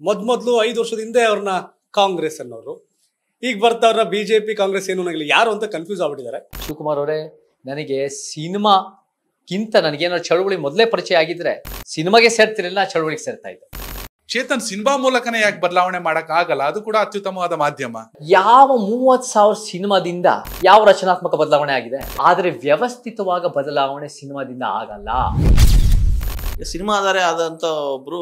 ಮೊದಲು 5 ವರ್ಷದ ಹಿಂದೆ ಅವ್ರನ್ನ ಕಾಂಗ್ರೆಸ್ ಅನ್ನೋರು, ಈಗ ಬರ್ತಾವ್ರ ಬಿಜೆಪಿ ಕಾಂಗ್ರೆಸ್ ಏನು ನನಗೆ ಯಾರು ಅಂತ ಕನ್ಫ್ಯೂಸ್ ಆಗ್ಬಿಟ್ಟಿದ್ದಾರೆ. ಶಿವಕುಮಾರ್ ಅವರೇ, ನನಗೆ ಸಿನಿಮಾಕ್ಕಿಂತ ನನಗೇನಾದ್ರು ಚಳುವಳಿ ಮೊದಲೇ ಪರಿಚಯ ಆಗಿದ್ರೆ ಸಿನಿಮಾಗೆ ಸೇರ್ತಿರಲಿಲ್ಲ, ಚಳುವಳಿಗೆ ಸೇರ್ತಾ ಇದ್ದೆ. ಚೇತನ್, ಸಿನಿಮಾ ಮೂಲಕನೇ ಯಾಕೆ ಬದಲಾವಣೆ ಮಾಡಕ್ ಆಗಲ್ಲ? ಅದು ಕೂಡ ಅತ್ಯುತ್ತಮವಾದ ಮಾಧ್ಯಮ. ಯಾವ 30,000 ಸಿನಿಮಾದಿಂದ ಯಾವ ರಚನಾತ್ಮಕ ಬದಲಾವಣೆ ಆಗಿದೆ, ಆದ್ರೆ ವ್ಯವಸ್ಥಿತವಾಗ ಬದಲಾವಣೆ ಸಿನಿಮಾದಿಂದ ಆಗಲ್ಲ. ಸಿನಿಮಾ ಆಧಾರ ಆದಂತ ಒಬ್ರು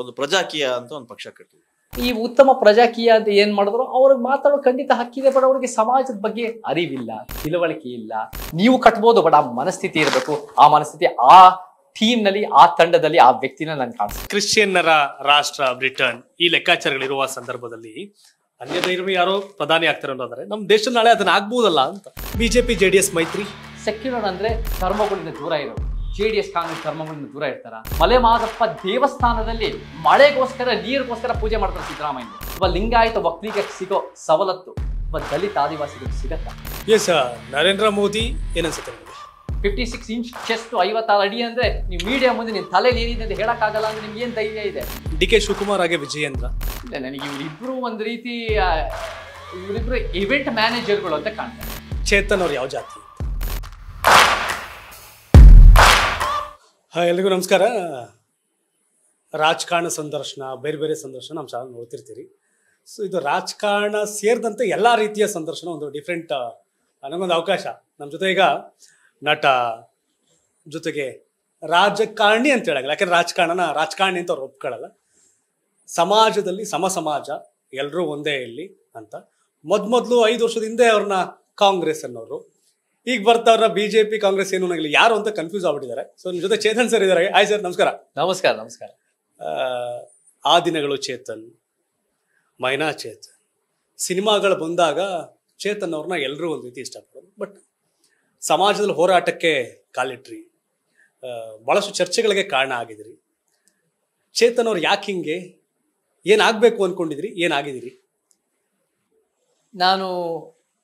ಒಂದು ಪ್ರಜಾಕೀಯ ಅಂತ ಒಂದು ಪಕ್ಷ ಕಟ್ಟಿದ್ರು. ಈ ಉತ್ತಮ ಪ್ರಜಾಕೀಯ ಅಂತ ಏನ್ ಮಾಡಿದ್ರು, ಅವ್ರಿಗೆ ಮಾತಾಡೋ ಖಂಡಿತ ಹಕ್ಕಿದೆ, ಬಟ್ ಅವ್ರಿಗೆ ಸಮಾಜದ ಬಗ್ಗೆ ಅರಿವಿಲ್ಲ, ತಿಳುವಳಿಕೆ ಇಲ್ಲ. ನೀವು ಕಟ್ಬೋದು, ಬಟ್ ಆ ಮನಸ್ಥಿತಿ ಇರಬೇಕು. ಆ ಮನಸ್ಥಿತಿ ಆ ಟೀಮ್ ನಲ್ಲಿ, ಆ ತಂಡದಲ್ಲಿ ಆ ವ್ಯಕ್ತಿನ ನನ್ ಕಾಣಿಸ್ತೀನಿ. ಕ್ರಿಶ್ಚಿಯನ್ನರ ರಾಷ್ಟ್ರ ಬ್ರಿಟನ್ ಈ ಲೆಕ್ಕಾಚಾರಗಳಿರುವ ಸಂದರ್ಭದಲ್ಲಿ ಅನ್ಯ ಧರ್ಮ ಯಾರೋ ಪ್ರಧಾನಿ ಆಗ್ತಾರೆ ಅನ್ನೋದಾದ್ರೆ ನಮ್ಮ ದೇಶ ನಾಳೆ ಅದನ್ನ ಆಗ್ಬೋದಲ್ಲ ಅಂತ. ಬಿಜೆಪಿ ಜೆಡಿಎಸ್ ಮೈತ್ರಿ. ಸೆಕ್ಯುಲರ್ ಅಂದ್ರೆ ಧರ್ಮಗಳಿಂದ ದೂರ ಇರೋದು. JDS ಕಾಂಗ್ರೆಸ್ ಧರ್ಮಗಳಿಂದ ದೂರ ಇರ್ತಾರ. ಮಲೆ ಮಾದಪ್ಪ ದೇವಸ್ಥಾನದಲ್ಲಿ ಮಳೆಗೋಸ್ಕರ ನೀರಿಗೋಸ್ಕರ ಪೂಜೆ ಮಾಡ್ತಾರೆ ಸಿದ್ದರಾಮಯ್ಯ. ಒಬ್ಬ ಲಿಂಗಾಯತ ಒಕ್ಕಲಿಗರಿಗೆ ಸಿಗೋ ಸವಲತ್ತು ಒಬ್ಬ ದಲಿತ ಆದಿವಾಸಿಗಳಿಗೆ ಸಿಗತ್ತ? ಎಸ್, ನರೇಂದ್ರ ಮೋದಿ ಏನನ್ಸುತ್ತೆ ನಿಮಗೆ? 56 ಇಂಚ್ ಚೆಸ್ಟ್, 56 ಅಡಿ ಅಂದ್ರೆ ನೀವು ಮೀಡಿಯಾ ಮುಂದೆ ನಿನ್ ತಲೆಯಲ್ಲಿ ಏನಿದೆ ಅಂತ ಹೇಳಕ್ಕಾಗಲ್ಲ ಅಂದ್ರೆ ನಿಮ್ಗೆ ಏನ್ ಧೈರ್ಯ ಇದೆ? DK ಶಿವಕುಮಾರ್ ಹಾಗೆ ವಿಜಯೇಂದ್ರ. ಇಲ್ಲ, ನನಗೆ ಇವರಿಬ್ರು ಒಂದು ರೀತಿ ಇವರಿಬ್ರು ಇವೆಂಟ್ ಮ್ಯಾನೇಜರ್ಗಳು ಅಂತ ಕಾಣ್ತಾರೆ. ಚೇತನ್ ಅವ್ರು ಯಾವ ಜಾತಿ? ಎಲ್ರಿಗೂ ನಮಸ್ಕಾರ. ರಾಜಕಾರಣ ಸಂದರ್ಶನ, ಬೇರೆ ಬೇರೆ ಸಂದರ್ಶನ ನಮ್ಮ ಚಾನಲ್ ನೋಡ್ತಿರ್ತೀರಿ. ಸೊ ಇದು ರಾಜಕಾರಣ ಸೇರಿದಂತೆ ಎಲ್ಲ ರೀತಿಯ ಸಂದರ್ಶನ, ಒಂದು ಡಿಫ್ರೆಂಟ್ ನನಗೊಂದು ಅವಕಾಶ. ನಮ್ಮ ಜೊತೆ ಈಗ ನಟ, ಜೊತೆಗೆ ರಾಜಕಾರಣಿ ಅಂತ ಹೇಳಲ್ಲ, ಯಾಕಂದ್ರೆ ರಾಜಕಾರಣಿ ಅಂತ ಅವ್ರು ಒಪ್ಕೊಳ್ಳಲ್ಲ. ಸಮಾಜದಲ್ಲಿ ಸಮಾಜ ಎಲ್ಲರೂ ಒಂದೇ ಇಲ್ಲಿ ಅಂತ. ಮೊದಲು 5 ವರ್ಷದ ಹಿಂದೆ ಅವ್ರನ್ನ ಕಾಂಗ್ರೆಸ್ ಅನ್ನೋರು, ಈಗ ಬರ್ತಾವ್ರ ಬಿಜೆಪಿ ಕಾಂಗ್ರೆಸ್ ಏನು ನನಗೆ ಯಾರು ಅಂತ ಕನ್ಫ್ಯೂಸ್ ಆಗ್ಬಿಟ್ಟಿದ್ದಾರೆ. ಸೊ ನಿಮ್ಮ ಜೊತೆ ಚೇತನ್ ಸರ್ ಇದ್ದಾರೆ. ಹಾಯ್ ಸರ್, ನಮಸ್ಕಾರ. ನಮಸ್ಕಾರ. ಆ ದಿನಗಳು ಚೇತನ್, ಮೈನಾ ಚೇತನ್, ಸಿನಿಮಾಗಳು ಬಂದಾಗ ಚೇತನ್ ಅವ್ರನ್ನ ಎಲ್ಲರೂ ಒಂದು ರೀತಿ ಇಷ್ಟಪಡೋದು. ಬಟ್ ಸಮಾಜದಲ್ಲಿ ಹೋರಾಟಕ್ಕೆ ಕಾಲಿಟ್ರಿ, ಭಾಳಷ್ಟು ಚರ್ಚೆಗಳಿಗೆ ಕಾರಣ ಆಗಿದ್ರಿ. ಚೇತನ್ ಅವ್ರು ಯಾಕೆ ಹಿಂಗೆ, ಏನಾಗಬೇಕು ಅಂದ್ಕೊಂಡಿದ್ರಿ, ಏನಾಗಿದ್ದೀರಿ? ನಾನು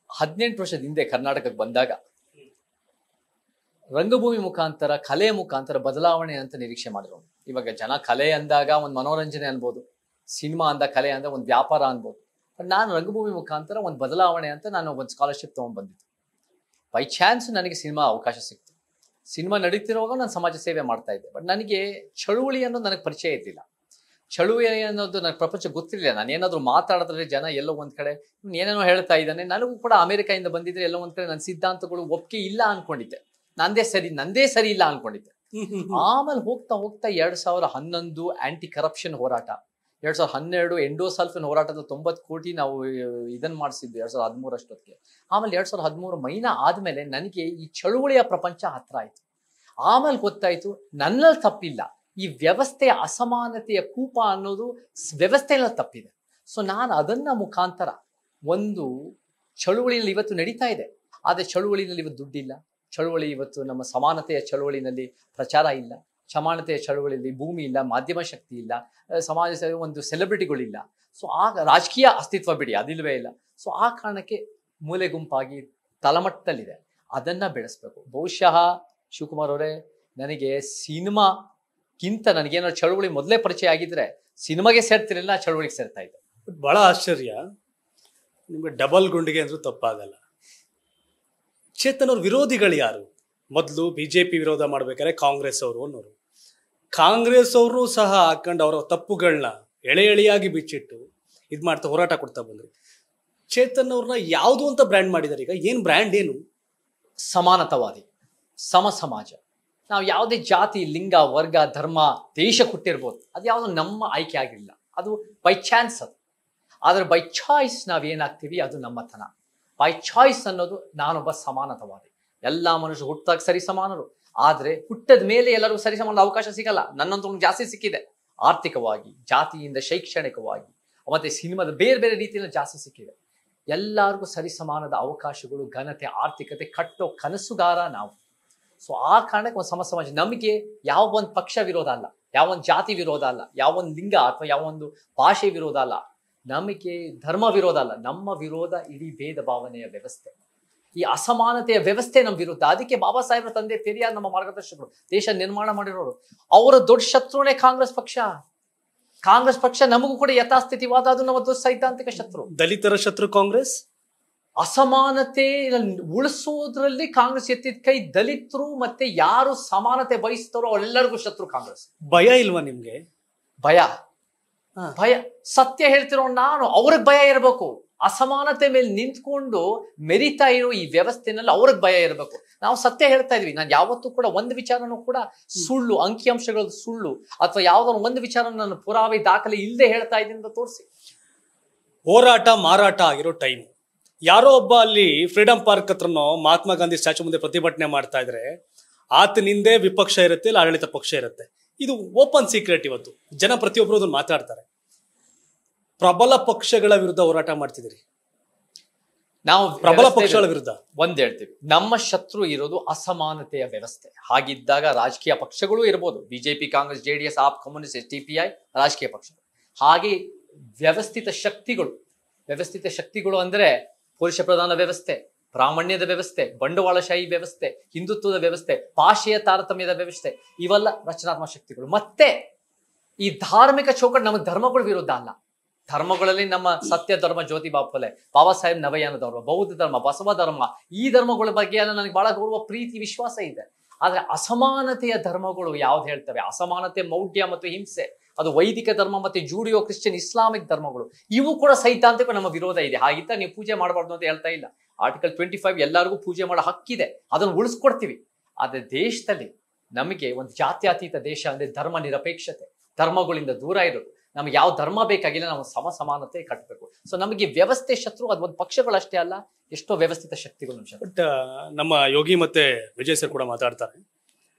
18 ವರ್ಷದ ಹಿಂದೆ ಕರ್ನಾಟಕಕ್ಕೆ ಬಂದಾಗ ರಂಗಭೂಮಿ ಮುಖಾಂತರ, ಕಲೆಯ ಮುಖಾಂತರ ಬದಲಾವಣೆ ಅಂತ ನಿರೀಕ್ಷೆ ಮಾಡಿದ್ರು. ಇವಾಗ ಜನ ಕಲೆ ಅಂದಾಗ ಒಂದು ಮನೋರಂಜನೆ ಅನ್ಬೋದು, ಸಿನಿಮಾ ಅಂದ ಕಲೆ ಅಂದ ಒಂದು ವ್ಯಾಪಾರ ಅನ್ಬೋದು. ಬಟ್ ನಾನು ರಂಗಭೂಮಿ ಮುಖಾಂತರ ಒಂದು ಬದಲಾವಣೆ ಅಂತ ನಾನು ಒಂದು ಸ್ಕಾಲರ್ಶಿಪ್ ತೊಗೊಂಡು ಬಂದಿದ್ದೆ. ಬೈ ಚಾನ್ಸ್ ನನಗೆ ಸಿನಿಮಾ ಅವಕಾಶ ಸಿಕ್ತು. ಸಿನಿಮಾ ನಡೀತಿರುವಾಗ ನಾನು ಸಮಾಜ ಸೇವೆ ಮಾಡ್ತಾ ಇದ್ದೆ. ಬಟ್ ನನಗೆ ಚಳುವಳಿ ಅನ್ನೋದು ನನಗೆ ಪರಿಚಯ ಇರಲಿಲ್ಲ. ಚಳುವಳಿ ಅನ್ನೋದು ನನಗೆ ಪ್ರಪಂಚ ಗೊತ್ತಿರಲಿಲ್ಲ. ನಾನು ಏನಾದರೂ ಮಾತಾಡಿದ್ರೆ ಜನ ಎಲ್ಲೋ ಒಂದ್ ಕಡೆ ಏನೇನೋ ಹೇಳ್ತಾ ಇದ್ದಾನೆ. ನನಗೂ ಕೂಡ ಅಮೆರಿಕಾಯಿಂದ ಬಂದಿದ್ರೆ ಎಲ್ಲೋ ಒಂದ್ ಕಡೆ ನನ್ನ ಸಿದ್ಧಾಂತಗಳು ಒಪ್ಪಿಗೆ ಇಲ್ಲ ಅನ್ಕೊಂಡಿದ್ದೆ. ನಂದೇ ಸರಿ ಇಲ್ಲ ಅನ್ಕೊಂಡಿದ್ದೆ. ಆಮೇಲೆ ಹೋಗ್ತಾ 2011 ಆಂಟಿ ಕರಪ್ಷನ್ ಹೋರಾಟ, 2012 ಎಂಡೋಸಲ್ಫಿನ್ ಹೋರಾಟದ 90 ಕೋಟಿ ನಾವು ಇದನ್ನ ಮಾಡಿಸಿದ್ವಿ 2013 ಅಷ್ಟೊತ್ತಿಗೆ. ಆಮೇಲೆ 2013 ಮೈನಾ ಆದ್ಮೇಲೆ ನನಗೆ ಈ ಚಳುವಳಿಯ ಪ್ರಪಂಚ ಹತ್ರ ಆಯ್ತು. ಆಮೇಲೆ ಗೊತ್ತಾಯ್ತು ನನ್ನಲ್ಲಿ ತಪ್ಪಿಲ್ಲ, ಈ ವ್ಯವಸ್ಥೆಯ ಅಸಮಾನತೆಯ ಕೂಪ ಅನ್ನೋದು ವ್ಯವಸ್ಥೆಯಲ್ಲಿ ತಪ್ಪಿದೆ. ಸೊ ನಾನು ಅದನ್ನ ಮುಖಾಂತರ ಒಂದು ಚಳುವಳಿಯಲ್ಲಿ ಇವತ್ತು ನಡೀತಾ ಇದೆ. ಆದರೆ ಚಳುವಳಿನಲ್ಲಿ ಇವತ್ತು ದುಡ್ಡಿಲ್ಲ, ಚಳುವಳಿ ಇವತ್ತು ನಮ್ಮ ಸಮಾನತೆಯ ಚಳುವಳಿನಲ್ಲಿ ಪ್ರಚಾರ ಇಲ್ಲ, ಸಮಾನತೆಯ ಚಳುವಳಿಯಲ್ಲಿ ಭೂಮಿ ಇಲ್ಲ, ಮಾಧ್ಯಮ ಶಕ್ತಿ ಇಲ್ಲ, ಸಮಾಜ ಒಂದು ಸೆಲೆಬ್ರಿಟಿಗಳಿಲ್ಲ. ಸೊ ಆಗ ರಾಜಕೀಯ ಅಸ್ತಿತ್ವ ಬಿಡಿ, ಅದಿಲ್ವೇ ಇಲ್ಲ. ಸೊ ಆ ಕಾರಣಕ್ಕೆ ಮೂಲೆ ಗುಂಪಾಗಿ ತಳಮಟ್ಟದಲ್ಲಿದೆ. ಅದನ್ನ ಬೆಳೆಸ್ಬೇಕು. ಬಹುಶಃ ಶಿವಕುಮಾರ್ ಅವರೇ, ನನಗೆ ಸಿನಿಮಾಕ್ಕಿಂತ ನನಗೇನಾದ್ರು ಚಳುವಳಿ ಮೊದಲೇ ಪರಿಚಯ ಆಗಿದ್ರೆ ಸಿನಿಮಾಗೆ ಸೇರ್ತಿರಲಿಲ್ಲ, ಚಳುವಳಿಗೆ ಸೇರ್ತಾ ಇದ್ದೆ. ಬಹಳ ಆಶ್ಚರ್ಯ, ನಿಮ್ಗೆ ಡಬಲ್ ಗುಂಡಿಗೆ ಅಂದ್ರೂ ತಪ್ಪಾಗಲ್ಲ. ಚೇತನ್ ಅವ್ರ ವಿರೋಧಿಗಳು ಯಾರು? ಮೊದಲು ಬಿಜೆಪಿ ವಿರೋಧ ಮಾಡ್ಬೇಕಾದ್ರೆ ಕಾಂಗ್ರೆಸ್ ಅವರು ಅನ್ನೋರು, ಕಾಂಗ್ರೆಸ್ ಅವರು ಸಹ ಹಾಕೊಂಡು ಅವರ ತಪ್ಪುಗಳನ್ನ ಎಳೆಯಾಗಿ ಬಿಚ್ಚಿಟ್ಟು ಇದು ಮಾಡ್ತಾ ಹೋರಾಟ ಕೊಡ್ತಾ ಬಂದ್ರಿ. ಚೇತನ್ ಅವ್ರನ್ನ ಯಾವುದು ಅಂತ ಬ್ರ್ಯಾಂಡ್ ಮಾಡಿದಾರೆ. ಈಗ ಏನ್ ಬ್ರ್ಯಾಂಡ್ ಏನು? ಸಮಾನತಾವಾದಿ, ಸಮಾಜ. ನಾವು ಯಾವುದೇ ಜಾತಿ, ಲಿಂಗ, ವರ್ಗ, ಧರ್ಮ, ದೇಶ ಕೊಟ್ಟಿರ್ಬೋದು, ಅದು ಯಾವುದು ನಮ್ಮ ಆಯ್ಕೆ ಆಗಿರಲಿಲ್ಲ, ಅದು ಬೈ ಚಾನ್ಸ್. ಅದು ಆದ್ರೆ ಬೈ ಚಾಯ್ಸ್ ನಾವೇನಾಗ್ತೀವಿ ಅದು ನಮ್ಮತನ. ಬೈ ಚಾಯ್ಸ್ ಅನ್ನೋದು ನಾನೊಬ್ಬ ಸಮಾನತಾವಾದಿ. ಎಲ್ಲ ಮನುಷ್ಯರು ಹುಟ್ಟಾಗ ಸರಿ ಸಮಾನರು, ಆದ್ರೆ ಹುಟ್ಟದ ಮೇಲೆ ಎಲ್ಲರಿಗೂ ಸರಿ ಸಮಾನದ ಅವಕಾಶ ಸಿಗಲ್ಲ. ನನ್ನಂತೂ ಜಾಸ್ತಿ ಸಿಕ್ಕಿದೆ, ಆರ್ಥಿಕವಾಗಿ, ಜಾತಿಯಿಂದ, ಶೈಕ್ಷಣಿಕವಾಗಿ, ಮತ್ತೆ ಸಿನಿಮಾದ ಬೇರೆ ಬೇರೆ ರೀತಿಯಲ್ಲಿ ಜಾಸ್ತಿ ಸಿಕ್ಕಿದೆ. ಎಲ್ಲರಿಗೂ ಸರಿ ಸಮಾನದ ಅವಕಾಶಗಳು, ಘನತೆ, ಆರ್ಥಿಕತೆ ಕಟ್ಟೋ ಕನಸುಗಾರ ನಾವು. ಸೊ ಆ ಕಾರಣಕ್ಕೆ ಒಂದು ಸಮಾಜ, ನಮಗೆ ಯಾವ ಒಂದು ಪಕ್ಷ ವಿರೋಧ ಅಲ್ಲ, ಯಾವ ಒಂದು ಜಾತಿ ವಿರೋಧ ಅಲ್ಲ, ಯಾವ ಒಂದು ಲಿಂಗ ಅಥವಾ ಯಾವ ಒಂದು ಭಾಷೆ ವಿರೋಧ ಅಲ್ಲ, ನಮಗೆ ಧರ್ಮ ವಿರೋಧ ಅಲ್ಲ. ನಮ್ಮ ವಿರೋಧ ಇಡೀ ಭೇದ ಭಾವನೆಯ ವ್ಯವಸ್ಥೆ, ಈ ಅಸಮಾನತೆಯ ವ್ಯವಸ್ಥೆ ನಮ್ಮ ವಿರುದ್ಧ. ಅದಕ್ಕೆ ಬಾಬಾ ಸಾಹೇಬ್ರ ತಂದೆ ಪೆರಿಯಾರ್ ನಮ್ಮ ಮಾರ್ಗದರ್ಶಕರು, ದೇಶ ನಿರ್ಮಾಣ ಮಾಡಿರೋರು. ಅವರ ದೊಡ್ಡ ಶತ್ರುನೇ ಕಾಂಗ್ರೆಸ್ ಪಕ್ಷ. ಕಾಂಗ್ರೆಸ್ ಪಕ್ಷ ನಮಗೂ ಕೂಡ ಯಥಾಸ್ಥಿತಿವಾದ, ಅದು ನಮ್ಮ ಸೈದ್ಧಾಂತಿಕ ಶತ್ರು. ದಲಿತರ ಶತ್ರು ಕಾಂಗ್ರೆಸ್. ಅಸಮಾನತೆ ಉಳಿಸೋದ್ರಲ್ಲಿ ಕಾಂಗ್ರೆಸ್ ಎತ್ತಿದ ಕೈ. ದಲಿತರು ಮತ್ತೆ ಯಾರು ಸಮಾನತೆ ಬಯಸ್ತಾರೋ ಅವರೆಲ್ಲರಿಗೂ ಶತ್ರು ಕಾಂಗ್ರೆಸ್. ಭಯ ಇಲ್ವಾ ನಿಮ್ಗೆ? ಭಯ ಭಯ ಸತ್ಯ ಹೇಳ್ತಿರೋ ನಾನು, ಅವ್ರಿಗೆ ಭಯ ಇರಬೇಕು. ಅಸಮಾನತೆ ಮೇಲೆ ನಿಂತ್ಕೊಂಡು ಮೆರಿತಾ ಇರೋ ಈ ವ್ಯವಸ್ಥೆನಲ್ಲಿ ಅವ್ರಿಗೆ ಭಯ ಇರಬೇಕು. ನಾವು ಸತ್ಯ ಹೇಳ್ತಾ ಇದ್ವಿ. ನಾನು ಯಾವತ್ತೂ ಕೂಡ ಒಂದು ವಿಚಾರನೂ ಕೂಡ ಸುಳ್ಳು, ಅಂಕಿಅಂಶಗಳ ಸುಳ್ಳು ಅಥವಾ ಯಾವ್ದಾದ್ರು ಒಂದು ವಿಚಾರ ನಾನು ಪುರಾವೆ ದಾಖಲೆ ಇಲ್ಲದೆ ಹೇಳ್ತಾ ಇದ್ದೀನಿ ಅಂತ ತೋರಿಸಿ. ಹೋರಾಟ ಮಾರಾಟ ಆಗಿರೋ ಟೈಮ್. ಯಾರೋ ಒಬ್ಬ ಅಲ್ಲಿ ಫ್ರೀಡಂ ಪಾರ್ಕ್ ಹತ್ರನೋ ಮಹಾತ್ಮ ಗಾಂಧಿ ಸ್ಟ್ಯಾಚು ಮುಂದೆ ಪ್ರತಿಭಟನೆ ಮಾಡ್ತಾ ಇದ್ರೆ ಆತನಿಂದೆ ವಿಪಕ್ಷ ಇರುತ್ತೆ, ಇಲ್ಲ ಆಡಳಿತ ಪಕ್ಷ ಇರುತ್ತೆ. ಇದು ಓಪನ್ ಸೀಕ್ರೆಟ್. ಇವತ್ತು ಜನ ಪ್ರತಿಯೊಬ್ಬರು ಅದನ್ನು ಮಾತಾಡ್ತಾರೆ. ಪ್ರಬಲ ಪಕ್ಷಗಳ ವಿರುದ್ಧ ಹೋರಾಟ ಮಾಡ್ತಿದ್ದೀರಿ. ನಾವು ಪ್ರಬಲ ಪಕ್ಷಗಳ ವಿರುದ್ಧ ಒಂದ್ ಹೇಳ್ತೀವಿ, ನಮ್ಮ ಶತ್ರು ಇರೋದು ಅಸಮಾನತೆಯ ವ್ಯವಸ್ಥೆ. ಹಾಗಿದ್ದಾಗ ರಾಜಕೀಯ ಪಕ್ಷಗಳು ಇರ್ಬೋದು, BJP, Congress, JDS, AAP, communist, TPI ರಾಜಕೀಯ ಪಕ್ಷಗಳು. ಹಾಗೆ ವ್ಯವಸ್ಥಿತ ಶಕ್ತಿಗಳು ಅಂದ್ರೆ ಪುರುಷ ಪ್ರಧಾನ ವ್ಯವಸ್ಥೆ, ಬ್ರಾಹ್ಮಣ್ಯದ ವ್ಯವಸ್ಥೆ, ಬಂಡವಾಳಶಾಹಿ ವ್ಯವಸ್ಥೆ, ಹಿಂದುತ್ವದ ವ್ಯವಸ್ಥೆ, ಭಾಷೆಯ ತಾರತಮ್ಯದ ವ್ಯವಸ್ಥೆ, ಇವೆಲ್ಲ ರಚನಾತ್ಮಕ ಶಕ್ತಿಗಳು. ಮತ್ತೆ ಈ ಧಾರ್ಮಿಕ ಚೌಕಟ್ಟು ನಮ್ಮ ಧರ್ಮಗಳ ವಿರುದ್ಧ ಅಲ್ಲ. ಧರ್ಮಗಳಲ್ಲಿ ನಮ್ಮ ಸತ್ಯ ಧರ್ಮ, ಜ್ಯೋತಿಬಾ ಫುಲೆ, ಬಾಬಾ ಸಾಹೇಬ್ ನವಯಾನ ಧರ್ಮ, ಬೌದ್ಧ ಧರ್ಮ, ಬಸವ ಧರ್ಮ, ಈ ಧರ್ಮಗಳ ಬಗ್ಗೆ ಎಲ್ಲ ನನಗೆ ಬಹಳ ಗೌರವ, ಪ್ರೀತಿ, ವಿಶ್ವಾಸ ಇದೆ. ಆದ್ರೆ ಅಸಮಾನತೆಯ ಧರ್ಮಗಳು ಯಾವ್ದು ಹೇಳ್ತವೆ? ಅಸಮಾನತೆ, ಮೌಢ್ಯ ಮತ್ತು ಹಿಂಸೆ, ಅದು ವೈದಿಕ ಧರ್ಮ ಮತ್ತೆ ಜೂಡಿಯೋ ಕ್ರಿಶ್ಚಿಯನ್ ಇಸ್ಲಾಮಿಕ್ ಧರ್ಮಗಳು, ಇವು ಕೂಡ ಸೈದ್ಧಾಂತಿಕ ನಮ್ಮ ವಿರೋಧ ಇದೆ. ಹಾಗಿದ್ದ ನೀವು ಪೂಜೆ ಮಾಡಬಾರ್ದು ಅಂತ ಹೇಳ್ತಾ ಇಲ್ಲ. ಆರ್ಟಿಕಲ್ 25 ಎಲ್ಲರಿಗೂ ಪೂಜೆ ಮಾಡೋ ಹಕ್ಕಿದೆ, ಅದನ್ನು ಉಳಿಸ್ಕೊಡ್ತೀವಿ. ಆದ್ರೆ ದೇಶದಲ್ಲಿ ನಮಗೆ ಒಂದು ಜಾತ್ಯತೀತ ದೇಶ ಅಂದ್ರೆ ಧರ್ಮ ನಿರಪೇಕ್ಷತೆ, ಧರ್ಮಗಳಿಂದ ದೂರ ಇರೋದು. ನಮ್ಗೆ ಯಾವ ಧರ್ಮ ಬೇಕಾಗಿಲ್ಲ, ನಾವು ಸಮಾನತೆ ಕಟ್ಟಬೇಕು. ಸೊ ನಮಗೆ ವ್ಯವಸ್ಥೆ ಶತ್ರು ಅದು ಒಂದು ಪಕ್ಷಗಳಷ್ಟೇ ಅಲ್ಲ, ಎಷ್ಟೋ ವ್ಯವಸ್ಥಿತ ಶಕ್ತಿಗಳು. ಬಟ್ ನಮ್ಮ ಯೋಗಿ ಮತ್ತೆ ವಿಜಯ್ ಸರ್ ಕೂಡ ಮಾತಾಡ್ತಾರೆ.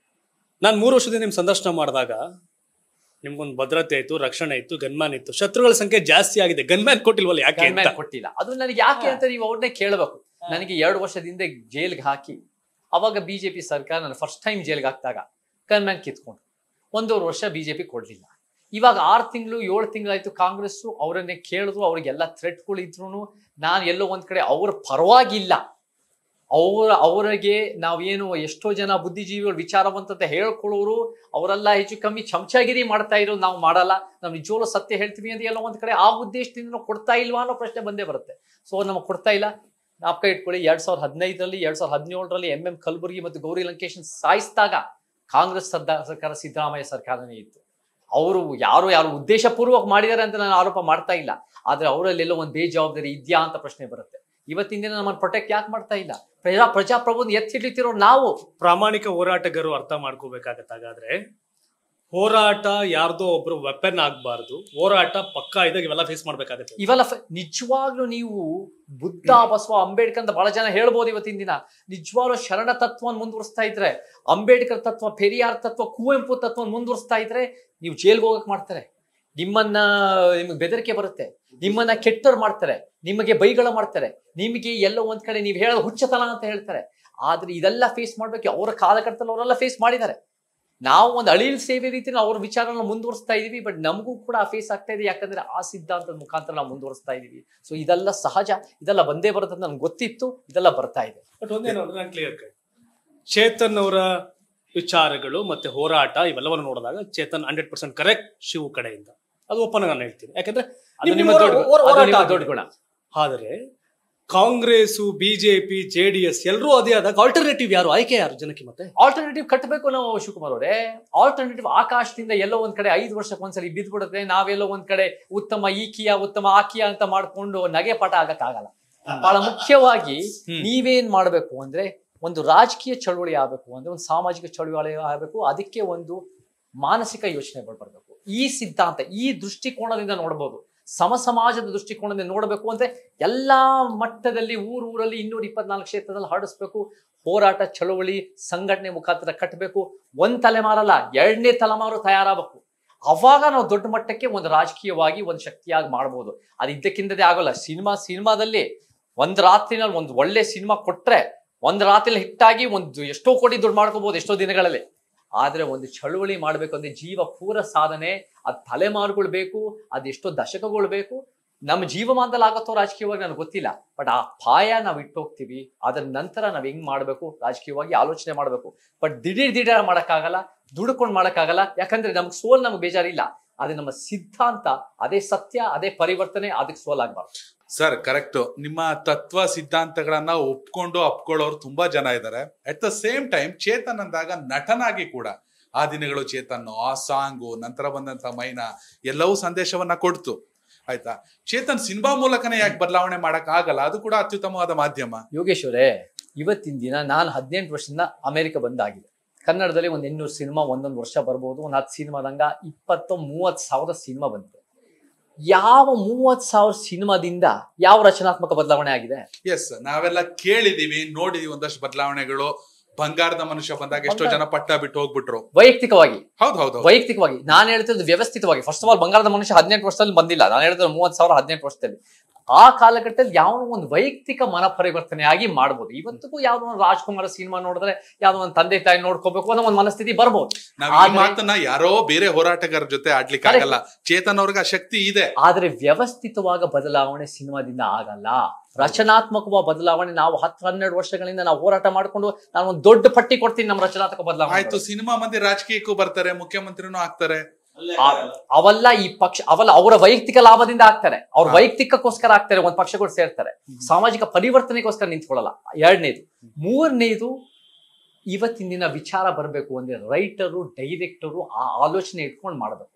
ನಾನು 3 ವರ್ಷದಿಂದ ನಿಮ್ ಸಂದರ್ಶನ ಮಾಡಿದಾಗ ನಿಮ್ಗೊಂದು ಭದ್ರತೆ ಇತ್ತು, ರಕ್ಷಣೆ ಇತ್ತು, ಗನ್ಮ್ಯಾನ್ ಇತ್ತು. ಶತ್ರುಗಳ ಸಂಖ್ಯೆ ಜಾಸ್ತಿ ಆಗಿದೆ, ಗನ್ಮ್ಯಾನ್ ಕೊಟ್ಟಿಲ್ವಲ್ಲ, ಯಾಕೆ ಕೊಟ್ಟಿಲ್ಲ? ಅದು ನನಗೆ ಯಾಕೆ ಅಂತ ನೀವು ಅವ್ರನ್ನೇ ಕೇಳಬೇಕು. ನನಗೆ 2 ವರ್ಷದಿಂದ ಜೈಲ್ಗೆ ಹಾಕಿ, ಅವಾಗ ಬಿಜೆಪಿ ಸರ್ಕಾರ ನಾನು ಫಸ್ಟ್ ಟೈಮ್ ಜೈಲ್ಗೆ ಹಾಕಿದಾಗ ಗನ್ಮ್ಯಾನ್ ಕಿತ್ಕೊಂಡು 1.5 ವರ್ಷ ಬಿಜೆಪಿ ಕೊಡ್ಲಿಲ್ಲ. ಇವಾಗ 6 ತಿಂಗಳು 7 ತಿಂಗಳಾಯ್ತು ಕಾಂಗ್ರೆಸ್ ಅವರನ್ನೇ ಕೇಳಿದ್ರು, ಅವ್ರಿಗೆಲ್ಲ ಥ್ರೆಟ್ಗಳು ಇದ್ರು. ನಾನು ಎಲ್ಲೋ ಒಂದ್ ಕಡೆ ಅವ್ರ ಪರವಾಗಿಲ್ಲ, ಅವರಿಗೆ ನಾವೇನು ಎಷ್ಟೋ ಜನ ಬುದ್ಧಿಜೀವಿಗಳು ವಿಚಾರವಂತತೆ ಹೇಳ್ಕೊಳ್ಳೋರು ಅವರೆಲ್ಲ ಹೆಚ್ಚು ಕಮ್ಮಿ ಚಮಚಾಗಿರಿ ಮಾಡ್ತಾ ಇರೋದು ನಾವು ಮಾಡಲ್ಲ, ನಾವು ನಿಜವೂ ಸತ್ಯ ಹೇಳ್ತೀವಿ ಅಂತ ಎಲ್ಲ ಒಂದ್ ಕಡೆ ಆ ಉದ್ದೇಶದಿಂದ ನಾವು ಕೊಡ್ತಾ ಇಲ್ವಾ ಅನ್ನೋ ಪ್ರಶ್ನೆ ಬಂದೇ ಬರುತ್ತೆ. ಸೊ ನಮಗೆ ಕೊಡ್ತಾ ಇಲ್ಲ. ಜ್ಞಾಪಕ ಇಟ್ಕೊಳ್ಳಿ, 2015ರಲ್ಲಿ 2017ರಲ್ಲಿ MM ಕಲಬುರ್ಗಿ ಮತ್ತು ಗೌರಿ ಲಂಕೇಶನ್ ಸಾಯಿಸಿದಾಗ ಕಾಂಗ್ರೆಸ್ ಸರ್ಕಾರ, ಸಿದ್ದರಾಮಯ್ಯ ಸರ್ಕಾರನೇ ಇತ್ತು. ಅವರು ಯಾರು ಉದ್ದೇಶಪೂರ್ವಕ ಮಾಡಿದ್ದಾರೆ ಅಂತ ನಾನು ಆರೋಪ ಮಾಡ್ತಾ ಇಲ್ಲ. ಆದ್ರೆ ಅವರಲ್ಲೆಲ್ಲೋ ಒಂದು ಬೇಜವಾಬ್ದಾರಿ ಇದೆಯಾ ಅಂತ ಪ್ರಶ್ನೆ ಬರುತ್ತೆ. ಇವತ್ತಿನ ದಿನ ನಮ್ಮನ್ನು ಪ್ರೊಟೆಕ್ಟ್ ಯಾಕೆ ಮಾಡ್ತಾ ಇಲ್ಲ? ಪ್ರಜಾಪ್ರಭುತ್ವ ಎತ್ತಿ ಹಿಡಿತಿರೋ ನಾವು. ಪ್ರಾಮಾಣಿಕ ಹೋರಾಟಗಾರರು ಅರ್ಥ ಮಾಡ್ಕೋಬೇಕಾಗತ್ತೆ. ಹಾಗಾದ್ರೆ ಹೋರಾಟ ಯಾರ್ದೋ ಒಬ್ರು ವೆಪನ್ ಆಗ್ಬಾರ್ದು, ಹೋರಾಟ ಪಕ್ಕ ಇದಾಗ ಇವೆಲ್ಲ ಫೇಸ್ ಮಾಡ್ಬೇಕಾಗತ್ತೆ. ಇವೆಲ್ಲ ನಿಜವಾಗ್ಲೂ ನೀವು ಬುದ್ಧ, ಬಸವ, ಅಂಬೇಡ್ಕರ್ ಅಂತ ಬಹಳ ಜನ ಹೇಳ್ಬೋದು. ಇವತ್ತಿನ ದಿನ ನಿಜವಾಗ್ಲೂ ಶರಣ ತತ್ವವನ್ನು ಮುಂದುವರಿಸ್ತಾ ಇದ್ರೆ, ಅಂಬೇಡ್ಕರ್ ತತ್ವ, ಪೆರಿಯಾರ್ ತತ್ವ, ಕುವೆಂಪು ತತ್ವವನ್ನು ಮುಂದುವರಿಸ್ತಾ ಇದ್ರೆ ನೀವು ಜೈಲ್ಗೆ ಹೋಗಕ್ ಮಾಡ್ತಾರೆ. ನಿಮಗೆ ಬೆದರಿಕೆ ಬರುತ್ತೆ, ನಿಮ್ಮನ್ನ ಕೆಟ್ಟವ್ರು ಮಾಡ್ತಾರೆ, ನಿಮಗೆ ಬೈಗಳ ಮಾಡ್ತಾರೆ, ನಿಮಗೆ ಎಲ್ಲೋ ಒಂದ್ ಕಡೆ ನೀವು ಹೇಳೋದು ಹುಚ್ಚತನ ಅಂತ ಹೇಳ್ತಾರೆ. ಆದ್ರೆ ಇದೆಲ್ಲ ಫೇಸ್ ಮಾಡ್ಬೇಕು. ಅವರ ಕಾಲಘಟ್ಟದಲ್ಲಿ ಅವರೆಲ್ಲ ಫೇಸ್ ಮಾಡಿದ್ದಾರೆ. ನಾವು ಒಂದು ಅಳಿಲ್ ಸೇವೆ ರೀತಿಯಲ್ಲಿ ಅವ್ರ ವಿಚಾರನ ಮುಂದುವರಿಸ್ತಾ ಇದೀವಿ. ಬಟ್ ನಮಗೂ ಕೂಡ ಫೇಸ್ ಆಗ್ತಾ ಇದೆ, ಯಾಕಂದ್ರೆ ಆ ಸಿದ್ಧಾಂತದ ಮುಖಾಂತರ ನಾವು ಮುಂದುವರಿಸ್ತಾ ಇದೀವಿ. ಸೊ ಇದೆಲ್ಲ ಸಹಜ, ಇದೆಲ್ಲ ಬಂದೇ ಬರುತ್ತೆ ಅಂತ ನನ್ಗೆ ಗೊತ್ತಿತ್ತು, ಇದೆಲ್ಲ ಬರ್ತಾ ಇದೆ. ಬಟ್ ಒಂದೇನು ನಾನು ಕ್ಲಿಯರ್, ಚೇತನ್ ಅವರ ವಿಚಾರಗಳು ಮತ್ತೆ ಹೋರಾಟ ಇವೆಲ್ಲವನ್ನು ನೋಡಿದಾಗ ಚೇತನ್ 100% ಕರೆಕ್ಟ್ ಶಿವು ಕಡೆಯಿಂದ, ಅದು ಓಪನ್ ನಾನು ಹೇಳ್ತೀನಿ. ಯಾಕಂದ್ರೆ ದೊಡ್ಡ ಗುಣ. ಆದರೆ ಕಾಂಗ್ರೆಸ್, ಬಿಜೆಪಿ, JDS ಎಲ್ಲರೂ ಅದೇ ಆದಾಗ ಆಲ್ಟರ್ನೇಟಿವ್ ಯಾರು, ಆಯ್ಕೆ ಯಾರು ಜನಕ್ಕೆ? ಮತ್ತೆ ಆಲ್ಟರ್ನೇಟಿವ್ ಕಟ್ಟಬೇಕು ನಾವು ಶಿವಕುಮಾರ್ ಅವರೇ. ಆಲ್ಟರ್ನೇಟಿವ್ ಆಕಾಶದಿಂದ ಎಲ್ಲೋ ಒಂದ್ ಕಡೆ 5 ವರ್ಷಕ್ಕೊಂದ್ಸಲಿ ಬಿದ್ದ್ಬಿಡುತ್ತೆ. ನಾವೆಲ್ಲೋ ಒಂದ್ ಕಡೆ ಉತ್ತಮ ಈಕಿಯ ಉತ್ತಮ ಆಕಿಯ ಅಂತ ಮಾಡ್ಕೊಂಡು ನಗೆ ಪಾಠ ಆಗಕ್ಕಾಗಲ್ಲ. ಬಹಳ ಮುಖ್ಯವಾಗಿ ನೀವೇನ್ ಮಾಡ್ಬೇಕು ಅಂದ್ರೆ, ಒಂದು ರಾಜಕೀಯ ಚಳವಳಿ ಆಗ್ಬೇಕು ಅಂದ್ರೆ, ಒಂದು ಸಾಮಾಜಿಕ ಚಳವಳಿ ಆಗ್ಬೇಕು. ಅದಕ್ಕೆ ಒಂದು ಮಾನಸಿಕ ಯೋಚನೆಗಳು ಬರ್ಬೇಕು. ಈ ಸಿದ್ಧಾಂತ, ಈ ದೃಷ್ಟಿಕೋನದಿಂದ ನೋಡ್ಬೋದು. ಸಮಾಜದ ದೃಷ್ಟಿಕೋನದಿಂದ ನೋಡಬೇಕು ಅಂದ್ರೆ ಎಲ್ಲಾ ಮಟ್ಟದಲ್ಲಿ, ಊರಲ್ಲಿ 224 ಕ್ಷೇತ್ರದಲ್ಲಿ ಹರಡಿಸ್ಬೇಕು. ಹೋರಾಟ, ಚಳವಳಿ, ಸಂಘಟನೆ ಮುಖಾಂತರ ಕಟ್ಟಬೇಕು. 1 ತಲೆಮಾರಲ್ಲ, 2ನೇ ತಲೆಮಾರು ತಯಾರಾಗಬೇಕು. ಅವಾಗ ನಾವು ದೊಡ್ಡ ಮಟ್ಟಕ್ಕೆ ಒಂದು ರಾಜಕೀಯವಾಗಿ ಒಂದು ಶಕ್ತಿಯಾಗಿ ಮಾಡ್ಬೋದು. ಅದು ಇದ್ದಕ್ಕಿಂದದೇ ಆಗೋಲ್ಲ. ಸಿನಿಮಾದಲ್ಲಿ ಒಂದ್ ರಾತ್ರಿನಲ್ಲಿ ಒಂದು ಒಳ್ಳೆ ಸಿನಿಮಾ ಕೊಟ್ರೆ, ಒಂದ್ ರಾತ್ರಿಲಿ ಹಿಟ್ಟಾಗಿ ಎಷ್ಟೋ ಕೋಟಿ ದುಡ್ಡು ಮಾಡ್ಕೋಬಹುದು ಎಷ್ಟೋ ದಿನಗಳಲ್ಲಿ. ಆದ್ರೆ ಒಂದು ಚಳುವಳಿ ಮಾಡ್ಬೇಕು ಅಂದ್ರೆ ಜೀವ ಪೂರ ಸಾಧನೆ, ಅದ್ ತಲೆಮಾರುಗಳು ಬೇಕು, ಅದೆಷ್ಟೋ ದಶಕಗಳು ಬೇಕು. ನಮ್ಮ ಜೀವಮಾನದಲ್ಲಿ ಆಗತ್ತೋ ರಾಜಕೀಯವಾಗಿ ನನಗೆ ಗೊತ್ತಿಲ್ಲ. ಬಟ್ ಆ ಪಾಯ ನಾವು ಇಟ್ಟೋಗ್ತೀವಿ. ಅದ್ರ ನಂತರ ನಾವ್ ಹೆಂಗ್ ಮಾಡ್ಬೇಕು ರಾಜಕೀಯವಾಗಿ ಆಲೋಚನೆ ಮಾಡ್ಬೇಕು. ಬಟ್ ದಿಢೀರ್ ಮಾಡಕ್ಕಾಗಲ್ಲ, ದುಡ್ಕೊಂಡು ಮಾಡಕ್ಕಾಗಲ್ಲ. ಯಾಕಂದ್ರೆ ನಮ್ಗೆ ನಮ್ಗೆ ಬೇಜಾರಿಲ್ಲ. ಅದೇ ನಮ್ಮ ಸಿದ್ಧಾಂತ, ಅದೇ ಸತ್ಯ, ಅದೇ ಪರಿವರ್ತನೆ, ಅದಕ್ಕೆ ಸೋಲಾಗಬಾರ್ದು. Sir correct. ನಿಮ್ಮ ತತ್ವ ಸಿದ್ಧಾಂತಗಳನ್ನ ಒಪ್ಕೊಂಡು ಅಪ್ಕೊಳ್ಳೋರು ತುಂಬಾ ಜನ ಇದ್ದಾರೆ. At the same time Chetan ಅಂದಾಗ ನಟನಾಗಿ ಕೂಡ ಆ ದಿನಗಳು ಚೇತನ್, ಆ ಸಾಂಗು, ನಂತರ ಬಂದಂತ ಮೈನಾ ಎಲ್ಲವೂ ಸಂದೇಶವನ್ನ ಕೊಡ್ತು. ಆಯ್ತಾ, ಚೇತನ್ ಸಿನಿಮಾ ಮೂಲಕನೇ ಯಾಕೆ ಬದಲಾವಣೆ ಮಾಡಕ್ ಆಗಲ್ಲ? ಅದು ಕೂಡ ಅತ್ಯುತ್ತಮವಾದ ಮಾಧ್ಯಮ. ಯೋಗೇಶ್ವರೇ, ಇವತ್ತಿನ ದಿನ ನಾನು 18 ವರ್ಷದಿಂದ ಅಮೆರಿಕ ಬಂದಾಗಿದೆ. ಕನ್ನಡದಲ್ಲಿ ಒಂದು 800 ಸಿನಿಮಾ ಒಂದೊಂದು ವರ್ಷ ಬರ್ಬೋದು. ಒಂದು 10 ಸಿನಿಮಾದಂಗ 20-30 ಸಾವಿರ ಸಿನಿಮಾ ಬಂದಿದೆ. ಯಾವ 30,000 ಸಿನಿಮಾದಿಂದ ಯಾವ ರಚನಾತ್ಮಕ ಬದಲಾವಣೆ ಆಗಿದೆ? ಎಸ್, ನಾವೆಲ್ಲ ಕೇಳಿದೀವಿ, ನೋಡಿದೀವಿ ಒಂದಷ್ಟು ಬದಲಾವಣೆಗಳು. ಬಂಗಾರದ ಮನುಷ್ಯ ಬಂದಾಗ ಎಷ್ಟೋ ಜನ ಪಟ್ಟ ಬಿಟ್ಟು ಹೋಗ್ಬಿಟ್ರು ವೈಯಕ್ತಿಕವಾಗಿ. ಹೌದು, ವೈಯಕ್ತಿಕವಾಗಿ ನಾನು ಹೇಳ್ತಿದ್ದು ವ್ಯವಸ್ಥಿತವಾಗಿ. ಫಸ್ಟ್ ಆಫ್ ಆಲ್, ಬಂಗಾರದ ಮನುಷ್ಯ 18 ವರ್ಷದಲ್ಲಿ ಬಂದಿಲ್ಲ. ನಾನು ಹೇಳ್ತಿದ್ದು 30,000 18 ವರ್ಷದಲ್ಲಿ. ಆ ಕಾಲಘಟ್ಟದಲ್ಲಿ ಯಾವ ಒಂದು ವೈಯಕ್ತಿಕ ಮನ ಪರಿವರ್ತನೆ ಆಗಿ ಮಾಡ್ಬೋದು. ಇವತ್ತಿಗೂ ಯಾವ್ದೋ ಒಂದು ರಾಜ್ಕುಮಾರ್ ಸಿನಿಮಾ ನೋಡಿದ್ರೆ ಯಾವ್ದೋ ಒಂದು ತಂದೆ ತಾಯಿ ನೋಡ್ಕೋಬೇಕು ಅನ್ನೋ ಒಂದು ಮನಸ್ಥಿತಿ ಬರ್ಬೋದು. ಮಾತನ್ನ ಯಾರೋ ಬೇರೆ ಹೋರಾಟಗಾರ ಜೊತೆ ಆಡ್ಲಿಕ್ಕೆ ಆಗಲ್ಲ. ಚೇತನ್ ಅವ್ರಿಗೆ ಆ ಶಕ್ತಿ ಇದೆ. ಆದ್ರೆ ವ್ಯವಸ್ಥಿತವಾಗ ಬದಲಾವಣೆ ಸಿನಿಮಾದಿಂದ ಆಗಲ್ಲ. ರಚನಾತ್ಮಕವಾದ ಬದಲಾವಣೆ ನಾವು 10-12 ವರ್ಷಗಳಿಂದ ನಾವು ಹೋರಾಟ ಮಾಡ್ಕೊಂಡು ನಾನು ಒಂದು ದೊಡ್ಡ ಪಟ್ಟಿ ಕೊಡ್ತೀನಿ ನಮ್ಮ ರಚನಾತ್ಮಕ ಬದಲಾವಣೆ. ಆಯ್ತು, ಸಿನಿಮಾ ಮಂದಿ ರಾಜಕೀಯಕ್ಕೂ ಬರ್ತಾರೆ, ಮುಖ್ಯಮಂತ್ರಿನೂ ಆಗ್ತಾರೆ. ಅವೆಲ್ಲ ಈ ಪಕ್ಷ ಅವೆಲ್ಲ ಅವರ ವೈಯಕ್ತಿಕ ಲಾಭದಿಂದ ಆಗ್ತಾರೆ, ಅವ್ರ ವೈಯಕ್ತಿಕಕ್ಕೋಸ್ಕರ ಆಗ್ತಾರೆ. ಒಂದ್ ಪಕ್ಷಗಳು ಸೇರ್ತಾರೆ, ಸಾಮಾಜಿಕ ಪರಿವರ್ತನೆಗೋಸ್ಕರ ನಿಂತ್ಕೊಳ್ಳಲ್ಲ. ಎರಡನೇದು. ಮೂರನೇದು, ಇವತ್ತಿನ ದಿನ ವಿಚಾರ ಬರಬೇಕು ಅಂದ್ರೆ ರೈಟರು, ಡೈರೆಕ್ಟರು ಆ ಆಲೋಚನೆ ಇಟ್ಕೊಂಡು ಮಾಡಬೇಕು.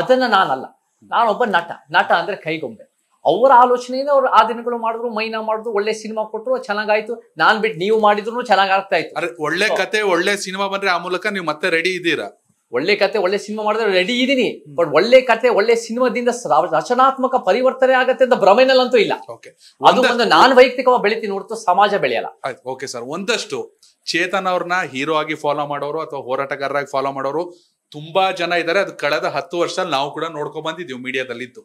ಅದನ್ನ ನಾನಲ್ಲ, ನಾನೊಬ್ಬ ನಟ ಅಂದ್ರೆ ಕೈಗೊಂಬೆ. ಅವರ ಆಲೋಚನೆಯಿಂದ ಅವ್ರು ಆ ದಿನಗಳು ಮಾಡಿದ್ರು, ಮೈನಾ ಮಾಡಿದ್ರು, ಒಳ್ಳೆ ಸಿನಿಮಾ ಕೊಟ್ಟರು, ಚೆನ್ನಾಗಾಯ್ತು. ನಾನ್ ಬಿಟ್ಟು ನೀವು ಮಾಡಿದ್ರು ಚೆನ್ನಾಗ್ ಆಗ್ತಾ ಇತ್ತು. ಒಳ್ಳೆ ಕತೆ, ಒಳ್ಳೆ ಸಿನಿಮಾ ಬಂದ್ರೆ ಆ ಮೂಲಕ ನೀವು ಮತ್ತೆ ರೆಡಿ ಇದ್ದೀರಾ. ಒಳ್ಳೆ ಕತೆ, ಒಳ್ಳೆ ಸಿನಿಮಾ ಮಾಡಿದ್ರೆ ರೆಡಿ ಇದೀನಿ. ಬಟ್ ಒಳ್ಳೆ ಕತೆ, ಒಳ್ಳೆ ಸಿನಿಮಾದಿಂದ ರಚನಾತ್ಮಕ ಪರಿವರ್ತನೆ ಆಗತ್ತೆ ಅಂತ ಭ್ರಮೆನಲ್ಲಂತೂ ಇಲ್ಲ. ಅದು ಒಂದು ನಾನು ವೈಯಕ್ತಿಕವಾಗಿ ಬೆಳಿತೀನಿ ಹೊರತು ಸಮಾಜ ಬೆಳೆಯಲ್ಲ. ಓಕೆ ಸರ್, ಒಂದಷ್ಟು ಚೇತನ್ ಅವ್ರನ್ನ ಹೀರೋ ಆಗಿ ಫಾಲೋ ಮಾಡೋರು ಅಥವಾ ಹೋರಾಟಗಾರರಾಗಿ ಫಾಲೋ ಮಾಡೋರು ತುಂಬಾ ಜನ ಇದ್ದಾರೆ. ಅದು ಕಳೆದ 10 ವರ್ಷ ನಾವು ಕೂಡ ನೋಡ್ಕೊಂಡ್ ಬಂದಿದ್ದೀವಿ ಮೀಡಿಯಾದಲ್ಲಿದ್ದು.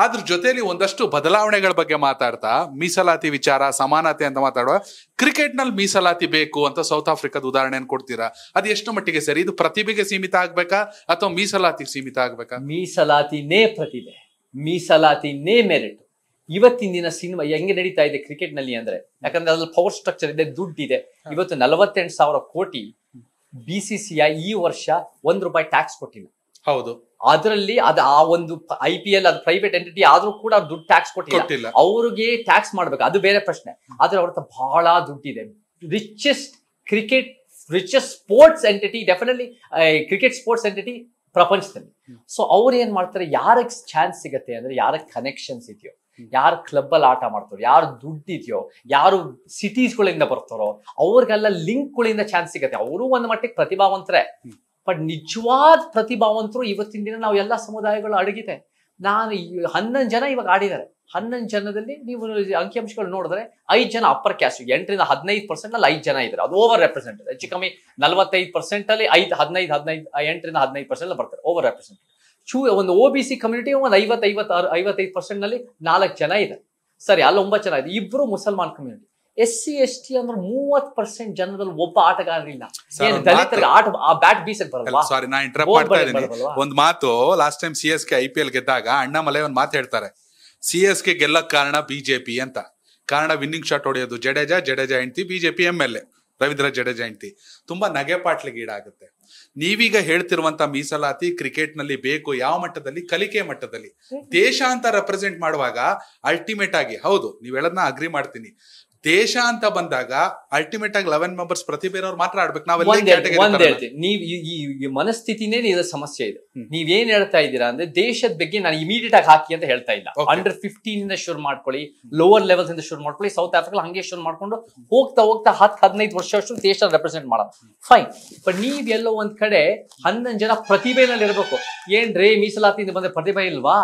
ಅದ್ರ ಜೊತೆಲಿ ಒಂದಷ್ಟು ಬದಲಾವಣೆಗಳ ಬಗ್ಗೆ ಮಾತಾಡ್ತಾ, ಮೀಸಲಾತಿ ವಿಚಾರ, ಸಮಾನತೆ ಅಂತ ಮಾತಾಡುವ, ಕ್ರಿಕೆಟ್ ನಲ್ಲಿ ಮೀಸಲಾತಿ ಬೇಕು ಅಂತ ಸೌತ್ ಆಫ್ರಿಕಾದ ಉದಾಹರಣೆಯನ್ನು ಕೊಡ್ತೀರಾ? ಅದು ಎಷ್ಟು ಮಟ್ಟಿಗೆ ಸರಿ? ಇದು ಪ್ರತಿಭೆಗೆ ಸೀಮಿತ ಆಗ್ಬೇಕಾ ಅಥವಾ ಮೀಸಲಾತಿಗೆ ಸೀಮಿತ ಆಗ್ಬೇಕಾ? ಮೀಸಲಾತಿನೇ ಪ್ರತಿಭೆ, ಮೀಸಲಾತಿನೇ ಮೆರಿಟ್. ಇವತ್ತಿನ ದಿನ ಸಿನಿಮಾ ಹೆಂಗೆ ನಡೀತಾ ಇದೆ ಕ್ರಿಕೆಟ್ ನಲ್ಲಿ ಅಂದ್ರೆ, ಯಾಕಂದ್ರೆ ಅದ್ರಲ್ಲಿ ಪವರ್ ಸ್ಟ್ರಕ್ಚರ್ ಇದೆ, ದುಡ್ಡಿದೆ. ಇವತ್ತು 48,000 ಕೋಟಿ BCCI ಈ ವರ್ಷ ₹1 ಟ್ಯಾಕ್ಸ್ ಕೊಟ್ಟಿಲ್ಲ. ಹೌದು, ಅದರಲ್ಲಿ ಆ ಒಂದು IPL ಅದು ಪ್ರೈವೇಟ್ ಎಂಟಿಟಿ ಆದ್ರೂ ಕೂಡ ದುಡ್ಡು ಟ್ಯಾಕ್ಸ್ ಕೊಟ್ಟಿಲ್ಲ. ಅವ್ರಿಗೆ ಟ್ಯಾಕ್ಸ್ ಮಾಡ್ಬೇಕು, ಅದು ಬೇರೆ ಪ್ರಶ್ನೆ. ಆದ್ರೆ ಅವ್ರ ಹತ್ರ ಬಹಳ ದುಡ್ಡಿದೆ. Richest sports entity, definitely cricket sports entity ಪ್ರಪಂಚದಲ್ಲಿ. ಸೊ ಅವ್ರು ಏನ್ ಮಾಡ್ತಾರೆ, ಯಾರಿಗೆ ಚಾನ್ಸ್ ಸಿಗತ್ತೆ ಅಂದ್ರೆ, ಯಾರಿಗೆ ಕನೆಕ್ಷನ್ಸ್ ಇದೆಯೋ, ಯಾರು ಕ್ಲಬ್ ಅಲ್ಲಿ ಆಟ ಮಾಡ್ತಾರೋ, ಯಾರು ದುಡ್ಡಿದೆಯೋ, ಯಾರು ಸಿಟೀಸ್ ಗಳಿಂದ ಬರ್ತಾರೋ, ಅವ್ರಿಗೆಲ್ಲ ಲಿಂಕ್ ಗಳಿಂದ ಚಾನ್ಸ್ ಸಿಗತ್ತೆ. ಅವರು ಒಂದು ಮಟ್ಟಿಗೆ ಪ್ರತಿಭಾವಂತರೇ. ಬಟ್ ನಿಜವಾದ ಪ್ರತಿಭಾವಂತರು ಇವತ್ತಿನ ದಿನ ನಾವು ಎಲ್ಲ ಸಮುದಾಯಗಳು ಅಡಗಿದೆ. ನಾನು 11 ಜನ ಇವಾಗ ಆಡಿದ್ದಾರೆ. 11 ಜನದಲ್ಲಿ ನೀವು ಅಂಕಿಅಂಶಗಳು ನೋಡಿದ್ರೆ 5 ಜನ ಅಪ್ಪರ್ ಕ್ಯಾಸ್ಟ್, 8ರಿಂದ 15% ಅಲ್ಲಿ 5 ಜನ ಇದ್ದಾರೆ. ಅದು ಓವರ್ ರೆಪ್ರೆಸೆಂಟ್. ಹೆಚ್ಚು ಕಮ್ಮಿ 45% ಅಲ್ಲಿ 8ರಿಂದ 15% ಬರ್ತಾರೆ ಓವರ್ ರೆಪ್ರೆಸೆಂಟ್. ಒಂದು OBC ಕಮ್ಯುನಿಟಿ ಒಂದು 55% ನಲ್ಲಿ 4 ಜನ ಇದೆ. ಸರಿ, ಅಲ್ಲಿ 9 ಜನ ಇದೆ. 2 ಮುಸಲ್ಮಾನ್ ಕಮ್ಯುನಿಟಿ. SC ST ಅಂದ್ರೆ 30% ಜನರಲ್ಲಿ ಒಬ್ಬ ಆಟಗಾರರಿಲ್ಲ. ದಲಿತರಿಗೆ ಬ್ಯಾಟ್ ಬೀಸಕ್ ಬರಲ್ವಾ? ಸಾರಿ, ನಾ ಇಂಟರಪ್ಟ್ ಮಾಡ್ತಾ ಇದ್ದೀನಿ. ಒಂದ್ ಮಾತು, ಲಾಸ್ಟ್ ಟೈಮ್ CSK IPL ಗೆದ್ದಾಗ ಅಣ್ಣಾಮಲೈ ಒಂದ್ ಮಾತು ಹೇಳ್ತಾರೆ, CSK ಗೆಲ್ಲಕ್ ಕಾರಣ BJP ಅಂತ. ಕಾರಣ ವಿನ್ನಿಂಗ್ ಶಾಟ್ ಹೊಡೆಯೋದು ಜಡೇಜಾ ಹೆಂಡತಿ, BJP MLA ರವೀಂದ್ರ ಜಡೇಜಾ ಹೆಂಡತಿ. ತುಂಬಾ ನಗೆಪಾಟ್ಲಿಗೆ ಈಡಾಗುತ್ತೆ. ನೀವೀಗ ಹೇಳ್ತಿರುವಂತ ಮೀಸಲಾತಿ ಕ್ರಿಕೆಟ್ ನಲ್ಲಿ ಬೇಕು. ಯಾವ ಮಟ್ಟದಲ್ಲಿ? ಕಲಿಕೆ ಮಟ್ಟದಲ್ಲಿ. ದೇಶ ಅಂತ ರೆಪ್ರೆಸೆಂಟ್ ಮಾಡುವಾಗ ಅಲ್ಟಿಮೇಟ್ ಆಗಿ, ಹೌದು ನೀವ್ ಹೇಳೋದನ್ನ ಅಗ್ರಿ ಮಾಡ್ತೀನಿ, ದೇಶ ಅಂತ ಬಂದಾಗ ಅಲ್ಟಿಮೇಟ್ ಆಗಿ 11 ಮೆಂಬರ್ಸ್ ಪ್ರತಿಭೆ ಇರೋರು ಮಾತ್ರ ಆಡ್ಬೇಕು. ನೀವ್ ಈ ಮನಸ್ಥಿತಿನೇ ಇದರ ಸಮಸ್ಯೆ ಇದೆ. ನೀವೇನ್ ಹೇಳ್ತಾ ಇದ್ದೀರಾ ಅಂದ್ರೆ, ದೇಶದ ಬಗ್ಗೆ ನಾನು ಇಮಿಡಿಯೇಟ್ ಆಗಿ ಹಾಕಿ ಅಂತ ಹೇಳ್ತಾ ಇಲ್ಲ. ಅಂಡರ್ 15 ಇಂದ ಶುರು ಮಾಡ್ಕೊಳ್ಳಿ, ಲೋವರ್ ಲೆವೆಲ್ಸ್ ಇಂದ ಶುರು ಮಾಡ್ಕೊಳ್ಳಿ. ಸೌತ್ ಆಫ್ರಿಕಾ ಹಂಗೆ ಶುರು ಮಾಡ್ಕೊಂಡು ಹೋಗ್ತಾ 10-15 ವರ್ಷ ಅಷ್ಟು ದೇಶ ರೆಪ್ರೆಸೆಂಟ್ ಮಾಡೋದು ಫೈನ್. ಬಟ್ ನೀವ್ ಎಲ್ಲೋ ಒಂದ್ ಕಡೆ 11 ಜನ ಪ್ರತಿಭೆನಲ್ಲಿ ಇರ್ಬೇಕು. ಏನ್ರಿ ಮೀಸಲಾತಿಯಿಂದ ಬಂದ್ರೆ ಪ್ರತಿಭೆ ಇಲ್ವಾ?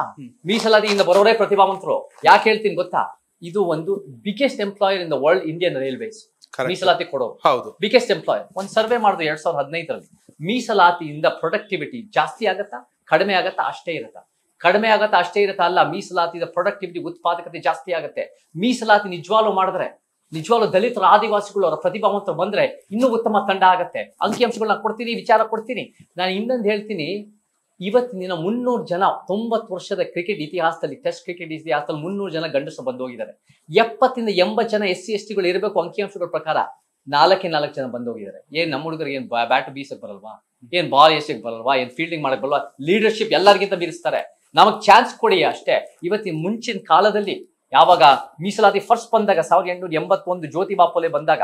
ಮೀಸಲಾತಿಯಿಂದ ಬರೋರೇ ಪ್ರತಿಭಾವಂತರು. ಯಾಕೆ ಹೇಳ್ತೀನಿ ಗೊತ್ತಾ? ಇದು ಒಂದು biggest employer in the world, Indian railways. ಮೀಸಲಾತಿ ಕೊಡೋರು ಬಿಗ್ಗೆಸ್ಟ್ ಎಂಪ್ಲಾಯರ್. ಒಂದು ಸರ್ವೆ ಮಾಡಿದ್ರು 2015ರಲ್ಲಿ. ಮೀಸಲಾತಿಯಿಂದ ಪ್ರೊಡಕ್ಟಿವಿಟಿ ಜಾಸ್ತಿ ಆಗತ್ತಾ ಕಡಿಮೆ ಆಗತ್ತಾ? ಅಷ್ಟೇ ಇರುತ್ತಾ? ಕಡಿಮೆ ಆಗತ್ತಾ ಅಷ್ಟೇ ಇರುತ್ತಾ? ಅಲ್ಲ, ಮೀಸಲಾತಿಯಿಂದ ಪ್ರೊಡಕ್ಟಿವಿಟಿ, ಉತ್ಪಾದಕತೆ ಜಾಸ್ತಿ ಆಗುತ್ತೆ. ಮೀಸಲಾತಿ ನಿಜವಾಗ್ಲೂ ಮಾಡಿದ್ರೆ, ನಿಜವಾಗ್ಲೂ ದಲಿತರ, ಆದಿವಾಸಿಗಳು, ಅವರ ಪ್ರತಿಭಾವಂತರು ಬಂದ್ರೆ ಇನ್ನೂ ಉತ್ತಮ ತಂಡ ಆಗತ್ತೆ. ಅಂಕಿಅಂಶಗಳನ್ನ ಕೊಡ್ತೀನಿ, ವಿಚಾರ ಕೊಡ್ತೀನಿ. ನಾನು ಇನ್ನೊಂದು ಹೇಳ್ತೀನಿ, ಇವತ್ತಿನ ದಿನ 300 ಜನ 90 ವರ್ಷದ ಕ್ರಿಕೆಟ್ ಇತಿಹಾಸದಲ್ಲಿ, ಟೆಸ್ಟ್ ಕ್ರಿಕೆಟ್ ಇತಿಹಾಸದಲ್ಲಿ 300 ಜನ ಗಂಡಸರು ಬಂದೋಗಿದ್ದಾರೆ. 70ರಿಂದ 80 ಜನ SC ST ಗಳು ಇರಬೇಕು ಅಂಕಿಅಂಶಗಳ ಪ್ರಕಾರ. 4 ಜನ ಬಂದೋಗಿದ್ದಾರೆ. ಏನ್ ನಮ್ಮ ಹುಡುಗರಿಗೆ ಏನ್ ಬ್ಯಾಟ್ ಬೀಸಕ್ ಬರಲ್ವಾ? ಏನ್ ಬಾಲ್ ಎಸೆಕ್ ಬರಲ್ವಾ, ಏನ್ ಫೀಲ್ಡಿಂಗ್ ಮಾಡಕ್ ಬರಲ್ವಾ, ಲೀಡರ್ಶಿಪ್ ಎಲ್ಲರಿಗಿಂತ ಮೀರಿಸ್ತಾರೆ. ನಮಗ್ ಚಾನ್ಸ್ ಕೊಡಿ ಅಷ್ಟೇ. ಇವತ್ತಿನ ಮುಂಚಿನ ಕಾಲದಲ್ಲಿ ಯಾವಾಗ ಮೀಸಲಾತಿ ಫಸ್ಟ್ ಬಂದಾಗ 1881 ಜ್ಯೋತಿ ಬಾಪುಲೆ ಬಂದಾಗ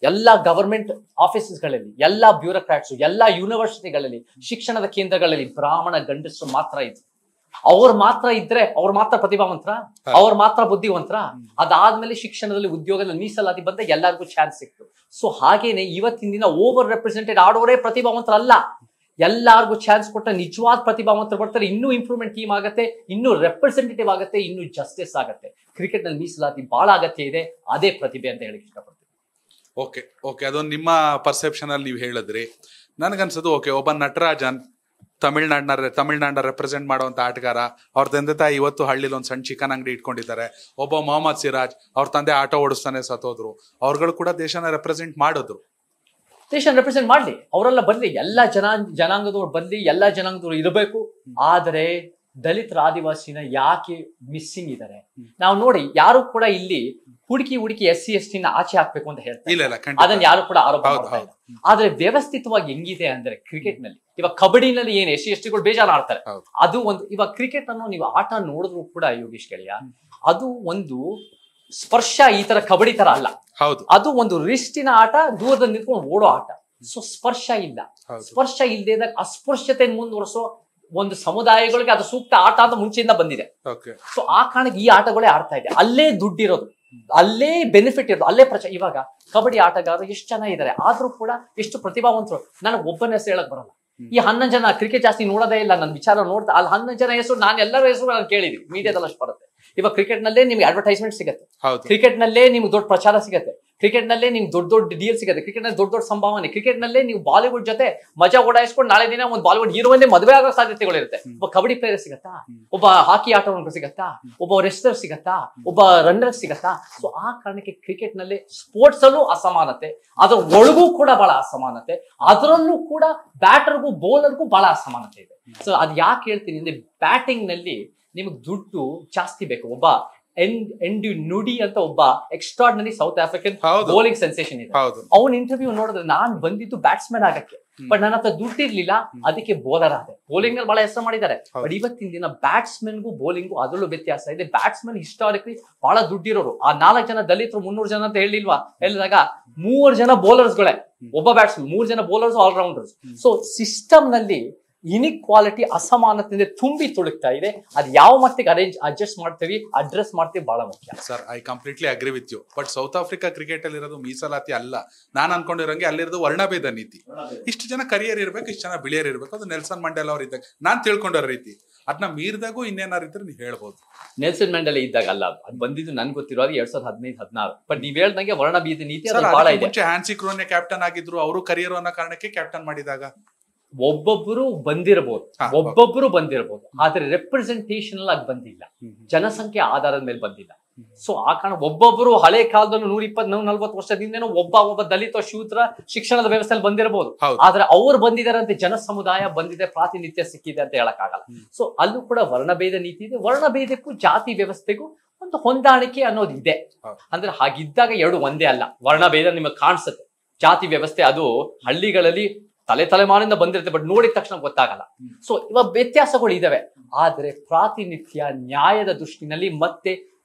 ಎಲ್ಲಾ ಗವರ್ಮೆಂಟ್ ಆಫೀಸಸ್ಗಳಲ್ಲಿ, ಎಲ್ಲಾ ಬ್ಯೂರೋಕ್ರಾಟ್ಸ್, ಎಲ್ಲಾ ಯೂನಿವರ್ಸಿಟಿಗಳಲ್ಲಿ, ಶಿಕ್ಷಣದ ಕೇಂದ್ರಗಳಲ್ಲಿ ಬ್ರಾಹ್ಮಣ ಗಂಡಸರು ಮಾತ್ರ ಇದ್ರು. ಅವ್ರು ಮಾತ್ರ ಇದ್ರೆ ಅವ್ರು ಮಾತ್ರ ಪ್ರತಿಭಾವಂತರ, ಅವ್ರು ಮಾತ್ರ ಬುದ್ಧಿವಂತರ. ಅದಾದ್ಮೇಲೆ ಶಿಕ್ಷಣದಲ್ಲಿ, ಉದ್ಯೋಗದಲ್ಲಿ ಮೀಸಲಾತಿ ಬಂದ ಎಲ್ಲರಿಗೂ ಚಾನ್ಸ್ ಸಿಕ್ತು. ಸೊ ಹಾಗೇನೆ ಇವತ್ತಿನ ದಿನ ಓವರ್ ರೆಪ್ರೆಸೆಂಟೆಡ್ ಆಡೋರೇ ಪ್ರತಿಭಾವಂತರಲ್ಲ. ಎಲ್ಲಾರ್ಗು ಚಾನ್ಸ್ ಕೊಟ್ಟ ನಿಜವಾದ ಪ್ರತಿಭಾವಂತರು ಬರ್ತಾರೆ. ಇನ್ನೂ ಇಂಪ್ರೂವ್ಮೆಂಟ್ ಟೀಮ್ ಆಗುತ್ತೆ, ಇನ್ನೂ ರೆಪ್ರೆಸೆಂಟೇಟಿವ್ ಆಗುತ್ತೆ, ಇನ್ನೂ ಜಸ್ಟಿಸ್ ಆಗುತ್ತೆ. ಕ್ರಿಕೆಟ್ ನಲ್ಲಿ ಮೀಸಲಾತಿ ಬಹಳ ಅಗತ್ಯ ಇದೆ. ಅದೇ ಪ್ರತಿಭೆ ಅಂತ ಹೇಳಕ್ ಇಷ್ಟಪಡ್ತೀನಿ. ಓಕೆ ಅದೊಂದು ನಿಮ್ಮ ಪರ್ಸೆಪ್ಷನ್ ಅಲ್ಲಿ ನೀವು ಹೇಳಿದ್ರಿ. ನನಗನ್ಸೋದು ಒಬ್ಬ ನಟರಾಜನ್ ತಮಿಳ್ನಾಡನ್ನ ರೆಪ್ರೆಸೆಂಟ್ ಮಾಡುವಂತ ಆಟಗಾರ, ಅವ್ರ ತಂದೆ ತಾಯಿ ಇವತ್ತು ಹಳ್ಳಿಲಿ ಒಂದು ಸಣ್ಣ ಚಿಕನ್ ಅಂಗಡಿ ಇಟ್ಕೊಂಡಿದ್ದಾರೆ. ಒಬ್ಬ ಮೊಹಮ್ಮದ್ ಸಿರಾಜ್, ಅವ್ರ ತಂದೆ ಆಟೋ ಓಡಿಸ್ತಾನೆ ಸತ್ತೋದ್ರು. ಅವ್ರುಗಳು ಕೂಡ ದೇಶನ ರೆಪ್ರೆಸೆಂಟ್ ಮಾಡಿದ್ರು. ದೇಶ ರೆಪ್ರೆಸೆಂಟ್ ಮಾಡ್ಲಿ, ಅವರೆಲ್ಲ ಬರ್ಲಿ, ಎಲ್ಲ ಜನಾಂಗದವ್ರು ಬರ್ಲಿ, ಎಲ್ಲ ಜನಾಂಗದವ್ರು ಇರಬೇಕು. ಆದರೆ ದಲಿತರ ಆದಿವಾಸಿನ ಯಾಕೆ ಮಿಸ್ಸಿಂಗ್ ಇದ್ದಾರೆ? ನಾವು ನೋಡಿ, ಯಾರು ಕೂಡ ಇಲ್ಲಿ ಹುಡುಕಿ SC/ST ಆಚೆ ಹಾಕ್ಬೇಕು ಅಂತ ಹೇಳ್ತಾರೆ. ಅದನ್ನ ಯಾರು ಕೂಡ ಆರೋಪ ಮಾಡ್ತಾ ಇಲ್ಲ. ಆದ್ರೆ ವ್ಯವಸ್ಥಿತವಾಗಿ ಹೆಂಗಿದೆ ಅಂದ್ರೆ ಕ್ರಿಕೆಟ್ ನಲ್ಲಿ, ಇವಾಗ ಕಬಡ್ಡಿನಲ್ಲಿ ಏನ್ SC/STಗಳು ಬೇಜಾರು ಆಡ್ತಾರೆ. ಅದು ಒಂದು, ಇವಾಗ ಕ್ರಿಕೆಟ್ ಅನ್ನು ನೀವು ಆಟ ನೋಡಿದ್ರು ಕೂಡ ಯೋಗೇಶ್ ಗೆಳೆಯ, ಅದು ಒಂದು ಸ್ಪರ್ಶ ಈ ತರ ಕಬಡ್ಡಿ ತರ ಅಲ್ಲ. ಅದು ಒಂದು ರಿಸ್ಟಿನ ಆಟ, ದೂರದಲ್ಲಿ ನಿಂತ್ಕೊಂಡು ಓಡೋ ಆಟ. ಸೊ ಸ್ಪರ್ಶ ಇಲ್ಲ. ಸ್ಪರ್ಶ ಇಲ್ಲದೆ ಇದ್ದಾಗ ಅಸ್ಪೃಶ್ಯತೆ ಮುಂದುವರಿಸೋ ಒಂದು ಸಮುದಾಯಗಳಿಗೆ ಅದು ಸೂಕ್ತ ಆಟ ಅಂತ ಮುಂಚೆಯಿಂದ ಬಂದಿದೆ. ಸೊ ಆ ಕಾರಣಕ್ಕೆ ಈ ಆಟಗಳೇ ಆಡ್ತಾ ಇದೆ. ಅಲ್ಲೇ ದುಡ್ಡಿರೋದು, ಅಲ್ಲೇ ಬೆನಿಫಿಟ್ ಇರೋದು, ಅಲ್ಲೇ ಇವಾಗ ಕಬಡ್ಡಿ ಆಟಗಾರರು ಎಷ್ಟು ಜನ ಇದ್ದಾರೆ, ಆದ್ರೂ ಕೂಡ ಎಷ್ಟು ಪ್ರತಿಭಾವಂತರು. ನನಗೆ ಒಬ್ಬನ ಹೆಸರು ಹೇಳಕ್ ಬರಲ್ಲ. ಈ 11 ಜನ ಕ್ರಿಕೆಟ್ ಜಾಸ್ತಿ ನೋಡೋದೇ ಇಲ್ಲ, ನನ್ನ ವಿಚಾರ ನೋಡ್ತಾ ಅಲ್ಲಿ 11 ಜನ ಹೆಸರು ನಾನು ಎಲ್ಲರ ಹೆಸರು ನಾನು ಕೇಳಿದೀನಿ, ಮೀಡಿಯಾದಲ್ಲಿ ಅಷ್ಟು ಬರುತ್ತೆ. ಇವಾಗ ಕ್ರಿಕೆಟ್ ನಲ್ಲೇ ನಿಮ್ಗೆ ಅಡ್ವರ್ಟೈಸ್ಮೆಂಟ್ ಸಿಗುತ್ತೆ, ಕ್ರಿಕೆಟ್ ನಲ್ಲೇ ನಿಮ್ಗೆ ದೊಡ್ಡ ಪ್ರಚಾರ ಸಿಗುತ್ತೆ, ಕ್ರಿಕೆಟ್ ನಲ್ಲೇ ನಿಮ್ಗೆ ದೊಡ್ಡ ಡೀಲ್ ಸಿಗುತ್ತೆ, ಕ್ರಿಕೆಟ್ ನಲ್ಲಿ ದೊಡ್ಡ ಸಂಭಾವನೆ, ಕ್ರಿಕೆಟ್ ನಲ್ಲೇ ನೀವು ಬಾಲಿವುಡ್ ಜೊತೆ ಮಜಾ ಓಡಾಯಿಸ್ಕೊಂಡು ನಾಳೆ ದಿನ ಒಂದು ಬಾಲಿವುಡ್ ಹೀರೋವನ್ನೇ ಮದುವೆ ಆಗೋ ಸಾಧ್ಯತೆಗಳಿರುತ್ತೆ. ಒಬ್ಬ ಕಬಡ್ಡಿ ಪ್ಲೇಯರ್ ಸಿಗತ್ತಾ, ಒಬ್ಬ ಹಾಕಿ ಆಟಗಾರ ಸಿಗತ್ತಾ, ಒಬ್ಬ ರೆಸ್ಲರ್ ಸಿಗತ್ತಾ, ಒಬ್ಬ ರನ್ನರ್ ಸಿಗತ್ತಾ? ಸೊ ಆ ಕಾರಣಕ್ಕೆ ಕ್ರಿಕೆಟ್ ನಲ್ಲಿ ಸ್ಪೋರ್ಟ್ಸ್ ಅಲ್ಲೂ ಅಸಮಾನತೆ, ಅದರ ಒಳಗೂ ಕೂಡ ಬಹಳ ಅಸಮಾನತೆ, ಅದರಲ್ಲೂ ಕೂಡ ಬ್ಯಾಟರ್ಗೂ ಬೌಲರ್ಗೂ ಬಹಳ ಅಸಮಾನತೆ ಇದೆ. ಸೊ ಅದ್ ಯಾಕೆ ಹೇಳ್ತೀನಿ ಅಂದ್ರೆ, ಬ್ಯಾಟಿಂಗ್ ನಲ್ಲಿ ನಿಮ್ಗೆ ದುಡ್ಡು ಜಾಸ್ತಿ ಬೇಕು. ಒಬ್ಬ ನುಡಿ ಅಂತ ಒಬ್ಬ extraordinary south African bowling sensation ಇದೆ. ಅವನ್ ಇಂಟರ್ವ್ಯೂ ನೋಡಿದ್ರೆ, ನಾನ್ ಬಂದಿದ್ದು ಬ್ಯಾಟ್ಸ್ಮನ್ ಆಗಕ್ಕೆ, ಬಟ್ ನನ್ನ ಹತ್ರ ದುಡ್ಡು ಇರ್ಲಿಲ್ಲ, ಅದಕ್ಕೆ ಬೌಲರ್ ಆದೆ. ಬೌಲಿಂಗ್ ನಲ್ಲಿ ಬಹಳ ಹೆಸರು ಮಾಡಿದ್ದಾರೆ. ಬಟ್ ಇವತ್ತಿನ ದಿನ ಬ್ಯಾಟ್ಸ್ಮನ್ಗೂ ಬೌಲಿಂಗು ಅದರಲ್ಲೂ ವ್ಯತ್ಯಾಸ ಇದೆ. ಬ್ಯಾಟ್ಸ್ಮನ್ ಹಿಸ್ಟಾರಿಕಲಿ ಬಹಳ ದುಡ್ಡಿರೋರು. ಆ 4 ಜನ ದಲಿತರು 300 ಜನ ಅಂತ ಹೇಳಿದಾಗ 3 ಜನ ಬೌಲರ್ಸ್ಗಳೇ, ಒಬ್ಬ ಬ್ಯಾಟ್ಸ್ಮನ್, 3 ಜನ ಬೌಲರ್ಸ್, ಆಲ್ರೌಂಡರ್ಸ್. ಸೊ ಸಿಸ್ಟಮ್ ನಲ್ಲಿ ಇನಿಕ್ವಾಲಿಟಿ, ಅಸಮಾನತೆ ತುಂಬಿ ತುಳುಕ್ತಾ ಇದೆ. ಅದು ಯಾವ ಮಟ್ಟಿಗೆ ಅಡ್ಜಸ್ಟ್ ಮಾಡ್ತೀವಿ, ಅಡ್ರೆಸ್ ಮಾಡ್ತೀವಿ, ಬಹಳ ಮುಖ್ಯ. Sir, I completely agree with you. But South Africa cricket ಅಲ್ಲಿ ಇರೋದು ಮೀಸಲಾತಿ ಅಲ್ಲ. ನಾನು ಅನ್ಕೊಂಡಿರೋಂಗೆ ಅಲ್ಲಿರೋದು ವರ್ಣಭೇದ ನೀತಿ. ಇಷ್ಟು ಜನ ಕರಿಯರ್ ಇರ್ಬೇಕು, ಇಷ್ಟು ಜನ ಬಿಳಿಯರ್ ಇರ್ಬೇಕು. ಅದು ನೆಲ್ಸನ್ ಮಂಡೇಲಾ ಅವ್ರು ಇದ್ದಾಗ ನಾನ್ ತಿಳ್ಕೊಂಡಿರೋ ರೀತಿ. ಅದನ್ನ ಮೀರಿದಾಗೂ ಇನ್ನೇನಾರು ಇದ್ರೆ ನೀವು ಹೇಳ್ಬೋದು. ನೆಲ್ಸನ್ ಮಂಡೇಲಾ ಇದ್ದಾಗ ಅಲ್ಲ, ಅದು ಬಂದಿದ್ದು ನನ್ಗೆ ಗೊತ್ತಿರೋದು 2015-16. ಬಟ್ ನೀವ್ ಹೇಳ್ದಂಗೆ ವರ್ಣಭೇದ ನೀತಿ ಬಹಳ ಇದೆ. ಮುಂಚೆ ಹ್ಯಾನ್ಸಿ ಕ್ರೋನೆ ಕ್ಯಾಪ್ಟನ್ ಆಗಿದ್ರು, ಅವರು ಕರಿಯರ್ ಅನ್ನೋ ಕಾರಣಕ್ಕೆ ಕ್ಯಾಪ್ಟನ್ ಮಾಡಿದಾಗ ಒಬ್ಬೊಬ್ರು ಬಂದಿರಬಹುದು, ಆದ್ರೆ ರೆಪ್ರೆಸೆಂಟೇಷನಲ್ ಆಗಿ ಬಂದಿಲ್ಲ, ಜನಸಂಖ್ಯೆ ಆಧಾರದ ಮೇಲೆ ಬಂದಿಲ್ಲ. ಸೊ ಆ ಕಾರಣ ಒಬ್ಬೊಬ್ರು ಹಳೆ ಕಾಲದಲ್ಲೂ 120-140 ವರ್ಷದಿಂದನೂ ಒಬ್ಬ ದಲಿತ ಶೂದ್ರ ಶಿಕ್ಷಣದ ವ್ಯವಸ್ಥೆಯಲ್ಲಿ ಬಂದಿರಬಹುದು. ಆದ್ರೆ ಅವ್ರು ಬಂದಿದ್ದಾರೆ ಅಂತ ಜನ ಸಮುದಾಯ ಬಂದಿದೆ, ಪ್ರಾತಿನಿಧ್ಯ ಸಿಕ್ಕಿದೆ ಅಂತ ಹೇಳಕ್ ಆಗಲ್ಲ. ಸೊ ಅಲ್ಲೂ ಕೂಡ ವರ್ಣಭೇದ ನೀತಿ ಇದೆ. ವರ್ಣಭೇದಕ್ಕೂ ಜಾತಿ ವ್ಯವಸ್ಥೆಗೂ ಒಂದು ಹೊಂದಾಣಿಕೆ ಅನ್ನೋದು ಇದೆ. ಅಂದ್ರೆ ಹಾಗಿದ್ದಾಗ ಎರಡು ಒಂದೇ ಅಲ್ಲ. ವರ್ಣಭೇದ ನಿಮಗೆ ಕಾಣಿಸುತ್ತೆ, ಜಾತಿ ವ್ಯವಸ್ಥೆ ಅದು ಹಳ್ಳಿಗಳಲ್ಲಿ ತಲೆಮಾರಿಂದ ಬಂದಿರುತ್ತೆ, ಬಟ್ ನೋಡಿದ ತಕ್ಷಣ ಗೊತ್ತಾಗಲ್ಲ. ಸೊ ಇವಾಗ ವ್ಯತ್ಯಾಸಗಳು ಇದಾವೆ. ಆದ್ರೆ ಪ್ರಾತಿನಿಧ್ಯ, ನ್ಯಾಯದ ದೃಷ್ಟಿನಲ್ಲಿ ಮತ್ತೆ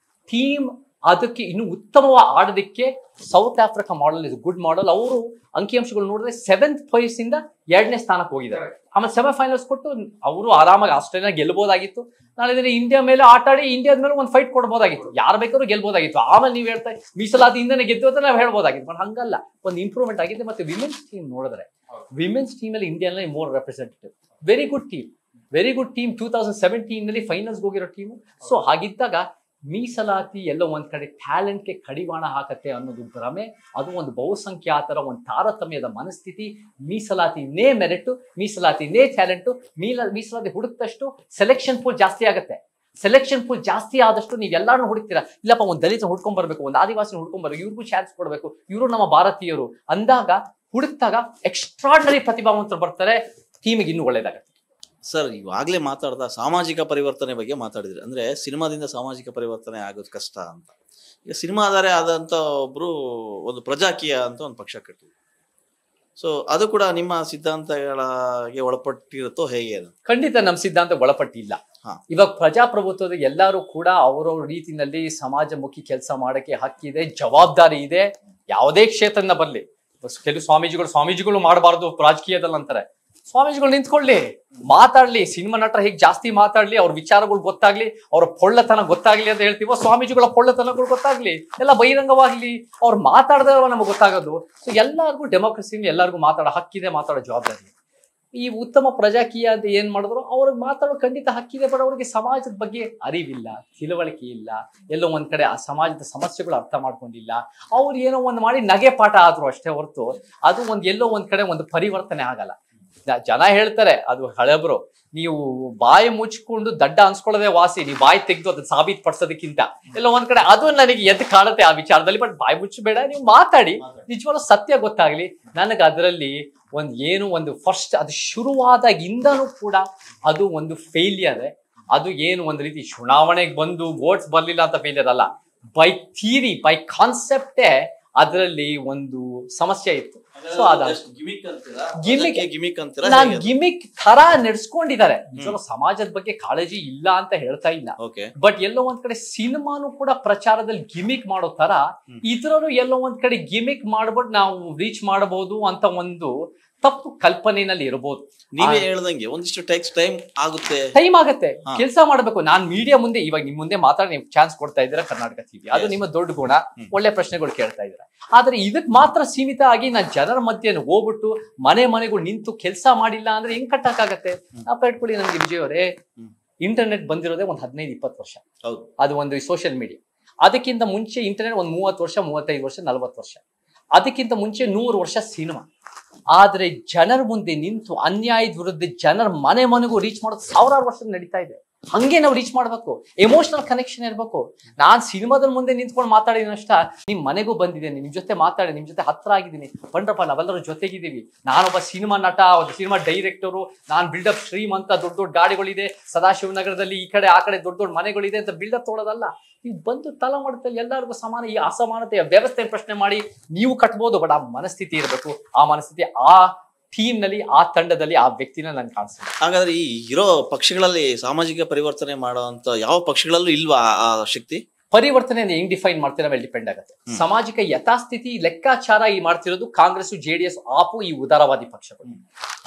ಟೀಮ್ ಅದಕ್ಕೆ ಇನ್ನು ಉತ್ತಮವಾಗಿ ಆಡೋದಕ್ಕೆ south Africa model is good model. ಅವರು ಅಂಕಿಅಂಶಗಳು ನೋಡಿದ್ರೆ 7th place ಇಂದ 2ನೇ ಸ್ಥಾನಕ್ಕೆ ಹೋಗಿದ್ದಾರೆ. ಆಮೇಲೆ ಸೆಮಿಫೈನಲ್ಸ್ ಕೊಟ್ಟು ಅವರು ಆರಾಮಾಗಿ ಆಸ್ಟ್ರೇಲಿಯಾ ಗೆಲ್ಬೋದಾಗಿತ್ತು. ನಾಳೆ ದಿನ ಇಂಡಿಯಾ ಮೇಲೆ ಆಟ ಆಡಿ ಇಂಡಿಯಾದ ಮೇಲೆ ಒಂದು ಫೈಟ್ ಕೊಡ್ಬೋದಾಗಿತ್ತು, ಯಾರು ಬೇಕಾದ್ರೂ ಗೆಲ್ಬೋದಾಗಿತ್ತು. ಆಮೇಲೆ ನೀವು ಹೇಳ್ತಾ ಮೀಸಲಾತಿಯಿಂದನೇ ಗೆದ್ದು ಅಂತ ನಾವು ಹೇಳ್ಬೋದಾಗಿತ್ತು. ಬಟ್ ಹಂಗಲ್ಲ, ಒಂದು ಇಂಪ್ರೂವ್ಮೆಂಟ್ ಆಗಿದೆ. ಮತ್ತೆ ವಿಮೆನ್ಸ್ ಟೀಮ್ ನೋಡಿದ್ರೆ, ವಿಮೆನ್ಸ್ ಟೀಮ್ ಅಲ್ಲಿ India more representative, very good team 2017 ನಲ್ಲಿ ಫೈನಲ್ಸ್ ಹೋಗಿರೋ ಟೀಮು. ಸೊ ಹಾಗಿದ್ದಾಗ ಮೀಸಲಾತಿ ಎಲ್ಲೋ ಒಂದ್ ಕಡೆ ಟ್ಯಾಲೆಂಟ್ಗೆ ಕಡಿವಾಣ ಹಾಕತ್ತೆ ಅನ್ನೋದು ಭ್ರಮೆ. ಅದು ಒಂದು ಬಹುಸಂಖ್ಯಾತರ ಒಂದು ತಾರತಮ್ಯದ ಮನಸ್ಥಿತಿ. ಮೀಸಲಾತಿನೇ ಮೆರಿಟ್, ಮೀಸಲಾತಿನೇ ಟ್ಯಾಲೆಂಟ್. ಮೀಸಲಾತಿ ಹುಡುಕ್ತಷ್ಟು ಸೆಲೆಕ್ಷನ್ ಪೂಲ್ ಜಾಸ್ತಿ ಆಗುತ್ತೆ. ಸೆಲೆಕ್ಷನ್ ಪೂಲ್ ಜಾಸ್ತಿ ಆದಷ್ಟು ನೀವೆಲ್ಲಾರು ಹುಡುಕ್ತೀರಾ. ಇಲ್ಲಪ್ಪ, ಒಂದು ದಲಿತ ಹುಡ್ಕೊಂಡ್ ಬರ್ಬೇಕು, ಒಂದು ಆದಿವಾಸಿ ಹುಡ್ಕೊಂಡ್ ಬರ್ಬೇಕು, ಇವ್ರಿಗೂ ಚಾನ್ಸ್ ಕೊಡ್ಬೇಕು, ಇವರು ನಮ್ಮ ಭಾರತೀಯರು ಅಂದಾಗ ಹುಡುಕ್ತಾಗ ಎಕ್ಸ್ಟ್ರಾರ್ಡಿನರಿ ಪ್ರತಿಭಾವಂತರು ಬರ್ತಾರೆ, ಟೀಮಿಗೆ ಇನ್ನೂ ಒಳ್ಳೇದಾಗತ್ತೆ. ಸರ್, ಇವಾಗಲೇ ಮಾತಾಡ್ದ ಸಾಮಾಜಿಕ ಪರಿವರ್ತನೆ ಬಗ್ಗೆ ಮಾತಾಡಿದ್ರಿ. ಅಂದ್ರೆ ಸಿನಿಮಾದಿಂದ ಸಾಮಾಜಿಕ ಪರಿವರ್ತನೆ ಆಗೋದು ಕಷ್ಟ ಅಂತ. ಈಗ ಸಿನಿಮಾ ಆಧಾರ ಆದಂತ ಒಬ್ರು ಒಂದು ಪ್ರಜಾಕೀಯ ಅಂತ ಒಂದು ಪಕ್ಷ ಕಟ್ಟಿದ್ರು. ಸೊ ಅದು ಕೂಡ ನಿಮ್ಮ ಸಿದ್ಧಾಂತಗಳಿಗೆ ಒಳಪಟ್ಟಿರುತ್ತೋ ಹೇಗೆ ಅದು? ಖಂಡಿತ ನಮ್ಮ ಸಿದ್ಧಾಂತ ಒಳಪಟ್ಟಿಲ್ಲ. ಇವಾಗ ಪ್ರಜಾಪ್ರಭುತ್ವದ ಎಲ್ಲರೂ ಕೂಡ ಅವರವ್ರ ರೀತಿಯಲ್ಲಿ ಸಮಾಜಮುಖಿ ಕೆಲಸ ಮಾಡಕ್ಕೆ ಹಕ್ಕಿದೆ, ಜವಾಬ್ದಾರಿ ಇದೆ. ಯಾವುದೇ ಕ್ಷೇತ್ರದಿಂದ ಬರ್ಲಿ, ಕೆಲವು ಸ್ವಾಮೀಜಿಗಳು ಮಾಡಬಾರ್ದು ರಾಜಕೀಯದಲ್ಲಿ ಅಂತಾರೆ. ಸ್ವಾಮೀಜಿಗಳು ನಿಂತ್ಕೊಳ್ಳಿ, ಮಾತಾಡ್ಲಿ, ಸಿನಿಮಾ ನಟರ ಹೇಗೆ ಜಾಸ್ತಿ ಮಾತಾಡ್ಲಿ, ಅವ್ರ ವಿಚಾರಗಳು ಗೊತ್ತಾಗ್ಲಿ, ಅವ್ರ ಪೊಳ್ಳತನ ಗೊತ್ತಾಗ್ಲಿ ಅಂತ ಹೇಳ್ತೀವೋ, ಸ್ವಾಮೀಜಿಗಳ ಪೊಳ್ಳತನಗಳು ಗೊತ್ತಾಗ್ಲಿ, ಎಲ್ಲ ಬಹಿರಂಗವಾಗ್ಲಿ, ಅವ್ರು ಮಾತಾಡದೇ ನಮಗೆ ಗೊತ್ತಾಗೋದು. ಸೊ ಎಲ್ಲರಿಗೂ ಡೆಮೋಕ್ರಸಿ, ಎಲ್ಲರಿಗೂ ಮಾತಾಡೋ ಹಕ್ಕಿದೆ, ಮಾತಾಡೋ ಜವಾಬ್ದಾರಿ. ಈ ಉತ್ತಮ ಪ್ರಜಾಕೀಯ ಅಂತ ಏನ್ ಮಾಡಿದ್ರು, ಅವ್ರಿಗೆ ಮಾತಾಡೋ ಖಂಡಿತ ಹಕ್ಕಿದೆ. ಬಟ್ ಅವ್ರಿಗೆ ಸಮಾಜದ ಬಗ್ಗೆ ಅರಿವಿಲ್ಲ, ತಿಳುವಳಿಕೆ ಇಲ್ಲ, ಎಲ್ಲೋ ಒಂದ್ ಕಡೆ ಆ ಸಮಾಜದ ಸಮಸ್ಯೆಗಳು ಅರ್ಥ ಮಾಡ್ಕೊಂಡಿಲ್ಲ. ಅವ್ರು ಏನೋ ಒಂದು ಮಾಡಿ ನಗೆ ಪಾಠ ಆದ್ರು ಅಷ್ಟೇ ಹೊರತು ಅದು ಎಲ್ಲೋ ಒಂದ್ ಕಡೆ ಒಂದು ಪರಿವರ್ತನೆ ಆಗಲ್ಲ. ಜನ ಹೇಳ್ತಾರೆ, ಅದು ಹಳೆಬ್ರು, ನೀವು ಬಾಯಿ ಮುಚ್ಕೊಂಡು ದಡ್ಡ ಅನ್ಸ್ಕೊಳ್ಳೋದೇ ವಾಸಿ, ನೀವು ಬಾಯಿ ತೆಗೆದು ಅದನ್ನ ಸಾಬೀತು ಪಡಿಸೋದಕ್ಕಿಂತ ಎಲ್ಲೋ ಒಂದ್ ಕಡೆ ಅದು ನನಗೆ ಎದ್ದು ಕಾಣುತ್ತೆ ಆ ವಿಚಾರದಲ್ಲಿ. ಬಟ್ ಬಾಯಿ ಮುಚ್ಚಬೇಡ, ನೀವು ಮಾತಾಡಿ, ನಿಜವಾಗ್ಲೂ ಸತ್ಯ ಗೊತ್ತಾಗ್ಲಿ. ನನಗೆ ಅದರಲ್ಲಿ ಒಂದು ಫಸ್ಟ್ ಅದು ಶುರುವಾದಾಗಿಂದನೂ ಕೂಡ ಅದು ಒಂದು ಫೇಲಿಯರ್. ಅದು ಏನು ಒಂದ್ ರೀತಿ ಚುನಾವಣೆಗೆ ಬಂದು ವೋಟ್ಸ್ ಬರ್ಲಿಲ್ಲ ಅಂತ ಫೇಲಿಯರ್ ಅಲ್ಲ, ಬೈ ಥಿಯರಿ, ಬೈ ಕಾನ್ಸೆಪ್ಟೇ ಅದರಲ್ಲಿ ಒಂದು ಸಮಸ್ಯೆ ಇತ್ತು. ಸೊ ಗಿಮಿಕ್ ತರ ನಡೆಸ್ಕೊಂಡಿದ್ದಾರೆ. ಸಮಾಜದ ಬಗ್ಗೆ ಕಾಳಜಿ ಇಲ್ಲ ಅಂತ ಹೇಳ್ತಾ ಇಲ್ಲ, ಬಟ್ ಎಲ್ಲೋ ಒಂದ್ ಕಡೆ ಸಿನಿಮಾನು ಕೂಡ ಪ್ರಚಾರದಲ್ಲಿ ಗಿಮಿಕ್ ಮಾಡೋ ತರ ಇದ್ರೂ ಎಲ್ಲೋ ಒಂದ್ ಕಡೆ ಗಿಮಿಕ್ ಮಾಡ್ಬಿಟ್ಟು ನಾವು ರೀಚ್ ಮಾಡಬಹುದು ಅಂತ ಒಂದು ತಪ್ಪು ಕಲ್ಪನೆಯಲ್ಲಿ ಇರಬಹುದು. ನೀವೇ ಹೇಳ್ದಂಗೆ ಒಂದಿಷ್ಟು ಟೈಮ್ ಆಗತ್ತೆ, ಕೆಲಸ ಮಾಡ್ಬೇಕು. ನಾನ್ ಮೀಡಿಯಾ ಮುಂದೆ ಇವಾಗ ನಿಮ್ ಮುಂದೆ ಮಾತಾಡಿ ನೀವು ಚಾನ್ಸ್ ಕೊಡ್ತಾ ಇದ್ದೀರಾ ಕರ್ನಾಟಕ ಟಿವಿ, ಅದು ನಿಮ್ಮ ದೊಡ್ಡ ಗುಣ, ಒಳ್ಳೆ ಪ್ರಶ್ನೆಗಳು ಕೇಳ್ತಾ ಇದ್ದೀರಾ. ಆದ್ರೆ ಇದಕ್ ಮಾತ್ರ ಸೀಮಿತ ಆಗಿ ನಾನ್ ಜನರ ಮಧ್ಯೆ ಹೋಗ್ಬಿಟ್ಟು ಮನೆಗಳು ನಿಂತು ಕೆಲಸ ಮಾಡಿಲ್ಲ ಅಂದ್ರೆ ಹೆಂಗ್ ಕಟ್ಟಕ್ಕಾಗತ್ತೆ? ನಾವು ಇಟ್ಕೊಳ್ಳಿ, ನಮ್ಗೆ ವಿಜಯ್ ಅವರೇ, ಇಂಟರ್ನೆಟ್ ಬಂದಿರೋದೇ ಒಂದ್ 15-20 ವರ್ಷ, ಅದು ಒಂದು ಸೋಷಿಯಲ್ ಮೀಡಿಯಾ. ಅದಕ್ಕಿಂತ ಮುಂಚೆ ಇಂಟರ್ನೆಟ್ ಒಂದ್ 30 ವರ್ಷ, 35 ವರ್ಷ, 40 ವರ್ಷ. ಅದಕ್ಕಿಂತ ಮುಂಚೆ 100 ವರ್ಷ ಸಿನಿಮಾ. ಆದ್ರೆ ಜನರ ಮುಂದೆ ನಿಂತು ಅನ್ಯಾಯದ ವಿರುದ್ಧ ಜನರ ಮನೆಗೂ ರೀಚ್ ಮಾಡೋದು 1000 ವರ್ಷ ನಡೀತಾ ಇದೆ. ಹಂಗೆ ನಾವು ರೀಚ್ ಮಾಡ್ಬೇಕು, ಎಮೋಷನಲ್ ಕನೆಕ್ಷನ್ ಇರ್ಬೇಕು. ನಾನ್ ಸಿನಿಮಾದಲ್ಲಿ ಮುಂದೆ ನಿಂತ್ಕೊಂಡು ಮಾತಾಡಿದನಷ್ಟ ನಿಮ್ ಮನೆಗೂ ಬಂದಿದ್ದೇನೆ, ನಿಮ್ ಜೊತೆ ಮಾತಾಡಿ, ನಿಮ್ ಜೊತೆ ಹತ್ರ ಆಗಿದ್ದೀನಿ, ಬಂದ್ರಪ್ಪ ನಾವೆಲ್ಲರೂ ಜೊತೆಗಿದ್ದೀವಿ. ನಾನೊಬ್ಬ ಸಿನಿಮಾ ನಟ, ಒಂದು ಸಿನಿಮಾ ಡೈರೆಕ್ಟರು, ನಾನ್ ಬಿಲ್ಡಪ್ ಶ್ರೀಮಂತ, ದೊಡ್ಡ ಗಾಡಿಗಳಿದೆ ಸದಾಶಿವನಗರದಲ್ಲಿ, ಈ ಕಡೆ ಆ ಕಡೆ ದೊಡ್ಡ ಮನೆಗಳಿದೆ ಅಂತ ಬಿಲ್ಡಪ್ ತೊಗೊಳೋದಲ್ಲ. ನೀವು ಬಂದು ತಳಮಟ್ಟದಲ್ಲಿ ಎಲ್ಲರಿಗೂ ಸಮಾನ, ಈ ಅಸಮಾನತೆಯ ವ್ಯವಸ್ಥೆ ಪ್ರಶ್ನೆ ಮಾಡಿ ನೀವು ಕಟ್ಬೋದು, ಬಟ್ ಆ ಮನಸ್ಥಿತಿ ಇರಬೇಕು. ಆ ಮನಸ್ಥಿತಿ ಆ ಟೀಮ್ ನಲ್ಲಿ, ಆ ತಂಡದಲ್ಲಿ ಆ ವ್ಯಕ್ತಿನ ನನ್ ಕಾಣಿಸ್ತೇನೆ. ಹಾಗಾದ್ರೆ ಈ ಇರೋ ಪಕ್ಷಗಳಲ್ಲಿ ಸಾಮಾಜಿಕ ಪರಿವರ್ತನೆ ಮಾಡುವಂತ ಯಾವ ಪಕ್ಷಗಳಲ್ಲೂ ಇಲ್ವಾ ಆ ಶಕ್ತಿ? ಪರಿವರ್ತನೆ ಹೆಂಗ್ ಡಿಫೈನ್ ಮಾಡ್ತೀರ ಮೇಲೆ ಡಿಪೆಂಡ್ ಆಗುತ್ತೆ. ಸಾಮಾಜಿಕ ಯಥಾಸ್ಥಿತಿ ಲೆಕ್ಕಾಚಾರ ಈ ಮಾಡ್ತಿರೋದು ಕಾಂಗ್ರೆಸ್, JDS, ಆಪು, ಈ ಉದಾರವಾದಿ ಪಕ್ಷಗಳು.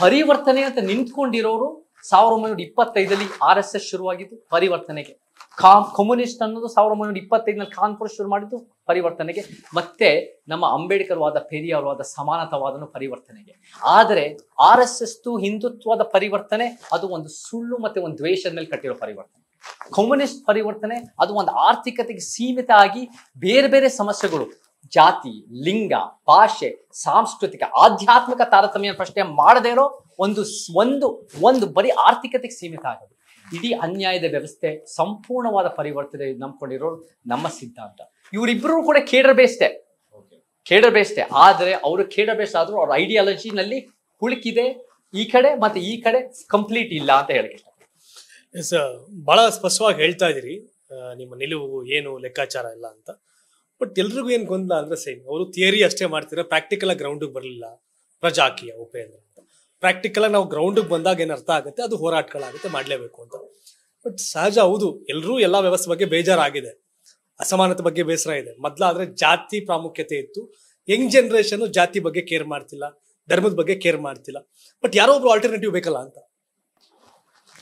ಪರಿವರ್ತನೆ ಅಂತ ನಿಂತ್ಕೊಂಡಿರೋರು 1925 RSS ಶುರುವಾಗಿದ್ದು ಪರಿವರ್ತನೆಗೆ. ಕಮ್ಯುನಿಸ್ಟ್ ಅನ್ನೋದು 1925 ಕಾನ್ಪುರ ಶುರು ಮಾಡಿದ್ದು ಪರಿವರ್ತನೆಗೆ. ಮತ್ತೆ ನಮ್ಮ ಅಂಬೇಡ್ಕರ್ ವಾದ, ಪೆರಿಯಾರ್ ವಾದ, ಸಮಾನತಾವಾದನು ಪರಿವರ್ತನೆಗೆ. ಆದರೆ RSS ಹಿಂದುತ್ವದ ಪರಿವರ್ತನೆ ಅದು ಒಂದು ಸುಳ್ಳು ಮತ್ತೆ ಒಂದು ದ್ವೇಷದ ಮೇಲೆ ಕಟ್ಟಿರೋ ಪರಿವರ್ತನೆ. ಕಮ್ಯುನಿಸ್ಟ್ ಪರಿವರ್ತನೆ ಅದು ಒಂದು ಆರ್ಥಿಕತೆಗೆ ಸೀಮಿತ ಆಗಿ ಬೇರೆ ಬೇರೆ ಸಮಸ್ಯೆಗಳು, ಜಾತಿ, ಲಿಂಗ, ಭಾಷೆ, ಸಾಂಸ್ಕೃತಿಕ, ಆಧ್ಯಾತ್ಮಿಕ ತಾರತಮ್ಯ ಪ್ರಶ್ನೆ ಮಾಡದೇ ಇರೋ ಒಂದು ಬರೀ ಆರ್ಥಿಕತೆಗೆ ಸೀಮಿತ ಆಗೋದು. ಇಡೀ ಅನ್ಯಾಯದ ವ್ಯವಸ್ಥೆ, ಸಂಪೂರ್ಣವಾದ ಪರಿವರ್ತನೆ ನಂಬ್ಕೊಂಡಿರೋರು ನಮ್ಮ ಸಿದ್ಧಾಂತ. ಇವರಿಬ್ಬರು ಕೂಡ ಕೇಡರ್ ಬೇಸ್ಡೆ. ಆದ್ರೆ ಅವರು ಕೇಡರ್ ಬೇಸ್ಡ್ ಆದ್ರೂ ಅವ್ರ ಐಡಿಯಾಲಜಿನಲ್ಲಿ ಹುಳುಕಿದೆ ಈ ಕಡೆ ಮತ್ತೆ ಈ ಕಡೆ ಕಂಪ್ಲೀಟ್ ಇಲ್ಲ ಅಂತ ಹೇಳಕ್ಕೆ ಇಷ್ಟ. ಎಸ್, ಬಹಳ ಸ್ಪಷ್ಟವಾಗಿ ಹೇಳ್ತಾ ಇದ್ದೀರಿ ನಿಮ್ಮ ನಿಲುವು ಏನು, ಲೆಕ್ಕಾಚಾರ ಇಲ್ಲ ಅಂತ. ಬಟ್ ಎಲ್ರಿಗೂ ಏನು ಗೊಂದಲ ಅಂದ್ರೆ ಸೇಮ್, ಅವರು ಥಿಯರಿ ಅಷ್ಟೇ ಮಾಡ್ತಿರೋ, ಪ್ರಾಕ್ಟಿಕಲ್ ಆಗಿ ಗ್ರೌಂಡಿಗೆ ಬರಲಿಲ್ಲ. ಪ್ರಜಾಕೀಯ ಉಪೇಂದ್ರ ಅಂತ ಪ್ರಾಕ್ಟಿಕಲ್ ಆಗಿ ನಾವು ಗ್ರೌಂಡಿಗೆ ಬಂದಾಗ ಏನು ಅರ್ಥ ಆಗುತ್ತೆ, ಅದು ಹೋರಾಟಗಳಾಗುತ್ತೆ, ಮಾಡಲೇಬೇಕು ಅಂತ. ಬಟ್ ಸಹಜ, ಹೌದು, ಎಲ್ಲರೂ ಎಲ್ಲ ವ್ಯವಸ್ಥೆ ಬಗ್ಗೆ ಬೇಜಾರಾಗಿದೆ, ಅಸಮಾನತೆ ಬಗ್ಗೆ ಬೇಸರ ಇದೆ. ಮೊದಲಾದ್ರೆ ಜಾತಿ ಪ್ರಾಮುಖ್ಯತೆ ಇತ್ತು, ಯಂಗ್ ಜನರೇಷನ್ ಜಾತಿ ಬಗ್ಗೆ ಕೇರ್ ಮಾಡ್ತಿಲ್ಲ, ಧರ್ಮದ ಬಗ್ಗೆ ಕೇರ್ ಮಾಡ್ತಿಲ್ಲ. ಬಟ್ ಯಾರೋ ಒಬ್ರು ಆಲ್ಟರ್ನೇಟಿವ್ ಬೇಕಲ್ಲ ಅಂತ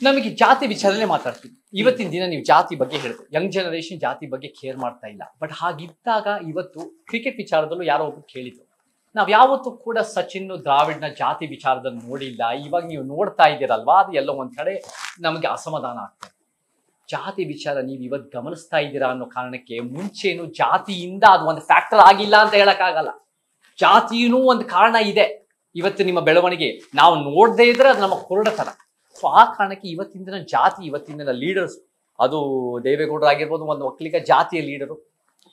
ನಮಗೆ ಜಾತಿ ವಿಚಾರನೇ ಮಾತಾಡ್ತೀವಿ. ಇವತ್ತಿನ ದಿನ ನೀವು ಜಾತಿ ಬಗ್ಗೆ ಹೇಳಿದ್ರೆ ಯಂಗ್ ಜನರೇಷನ್ ಜಾತಿ ಬಗ್ಗೆ ಕೇರ್ ಮಾಡ್ತಾ ಇಲ್ಲ. ಬಟ್ ಹಾಗಿದ್ದಾಗ ಇವತ್ತು ಕ್ರಿಕೆಟ್ ವಿಚಾರದಲ್ಲೂ ಯಾರೋ ಒಬ್ರು ಕೇಳಿದ್ರು, ನಾವ್ ಯಾವತ್ತೂ ಕೂಡ ಸಚಿನ್, ದ್ರಾವಿಡ್ನ ಜಾತಿ ವಿಚಾರದಲ್ಲಿ ನೋಡಿಲ್ಲ. ಇವಾಗ ನೀವು ನೋಡ್ತಾ ಇದ್ದೀರಲ್ವಾ, ಅದು ಎಲ್ಲೋ ಒಂದ್ ಕಡೆ ನಮಗೆ ಅಸಮಾಧಾನ ಆಗ್ತದೆ. ಜಾತಿ ವಿಚಾರ ನೀವು ಇವತ್ತು ಗಮನಿಸ್ತಾ ಇದ್ದೀರಾ ಅನ್ನೋ ಕಾರಣಕ್ಕೆ ಮುಂಚೆನು ಜಾತಿಯಿಂದ ಅದು ಒಂದು ಫ್ಯಾಕ್ಟರ್ ಆಗಿಲ್ಲ ಅಂತ ಹೇಳಕ್ಕಾಗಲ್ಲ. ಜಾತಿಯೂ ಒಂದು ಕಾರಣ ಇದೆ ಇವತ್ತು ನಿಮ್ಮ ಬೆಳವಣಿಗೆ. ನಾವು ನೋಡದೇ ಇದ್ರೆ ಅದು ನಮ್ಮ ಕುರುಡತನ. ಸೊ ಆ ಕಾರಣಕ್ಕೆ ಇವತ್ತಿನ ದಿನ ಜಾತಿ, ಇವತ್ತಿನ ದಿನ ಲೀಡರ್ಸ್, ಅದು ದೇವೇಗೌಡರು ಆಗಿರ್ಬೋದು ಒಂದು ಒಕ್ಕಲಿಗ ಜಾತಿಯ ಲೀಡರು,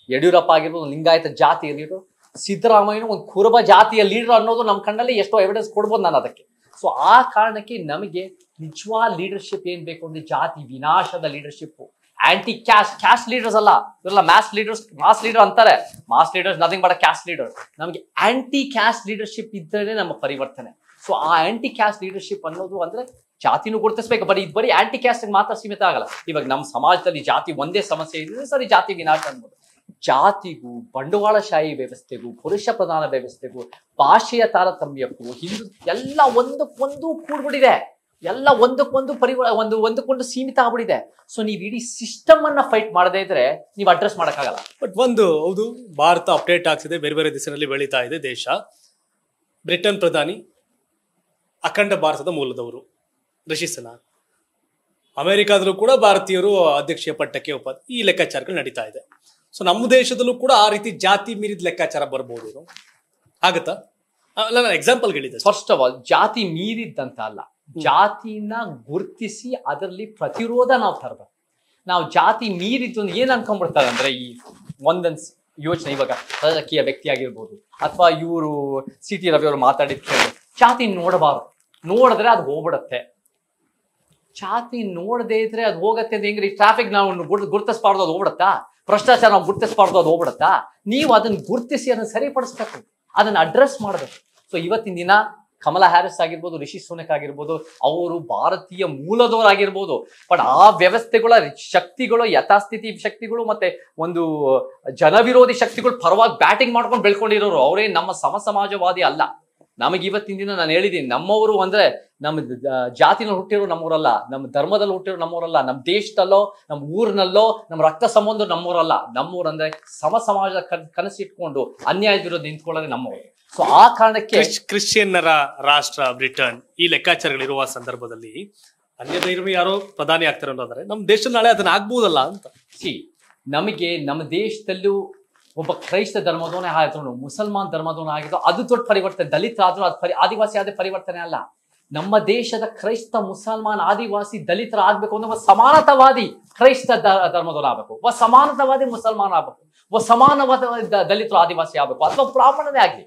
ಯಡಿಯೂರಪ್ಪ ಆಗಿರ್ಬೋದು ಲಿಂಗಾಯತ ಜಾತಿಯ ಲೀಡರು, ಸಿದ್ದರಾಮಯ್ಯನು ಒಂದು ಕುರುಬ ಜಾತಿಯ ಲೀಡರ್ ಅನ್ನೋದು ನಮ್ಮ ಕಣ್ಣಲ್ಲಿ ಎಷ್ಟೋ ಎವಿಡೆನ್ಸ್ ಕೊಡ್ಬೋದು ನಾನು ಅದಕ್ಕೆ. ಸೊ ಆ ಕಾರಣಕ್ಕೆ ನಮಗೆ ನಿಜವಾದ ಲೀಡರ್ಶಿಪ್ ಏನ್ ಬೇಕು ಅಂದ್ರೆ ಜಾತಿ ವಿನಾಶದ ಲೀಡರ್ಶಿಪ್, ಆಂಟಿ ಕ್ಯಾಸ್ಟ್ ಲೀಡರ್ಸ್ ಅಲ್ಲ, ಇವರೆಲ್ಲ ಮಾಸ್ ಲೀಡರ್ ಅಂತಾರೆ. Mass leaders nothing but caste leader. ನಮಗೆ ಆಂಟಿ ಕ್ಯಾಸ್ಟ್ ಲೀಡರ್ಶಿಪ್ ಇದ್ದರೆ ನಮ್ಮ ಪರಿವರ್ತನೆ. ಸೊ ಆ ಆಂಟಿ ಕ್ಯಾಸ್ಟ್ ಲೀಡರ್ಶಿಪ್ ಅನ್ನೋದು ಅಂದ್ರೆ ಜಾತಿನೂ ಗುರುತಿಸ್ಬೇಕು. ಬರೀ ಆಂಟಿ ಕ್ಯಾಸ್ಟ್ ಮಾತ್ರ ಸೀಮಿತ ಆಗಲ್ಲ. ಇವಾಗ ನಮ್ಮ ಸಮಾಜದಲ್ಲಿ ಜಾತಿ ಒಂದೇ ಸಮಸ್ಯೆ ಇದೆ, ಸರಿ ಜಾತಿ ವಿನಾಶ ಅನ್ಬೋದು. ಜಾತಿಗೂ, ಬಂಡವಾಳಶಾಹಿ ವ್ಯವಸ್ಥೆಗೂ, ಪುರುಷ ಪ್ರಧಾನ ವ್ಯವಸ್ಥೆಗೂ, ಭಾಷೆಯ ತಾರತಮ್ಯಕ್ಕೂ, ಹಿಂದೂ ಎಲ್ಲ ಒಂದಕ್ಕೊಂದು ಕೂಡ್ಬಿಟ್ಟಿದೆ. ಎಲ್ಲ ಒಂದಕ್ಕೊಂದು ಸೀಮಿತ ಆಗ್ಬಿಟ್ಟಿದೆ. ಸೊ ನೀವು ಇಡೀ ಸಿಸ್ಟಮ್ ಅನ್ನ ಫೈಟ್ ಮಾಡದೇ ಇದ್ರೆ ನೀವು ಅಡ್ರೆಸ್ ಮಾಡಕ್ಕಾಗಲ್ಲ. ಬಟ್ ಹೌದು, ಭಾರತ ಅಪ್ಡೇಟ್ ಆಗ್ತಿದೆ, ಬೇರೆ ಬೇರೆ ದಿಶೆಯಲ್ಲಿ ಬೆಳೀತಾ ಇದೆ ದೇಶ. ಬ್ರಿಟನ್ ಪ್ರಧಾನಿ ಅಖಂಡ ಭಾರತದ ಮೂಲದವರು ರಿಷಿ ಸುನಾಕ್. ಅಮೆರಿಕಾದಲ್ಲೂ ಕೂಡ ಭಾರತೀಯರು ಅಧ್ಯಕ್ಷೀಯ ಪಟ್ಟಕ್ಕೆ ಈ ಲೆಕ್ಕಾಚಾರಗಳು ನಡೀತಾ ಇದೆ. ಸೊ ನಮ್ಮ ದೇಶದಲ್ಲೂ ಕೂಡ ಆ ರೀತಿ ಜಾತಿ ಮೀರಿದ ಲೆಕ್ಕಾಚಾರ ಬರ್ಬೋದು, ಆಗತ್ತಾ? ನಾನು ಎಕ್ಸಾಂಪಲ್ ಹೇಳಿದ್ದೆ. ಫಸ್ಟ್ ಆಫ್ ಆಲ್ ಜಾತಿ ಮೀರಿದ್ದಂತ ಅಲ್ಲ, ಜಾತಿನ ಗುರುತಿಸಿ ಅದರಲ್ಲಿ ಪ್ರತಿರೋಧ ನಾವು ತರಬೇಕು. ನಾವು ಜಾತಿ ಮೀರಿದ್ದು ಏನ್ ಅನ್ಕೊಂಡ್ಬಿಡ್ತಾರೆ ಅಂದ್ರೆ, ಈ ಒಂದೊಂದು ಯೋಚನೆ, ಇವಾಗ ರಾಜಕೀಯ ವ್ಯಕ್ತಿ ಆಗಿರ್ಬೋದು ಅಥವಾ ಇವರು ಸಿ.ಟಿ. ರವಿ ಅವರು ಮಾತಾಡಿದ್ ಕೇಳಿ, ಜಾತಿ ನೋಡಬಾರ್ದು, ನೋಡಿದ್ರೆ ಅದು ಹೋಗ್ಬಿಡತ್ತೆ. ಜಾತಿ ನೋಡದೇ ಇದ್ರೆ ಅದು ಹೋಗತ್ತೆ ಅಂತ ಹೆಂಗ್ರಿ? ಟ್ರಾಫಿಕ್ ನಾವು ಗುರುತಿಸಬಾರ್ದು, ಅದು ಹೋಗ್ಬಿಡತ್ತಾ? ಭ್ರಷ್ಟಾಚಾರ ನಾವು ಗುರುತಿಸಬಾರ್ದು, ಅದು ಹೋಗ್ಬಿಡತ್ತಾ? ನೀವು ಅದನ್ನ ಗುರುತಿಸಿ ಅದನ್ನ ಸರಿಪಡಿಸ್ಬೇಕು, ಅದನ್ನ ಅಡ್ರೆಸ್ ಮಾಡಬೇಕು. ಸೊ ಇವತ್ತಿನ ದಿನ ಕಮಲಾ ಹ್ಯಾರಿಸ್ ಆಗಿರ್ಬೋದು, ರಿಷಿ ಸುನಕ್ ಆಗಿರ್ಬೋದು, ಅವರು ಭಾರತೀಯ ಮೂಲದವರಾಗಿರ್ಬೋದು, ಬಟ್ ಆ ವ್ಯವಸ್ಥೆಗಳ ಶಕ್ತಿಗಳು, ಯಥಾಸ್ಥಿತಿ ಶಕ್ತಿಗಳು ಮತ್ತೆ ಒಂದು ಜನವಿರೋಧಿ ಶಕ್ತಿಗಳು ಪರವಾಗಿ ಬ್ಯಾಟಿಂಗ್ ಮಾಡ್ಕೊಂಡು ಬೆಳ್ಕೊಂಡಿರೋರು. ಅವರೇ ನಮ್ಮ ಸಮಾಜವಾದಿ ಅಲ್ಲ. ನಮಗೆ ಇವತ್ತಿನ ದಿನ ನಾನು ಹೇಳಿದ್ದೀನಿ, ನಮ್ಮವರು ಅಂದ್ರೆ ನಮ್ಮ ಜಾತಿನಲ್ಲಿ ಹುಟ್ಟಿರೋ ನಮ್ಮೂರಲ್ಲ, ನಮ್ಮ ಧರ್ಮದಲ್ಲಿ ಹುಟ್ಟಿರೋ ನಮ್ಮೂರಲ್ಲ, ನಮ್ಮ ದೇಶದಲ್ಲೋ, ನಮ್ಮ ಊರಿನಲ್ಲೋ, ನಮ್ಮ ರಕ್ತ ಸಂಬಂಧ ನಮ್ಮೂರಲ್ಲ. ನಮ್ಮೂರು ಅಂದ್ರೆ ಸಮಾಜದ ಕನಸಿಟ್ಕೊಂಡು ಅನ್ಯಾಯ ವಿರೋಧ ನಿಂತ್ಕೊಳ್ಳೋದೇ ನಮ್ಮವರು. ಸೊ ಆ ಕಾರಣಕ್ಕೆ ಕ್ರಿಶ್ಚಿಯನ್ನರ ರಾಷ್ಟ್ರ ಬ್ರಿಟನ್ ಈ ಲೆಕ್ಕಾಚಾರಗಳಿರುವ ಸಂದರ್ಭದಲ್ಲಿ ಅನ್ಯ ಧರ್ಮ ಯಾರೋ ಪ್ರಧಾನಿ ಆಗ್ತಾರೆ ಅನ್ನೋದಾದ್ರೆ ನಮ್ಮ ದೇಶದಲ್ಲಿ ನಾಳೆ ಅದನ್ನ ಆಗ್ಬೋದಲ್ಲ ಅಂತ. ನಮಗೆ ನಮ್ಮ ದೇಶದಲ್ಲೂ ಒಬ್ಬ ಕ್ರೈಸ್ತ ಧರ್ಮದವನೇ ಆದ್ರೂ, ಮುಸಲ್ಮಾನ್ ಧರ್ಮದವನೇ ಆಗಿದ್ರು, ಅದು ದೊಡ್ಡ ಪರಿವರ್ತನೆ. ದಲಿತ ಆದ್ರೂ ಅದು ಆದಿವಾಸಿ ಆದ ಪರಿವರ್ತನೆ ಅಲ್ಲ. ನಮ್ಮ ದೇಶದ ಕ್ರೈಸ್ತ, ಮುಸಲ್ಮಾನ್, ಆದಿವಾಸಿ, ದಲಿತರ ಆಗ್ಬೇಕು ಅಂದ್ರೆ ಒಬ್ಬ ಸಮಾನತಾವಾದಿ ಕ್ರೈಸ್ತ ಧರ್ಮದವನು ಆಗ್ಬೇಕು, ಒಬ್ಬ ಸಮಾನತಾವಾದಿ ಮುಸಲ್ಮಾನ್ ಆಗ್ಬೇಕು, ಒಬ್ಬ ಸಮಾನವಾದ ದಲಿತರು ಆದಿವಾಸಿ ಆಗ್ಬೇಕು, ಅಥವಾ ಬ್ರಾಹ್ಮಣನೇ ಆಗ್ಲಿ.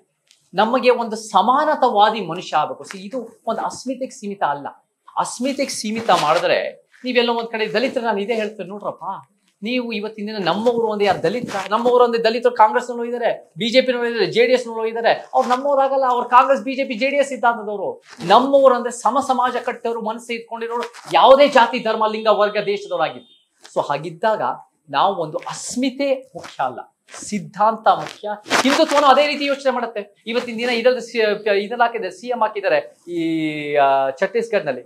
ನಮಗೆ ಒಂದು ಸಮಾನತಾವಾದಿ ಮನುಷ್ಯ ಆಗ್ಬೇಕು. ಇದು ಒಂದು ಅಸ್ಮಿತೆಗೆ ಸೀಮಿತ ಅಲ್ಲ. ಅಸ್ಮಿತೆಗೆ ಸೀಮಿತ ಮಾಡಿದ್ರೆ ನೀವೆಲ್ಲ ಒಂದ್ ಕಡೆ ದಲಿತರು, ನಾನು ಇದೇ ಹೇಳ್ತೇನೆ ನೋಡ್ರಪ್ಪ, ನೀವು ಇವತ್ತಿನ ದಿನ ನಮ್ಮವರು ಒಂದು ಯಾರು ನಮ್ಮವರು ಒಂದು ದಲಿತರು ಕಾಂಗ್ರೆಸ್ನಲ್ಲೂ ಇದ್ದಾರೆ, ಬಿಜೆಪಿನಲ್ಲೂ ಇದ್ದಾರೆ, JDS ನಲ್ಲೂ ಇದ್ದಾರೆ. ಅವ್ರು ನಮ್ಮವರಾಗಲ್ಲ, ಅವ್ರು ಕಾಂಗ್ರೆಸ್, ಬಿಜೆಪಿ, JDS ಸಿದ್ಧಾಂತದವರು. ನಮ್ಮವರು ಅಂದ್ರೆ ಸಮಾಜ ಕಟ್ಟವರು, ಮನಸ್ಸು ಇಟ್ಕೊಂಡಿರೋರು, ಯಾವುದೇ ಜಾತಿ, ಧರ್ಮ, ಲಿಂಗ, ವರ್ಗ, ದೇಶದವರಾಗಿತ್ತು. ಸೊ ಹಾಗಿದ್ದಾಗ ನಾವು ಒಂದು ಅಸ್ಮಿತೆ ಮುಖ್ಯ ಅಲ್ಲ, ಸಿದ್ಧಾಂತ ಮುಖ್ಯ. ಹಿಂದುತ್ವನು ಅದೇ ರೀತಿ ಯೋಚನೆ ಮಾಡುತ್ತೆ. ಇವತ್ತಿನ ದಿನ ಇದ್ರಲ್ಲಿ ಹಾಕಿದ್ದಾರೆ, CM ಹಾಕಿದ್ದಾರೆ ಈ ಛತ್ತೀಸ್ಗಢ್ನಲ್ಲಿ,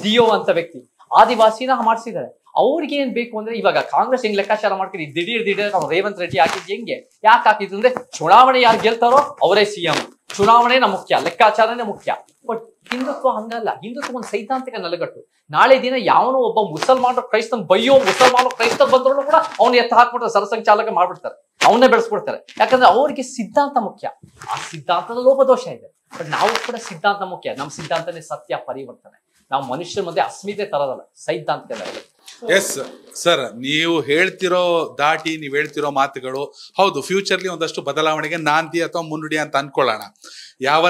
ದಿಯೋ ಅಂತ ವ್ಯಕ್ತಿ ಆದಿವಾಸಿನ ಮಾಡಿಸಿದ್ದಾರೆ. ಅವ್ರಿಗೆ ಏನ್ ಬೇಕು ಅಂದ್ರೆ, ಇವಾಗ ಕಾಂಗ್ರೆಸ್ ಹೆಂಗ್ ಲೆಕ್ಕಾಚಾರ ಮಾಡ್ತೀವಿ, ದಿಢೀರ್ ನಾವು ರೇವಂತ್ ರೆಡ್ಡಿ ಹಾಕಿದ್ ಹೆಂಗೆ, ಯಾಕೆ ಹಾಕಿದ್ರು ಅಂದ್ರೆ ಚುನಾವಣೆ ಯಾರು ಗೆಲ್ತಾರೋ ಅವರೇ CM, ಚುನಾವಣೆನ ಮುಖ್ಯ, ಲೆಕ್ಕಾಚಾರನೇ ಮುಖ್ಯ. ಬಟ್ ಹಿಂದುತ್ವ ಹಂಗಲ್ಲ. ಹಿಂದುತ್ವ ಒಂದು ಸೈದ್ಧಾಂತಿಕ ನೆಲೆಗಟ್ಟು. ನಾಳೆ ದಿನ ಯಾವನೋ ಒಬ್ಬ ಮುಸಲ್ಮಾನರು ಕ್ರೈಸ್ತನ್ ಬಯ್ಯೋ, ಮುಸಲ್ಮಾನರು ಕ್ರೈಸ್ತರು ಬಂದ್ರು ಕೂಡ ಅವ್ನು ಎತ್ತ ಹಾಕ್ಬಿಡ್ತಾರೆ, ಸರಸಂಚಾಲಕ ಮಾಡ್ಬಿಡ್ತಾರೆ, ಅವನ್ನೇ ಬೆಳೆಸ್ಬಿಡ್ತಾರೆ. ಯಾಕಂದ್ರೆ ಅವ್ರಿಗೆ ಸಿದ್ಧಾಂತ ಮುಖ್ಯ. ಆ ಸಿದ್ಧಾಂತದ ಲೋಪದೋಷ ಇದೆ. ಬಟ್ ನಾವು ಕೂಡ ಸಿದ್ಧಾಂತ ಮುಖ್ಯ. ನಮ್ಮ ಸಿದ್ಧಾಂತನೇ ಸತ್ಯ, ಪರಿವರ್ತನೆ. ನಾವು ಮನುಷ್ಯರ ಮಧ್ಯೆ ಅಸ್ಮಿತೆ ತರದಲ್ಲ, ಸೈದ್ಧಾಂತಿಕ. ಎಸ್ ಸರ್, ನೀವು ಹೇಳ್ತಿರೋ ದಾಟಿ, ನೀವು ಹೇಳ್ತಿರೋ ಮಾತುಗಳು ಹೌದು, ಫ್ಯೂಚರ್ಲಿ ಒಂದಷ್ಟು ಬದಲಾವಣೆಗೆ ನಾಂದಿ ಅಥವಾ ಮುನ್ನುಡಿ ಅಂತ ಅನ್ಕೊಳ್ಳೋಣ. ಯಾವ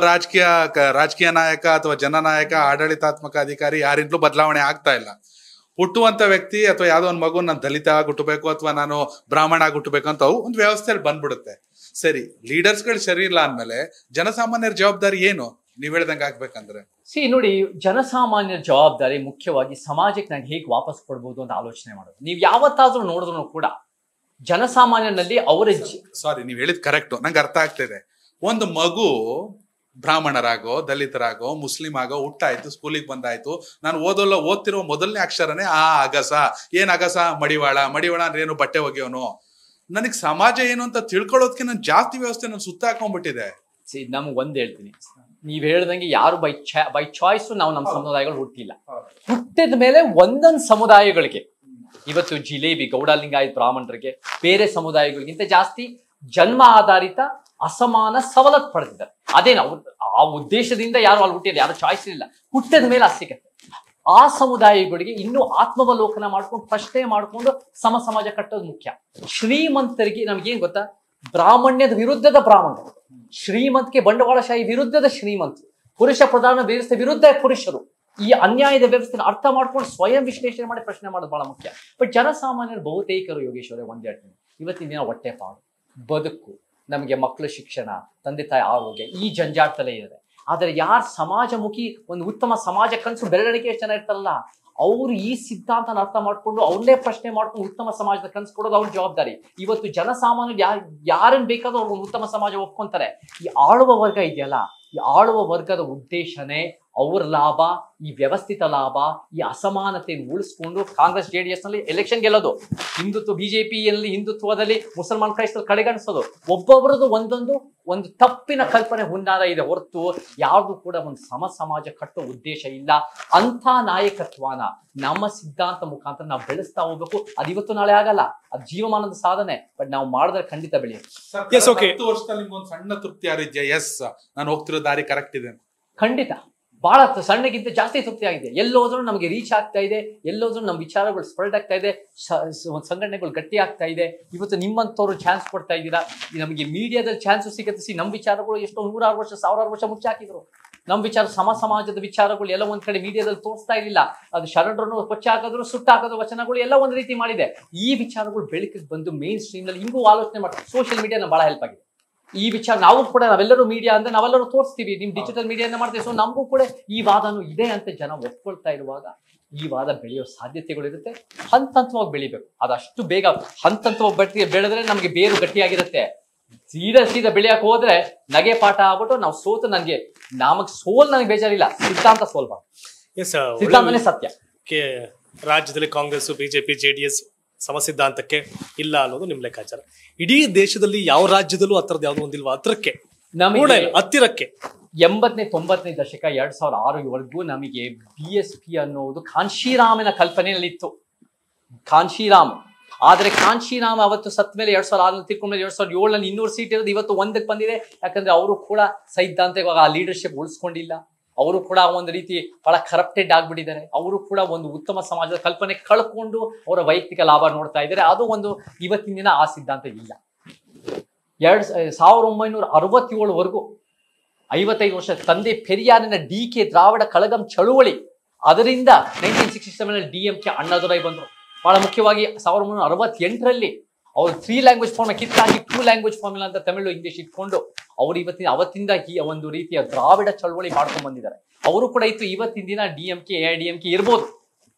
ರಾಜಕೀಯ ನಾಯಕ ಅಥವಾ ಜನನಾಯಕ, ಆಡಳಿತಾತ್ಮಕ ಅಧಿಕಾರಿ ಯಾರಿಂದಲೂ ಬದಲಾವಣೆ ಆಗ್ತಾ ಇಲ್ಲ. ಹುಟ್ಟುವಂತ ವ್ಯಕ್ತಿ ಅಥವಾ ಯಾವ್ದೋ ಒಂದು ಮಗು ನಾನು ದಲಿತ ಆಗಿ ಹುಟ್ಟಬೇಕು ಅಥವಾ ನಾನು ಬ್ರಾಹ್ಮಣ ಆಗಿ ಹುಟ್ಟಬೇಕು ಅಂತ ಒಂದು ವ್ಯವಸ್ಥೆಯಲ್ಲಿ ಬಂದ್ಬಿಡುತ್ತೆ. ಸರಿ, ಲೀಡರ್ಸ್ಗಳು ಸರಿ ಇಲ್ಲ ಅಂದ್ಮೇಲೆ ಜನಸಾಮಾನ್ಯರ ಜವಾಬ್ದಾರಿ ಏನು? ನೀವ್ ಹೇಳ್ದಂಗೆ ಆಗ್ಬೇಕಂದ್ರೆ ನೋಡಿ, ಜನಸಾಮಾನ್ಯರ ಜವಾಬ್ದಾರಿ ಮುಖ್ಯವಾಗಿ ಸಮಾಜಕ್ಕೆ ನಾನು ಹೇಗೆ ವಾಪಸ್ ಕೊಡ್ಬೋದು ಅಂತ ಆಲೋಚನೆ ಮಾಡೋದು. ನೀವು ಯಾವತ್ತಾದ್ರೂ ನೋಡಿದ್ರು ಕೂಡ ಜನಸಾಮಾನ್ಯನಲ್ಲಿ ಅವರ ಸಾರಿ, ನೀವ್ ಹೇಳಿದ್ ಕರೆಕ್ಟ್, ನಂಗೆ ಅರ್ಥ ಆಗ್ತಿದೆ. ಒಂದು ಮಗು ಬ್ರಾಹ್ಮಣರಾಗೋ, ದಲಿತರಾಗೋ, ಮುಸ್ಲಿಂ ಆಗೋ ಹುಟ್ಟಾಯ್ತು, ಸ್ಕೂಲಿಗೆ ಬಂದಾಯ್ತು, ನಾನು ಓದ್ತಿರೋ ಮೊದಲನೇ ಅಕ್ಷರನೇ ಅಗಸ. ಏನ್ ಅಗಸ? ಮಡಿವಾಳ. ಮಡಿವಾಳ ಅಂದ್ರೆ ಏನು? ಬಟ್ಟೆ ಒಗೆಯೋನು. ನನಗ್ ಸಮಾಜ ಏನು ಅಂತ ತಿಳ್ಕೊಳ್ಳೋದಕ್ಕೆ ನನ್ ಜಾಸ್ತಿ ವ್ಯವಸ್ಥೆ ನನ್ ಸುತ್ತ ಹಾಕೊಂಡ್ಬಿಟ್ಟಿದೆ. ನಮ್ಗೆ ಒಂದ್ ಹೇಳ್ತೀನಿ, ನೀವ್ ಹೇಳ್ದಂಗೆ ಯಾರು ಬೈ ಚಾಯ್ಸ್ ನಾವು ನಮ್ಮ ಸಮುದಾಯಗಳು ಹುಟ್ಟಿಲ್ಲ. ಹುಟ್ಟಿದ ಮೇಲೆ ಒಂದೊಂದು ಸಮುದಾಯಗಳಿಗೆ ಇವತ್ತು ಜಿಲೇಬಿ, ಗೌಡ ಲಿಂಗಾಯತ್ ಬ್ರಾಹ್ಮಣರಿಗೆ ಬೇರೆ ಸಮುದಾಯಗಳಿಗಿಂತ ಜಾಸ್ತಿ ಜನ್ಮ ಆಧಾರಿತ ಅಸಮಾನ ಸವಲತ್ತು ಪಡೆದಿದ್ದಾರೆ. ಅದೇನು ಆ ಉದ್ದೇಶದಿಂದ ಯಾರು ಅಲ್ಲಿ ಹುಟ್ಟಿಲ್ಲ, ಯಾರು ಚಾಯ್ಸ್ ಇಲ್ಲ, ಹುಟ್ಟಿದ ಮೇಲೆ ಸಿಗತ್ತೆ. ಆ ಸಮುದಾಯಗಳಿಗೆ ಇನ್ನೂ ಆತ್ಮಾವಲೋಕನ ಮಾಡ್ಕೊಂಡು ಪ್ರಶ್ನೆ ಮಾಡ್ಕೊಂಡು ಸಮಾಜ ಕಟ್ಟೋದು ಮುಖ್ಯ. ಶ್ರೀಮಂತರಿಗೆ ನಮ್ಗೇನ್ ಗೊತ್ತಾ, ಬ್ರಾಹ್ಮಣ್ಯದ ವಿರುದ್ಧದ ಬ್ರಾಹ್ಮಣರು, ಶ್ರೀಮಂತಿಗೆ ಬಂಡವಾಳಶಾಹಿ ವಿರುದ್ಧದ ಶ್ರೀಮಂತರು, ಪುರುಷ ಪ್ರಧಾನ ವ್ಯವಸ್ಥೆ ವಿರುದ್ಧ ಪುರುಷರು. ಈ ಅನ್ಯಾಯದ ವ್ಯವಸ್ಥೆನ ಅರ್ಥ ಮಾಡ್ಕೊಂಡು ಸ್ವಯಂ ವಿಶ್ಲೇಷಣೆ ಮಾಡಿ ಪ್ರಶ್ನೆ ಮಾಡೋದು ಬಹಳ ಮುಖ್ಯ. ಬಟ್ ಜನಸಾಮಾನ್ಯರು ಬಹುತೇಕರು ಯೋಗೇಶ್ವರೇ ಒಂದೇ ಹೇಳ್ತೀನಿ, ಇವತ್ತಿನ ದಿನ ಹೊಟ್ಟೆಪಾಡು, ಬದುಕು, ನಮಗೆ ಮಕ್ಕಳ ಶಿಕ್ಷಣ, ತಂದೆ ತಾಯಿ ಆರೋಗ್ಯ, ಈ ಜಂಜಾಟದಲ್ಲೇ ಇದೆ. ಆದರೆ ಯಾರು ಸಮಾಜಮುಖಿ ಒಂದು ಉತ್ತಮ ಸಮಾಜ ಕನಸು ಬೆರಳಿಗೆ ಎಷ್ಟು ಜನ ಇರ್ತಾರಲ್ಲ, ಅವರು ಈ ಸಿದ್ಧಾಂತನ ಅರ್ಥ ಮಾಡ್ಕೊಂಡು ಅವ್ರನ್ನೇ ಪ್ರಶ್ನೆ ಮಾಡ್ಕೊಂಡು ಉತ್ತಮ ಸಮಾಜದ ಕನಸು ಕೊಡೋದು ಅವ್ರ ಜವಾಬ್ದಾರಿ. ಇವತ್ತು ಜನಸಾಮಾನ್ಯರು ಯಾರನ್ನು ಬೇಕಾದ್ರೂ ಅವ್ರು ಉತ್ತಮ ಸಮಾಜ ಒಪ್ಕೊಂತಾರೆ. ಈ ಆಳುವ ವರ್ಗ ಇದೆಯಲ್ಲ, ಈ ಆಳುವ ವರ್ಗದ ಉದ್ದೇಶನೇ ಅವ್ರ ಲಾಭ, ಈ ವ್ಯವಸ್ಥಿತ ಲಾಭ, ಈ ಅಸಮಾನತೆಯನ್ನು ಉಳಿಸ್ಕೊಂಡು ಕಾಂಗ್ರೆಸ್ JDS ನಲ್ಲಿ ಎಲೆಕ್ಷನ್ ಗೆಲ್ಲೋದು, ಹಿಂದುತ್ವ BJPಯಲ್ಲಿ ಹಿಂದುತ್ವದಲ್ಲಿ ಮುಸಲ್ಮಾನ್ ಕ್ರೈಸ್ತರು ಕಡೆಗಣಿಸೋದು. ಒಬ್ಬೊಬ್ಬರದು ಒಂದು ತಪ್ಪಿನ ಕಲ್ಪನೆ ಹುನ್ನಾರ ಇದೆ ಹೊರತು ಯಾವುದು ಕೂಡ ಒಂದು ಸಮಾಜ ಕಟ್ಟೋ ಉದ್ದೇಶ ಇಲ್ಲ. ಅಂಥ ನಾಯಕತ್ವನ ನಮ್ಮ ಸಿದ್ಧಾಂತ ಮುಖಾಂತರ ನಾವು ಬೆಳೆಸ್ತಾ ಹೋಗ್ಬೇಕು. ಅದು ಇವತ್ತು ನಾಳೆ ಆಗಲ್ಲ, ಅದು ಜೀವಮಾನದ ಸಾಧನೆ. ಬಟ್ ನಾವು ಮಾಡಿದ್ರೆ ಖಂಡಿತ ಬೆಳೆಯುತ್ತೆ. 10 ವರ್ಷದಲ್ಲಿ ನಿಮ್ಗೊಂದು ಸಣ್ಣ ತೃಪ್ತಿ ಯಾರಿದ್ಯಾ? ಎಸ್, ನಾನು ಹೋಗ್ತಿರೋ ದಾರಿ ಕರೆಕ್ಟ್ ಇದೆ. ಖಂಡಿತ ಬಹಳ ಸಣ್ಣಗಿಂತ ಜಾಸ್ತಿ ತೃಪ್ತಿ ಆಗಿದೆ. ಎಲ್ಲೋದ್ರೂ ನಮಗೆ ರೀಚ್ ಆಗ್ತಾ ಇದೆ, ಎಲ್ಲೋದ್ರೂ ನಮ್ಮ ವಿಚಾರಗಳು ಸ್ಪ್ರೆಡ್ ಆಗ್ತಾ ಇದೆ, ಸಂಘಟನೆಗಳು ಗಟ್ಟಿ ಆಗ್ತಾ ಇದೆ. ಇವತ್ತು ನಿಮ್ಮಂಥವ್ರು ಚಾನ್ಸ್ ಕೊಡ್ತಾ ಇದ್ದೀರಾ, ನಮಗೆ ಮೀಡಿಯಾದಲ್ಲಿ ಚಾನ್ಸ್ ಸಿಗುತ್ತೆ. ನಮ್ಮ ವಿಚಾರಗಳು ಎಷ್ಟೋ 100 ವರ್ಷ 1000 ವರ್ಷ ಮುಚ್ಚಾಕಿದ್ರು. ನಮ್ಮ ವಿಚಾರ ಸಮಾಜದ ವಿಚಾರಗಳು ಎಲ್ಲ ಒಂದ್ ಕಡೆ ಮೀಡಿಯಾದಲ್ಲಿ ತೋರಿಸ್ತಾ ಇರಲಿಲ್ಲ. ಅದು ಶರಣರನ್ನು ಕೊಚ್ಚಾಕಿದ್ರು, ಸುಟ್ಟಾಕೋದು ವಚನಗಳು ಎಲ್ಲ ಒಂದ್ ರೀತಿ ಮಾಡಿದೆ. ಈ ವಿಚಾರಗಳು ಬೆಳಕಿಗೆ ಬಂದು ಮೇನ್ ಸ್ಟ್ರೀಮ್ ನಲ್ಲಿ ಹಿಂಗೂ ಆಲೋಚನೆ ಮಾಡ್ತಾರೆ. ಸೋಷಿಯಲ್ ಮೀಡಿಯಾ ಬಹಳ ಹೆಲ್ಪ್ ಆಗಿದೆ ಈ ವಿಚಾರ. ನಾವು ಕೂಡ ನಾವೆಲ್ಲರೂ ಮೀಡಿಯಾ ಅಂದ್ರೆ ನಾವೆಲ್ಲರೂ ತೋರಿಸ್ತೀವಿ, ನಿಮ್ ಡಿಜಿಟಲ್ ಮೀಡಿಯಾನ ಮಾಡ್ತೀವಿ. ಸೊ ನಮಗೂ ಕೂಡ ಈ ವಾದನೂ ಇದೆ ಅಂತ ಜನ ಒಪ್ಕೊಳ್ತಾ ಇರುವಾಗ ಈ ವಾದ ಬೆಳೆಯೋ ಸಾಧ್ಯತೆಗಳಿರುತ್ತೆ. ಹಂತವಾಗಿ ಬೆಳಿಬೇಕು. ಅದಷ್ಟು ಬೇಗ ಹಂತವಾಗಿ ಬೆಳೆದ್ರೆ ನಮಗೆ ಬೇರು ಗಟ್ಟಿಯಾಗಿರುತ್ತೆ. ಸೀದಾ ಬೆಳೆಯಕ್ಕೆ ಹೋದ್ರೆ ನಗೆ ಪಾಠ ಆಗ್ಬಿಟ್ಟು ನಾವು ಸೋತು ನನಗೆ ಬೇಜಾರಿಲ್ಲ, ಸಿದ್ಧಾಂತ ಸೋಲ್ಬಾರ್ದು. ಸಿದ್ಧಾಂತನೇ ಸತ್ಯ. ರಾಜ್ಯದಲ್ಲಿ ಕಾಂಗ್ರೆಸ್ BJP JDS ಸಮಸಿದ್ಧಾಂತಕ್ಕೆ ಇಲ್ಲ ಅನ್ನೋದು ನಿಮ್ ಲೆಕ್ಕಾಚಾರ. ಇಡೀ ದೇಶದಲ್ಲಿ ಯಾವ ರಾಜ್ಯದಲ್ಲೂ ಆ ಥರದ್ದು ಯಾವ್ದು ಒಂದಿಲ್ವಾ? ಹತ್ತಿರಕ್ಕೆ 80ನೇ 90ನೇ ದಶಕ 2006 ನಮಗೆ BSP ಅನ್ನೋದು ಕಾಂಶೀರಾಮನ ಕಲ್ಪನೆಯಲ್ಲಿ ಇತ್ತು. ಕಾಂಶೀರಾಮ್. ಆದ್ರೆ ಕಾಂಶೀರಾಮ್ ಅವತ್ತು ಸತ್ ಮೇಲೆ 2006 ತಿರ್ಕೊಂಡ್ಮೇಲೆ 2007 200 ಸೀಟ್ ಇರೋದು ಇವತ್ತು 1ಕ್ಕೆ ಬಂದಿದೆ. ಯಾಕಂದ್ರೆ ಅವರು ಕೂಡ ಸೈದ್ಧಾಂತಿಕವಾಗಿ ಆ ಲೀಡರ್ಶಿಪ್ ಉಳಿಸ್ಕೊಂಡಿಲ್ಲ. ಅವರು ಕೂಡ ಒಂದು ರೀತಿ ಬಹಳ ಕರಪ್ಟೆಡ್ ಆಗ್ಬಿಟ್ಟಿದ್ದಾರೆ. ಅವರು ಕೂಡ ಒಂದು ಉತ್ತಮ ಸಮಾಜದ ಕಲ್ಪನೆ ಕಳ್ಕೊಂಡು ಅವರ ವೈಯಕ್ತಿಕ ಲಾಭ ನೋಡ್ತಾ ಇದ್ದಾರೆ. ಅದು ಒಂದು ಇವತ್ತಿನ ದಿನ ಆ ಸಿದ್ಧಾಂತ ಇಲ್ಲ. 1967 55 ವರ್ಷ ತಂದೆ ಪೆರಿಯಾರಿನ DK ದ್ರಾವಿಡ ಕಳಗಂ ಚಳುವಳಿ, ಅದರಿಂದ 1967 DMK ಅಣ್ಣಾದುರೈ ಬಂದರು. ಬಹಳ ಮುಖ್ಯವಾಗಿ 1968 ಅವ್ರು 3 ಲ್ಯಾಂಗ್ವೇಜ್ ಫಾರ್ಮ್ ಕಿತ್ತಾಕಿ 2 ಲ್ಯಾಂಗ್ವೇಜ್ ಫಾರ್ಮುಲಾ ಅಂತ ತಮಿಳು ಇಂಗ್ಲಿಷ್ ಇಟ್ಕೊಂಡು ಅವರು ಅವತ್ತಿಂದ ಒಂದು ರೀತಿಯ ದ್ರಾವಿಡ ಚಳವಳಿ ಮಾಡ್ಕೊಂಡು ಬಂದಿದ್ದಾರೆ. ಅವರು ಕೂಡ ಇತ್ತು. ಇವತ್ತಿನ ದಿನ DMK AIDMK ಇರ್ಬೋದು.